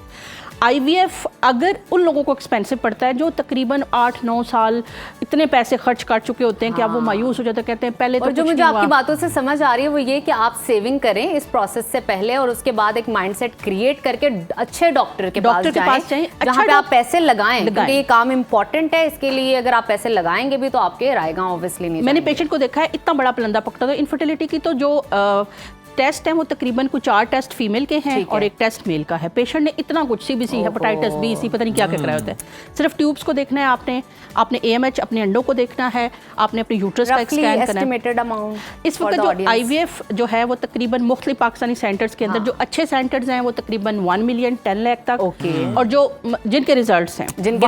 IVF अगर उन लोगों को एक्सपेंसिव पड़ता है जो तकरीबन 8-9 साल इतने पैसे खर्च कर चुके होते हैं कि आप वो मायूस हो जाते, कहते हैं पहले तो और जो कुछ मुझे नहीं आपकी हुआ। बातों से समझ आ रही है वो ये कि आप सेविंग करें इस प्रोसेस से पहले और उसके बाद एक माइंडसेट क्रिएट करके अच्छे डॉक्टर के पास जाएं जहां पे आप पैसे लगाएं क्योंकि ये काम इंपॉर्टेंट है। इसके लिए अगर आप पैसे लगाएंगे भी तो आपके रायगा ऑब्वियसली नहीं। मैंने पेशेंट को देखा है इतना बड़ा पलंदा पकड़ा, तो इनफर्टिलिटी की तो जो टेस्ट हैं वो तकरीबन कुछ 4 टेस्ट फीमेल के हैं और 1 टेस्ट मेल का है। पेशेंट ने इतना कुछ CBC, हेपेटाइटिस बी, सी, पता नहीं क्या क्या कराया होता है। सिर्फ ट्यूब्स को देखना है आपने AMH अपने अंडों को देखना है, आपने अपने यूट्रस का स्कैन करना है। इस वक्त जो IVF जो है वो तकरीबन मुख्तलिफ पाकिस्तानी सेंटर्स के अंदर जो अच्छे सेंटर्स हैं वो तकरीबन 1 मिलियन 10 लाख तक, और जो जिनके रिजल्ट्स हैं जिनके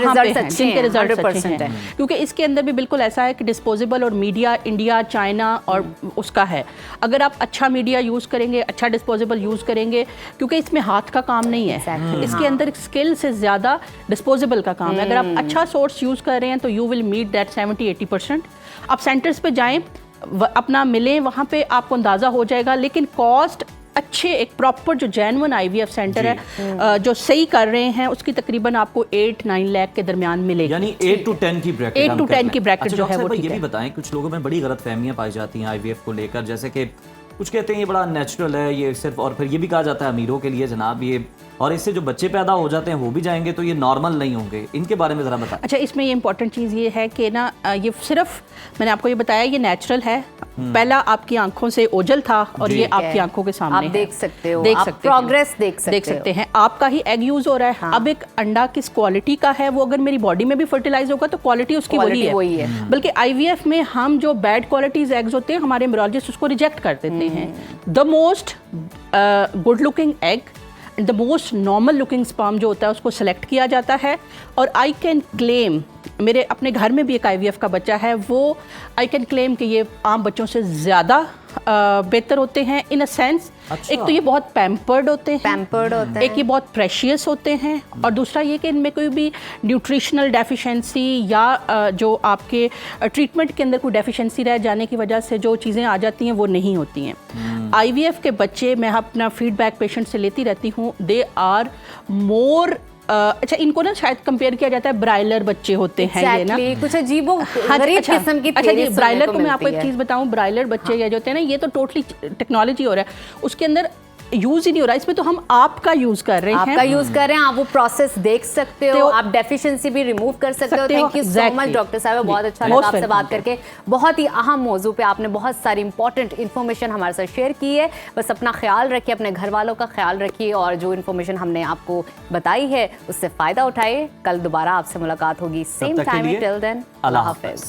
रिजल्ट अच्छे हैं, क्योंकि इसके अंदर भी बिल्कुल ऐसा है कि डिस्पोजेबल और मीडिया इंडिया, चाइना और उसका है। अगर आप अच्छा मीडिया यूज़ करेंगे, अच्छा डिस्पोजेबल यूज़ करेंगे, क्योंकि इसमें हाथ का काम नहीं है, इसके अंदर स्किल से ज़्यादा डिस्पोजेबल का काम है। अगर आप अच्छा सोर्स यूज़ कर रहे हैं तो यू विल मीट दैट 70-80%। आप सेंटर्स पे जाएं, अपना मिलें, वहाँ पे आपको अंदाज़ा हो जाएगा। लेकिन कॉस्ट अच्छे एक प्रॉपर जो जेन्युइन IVF सेंटर है जो सही कर रहे हैं उसकी तकरीबन आपको 8-9 लाख के दरमियान मिलेगी, यानी 8 to 10 की ब्रैकेट 8 to 10 की ब्रैकेट जो है वो ये भी बताएं, कुछ लोगों में बड़ी गलतफहमियां पाई जाती हैं IVF को लेकर, जैसे कि कुछ कहते हैं ये बड़ा नेचुरल है, ये सिर्फ, और फिर ये भी कहा जाता है अमीरों के लिए जनाब ये, और इससे जो बच्चे पैदा हो जाते हैं वो भी जाएंगे तो ये नॉर्मल नहीं होंगे। इनके बारे में ज़रा बताएं। अच्छा, इसमें ये इंपॉर्टेंट चीज़ ये है कि ना ये सिर्फ मैंने आपको ये बताया ये नेचुरल है। पहला आपकी आंखों से ओझल था और ये आपकी आंखों के सामने आप देख सकते हो, देख आप सकते प्रोग्रेस देख सकते हैं। आपका ही एग यूज हो रहा है। अब एक अंडा किस क्वालिटी का है वो अगर मेरी बॉडी में भी फर्टिलाइज होगा तो क्वालिटी उसकी वही है। बल्कि IVF में हम जो बैड क्वालिटीज एग्स होते हैं हमारे एम्ब्रियोलॉजिस्ट उसको रिजेक्ट कर देते हैं। The most good looking egg, the most normal looking sperm जो होता है उसको सेलेक्ट किया जाता है। और आई कैन क्लेम, मेरे अपने घर में भी एक IVF का बच्चा है, वो आई कैन क्लेम कि ये आम बच्चों से ज़्यादा बेहतर होते हैं इन अ सेंस। एक तो ये बहुत पैम्पर्ड होते हैं, एक ये बहुत प्रेशियस होते हैं, और दूसरा ये कि इनमें कोई भी न्यूट्रिशनल डेफिशिएंसी या जो आपके ट्रीटमेंट के अंदर कोई डेफिशिएंसी रह जाने की वजह से जो चीज़ें आ जाती हैं वो नहीं होती हैं। IVF के बच्चे, मैं अपना फीडबैक पेशेंट से लेती रहती हूँ, दे आर मोर अच्छा, इनको ना शायद कंपेयर किया जाता है ब्रायलर बच्चे होते हैं ये ना कुछ अजीबो गरीब किस्म की। अच्छा जी, ब्रायलर को मैं आपको एक चीज़ बताऊं, ब्रायलर बच्चे ये जो होते हैं ना, ये तो टोटली टेक्नोलॉजी हो रहा है, उसके अंदर यूज ही नहीं हो रहा। इसमें तो हम आपका यूज कर रहे हैं, आपका यूज कर रहे हैं, आप वो प्रोसेस देख सकते हो, आप डेफिशिएंसी भी रिमूव कर सकते हो। Thank you so much doctor साहब, बहुत अच्छा लगा आपसे बात करके। बहुत ही अहम मौजू पे आपने बहुत सारी इंपॉर्टेंट इन्फॉर्मेशन हमारे साथ शेयर की है। बस अपना ख्याल रखिए, अपने घर वालों का ख्याल रखिए, और जो इन्फॉर्मेशन हमने आपको बताई है उससे फायदा उठाइए। कल दोबारा आपसे मुलाकात होगी सेम टाइम। टिल देन, अल्लाह हाफिज।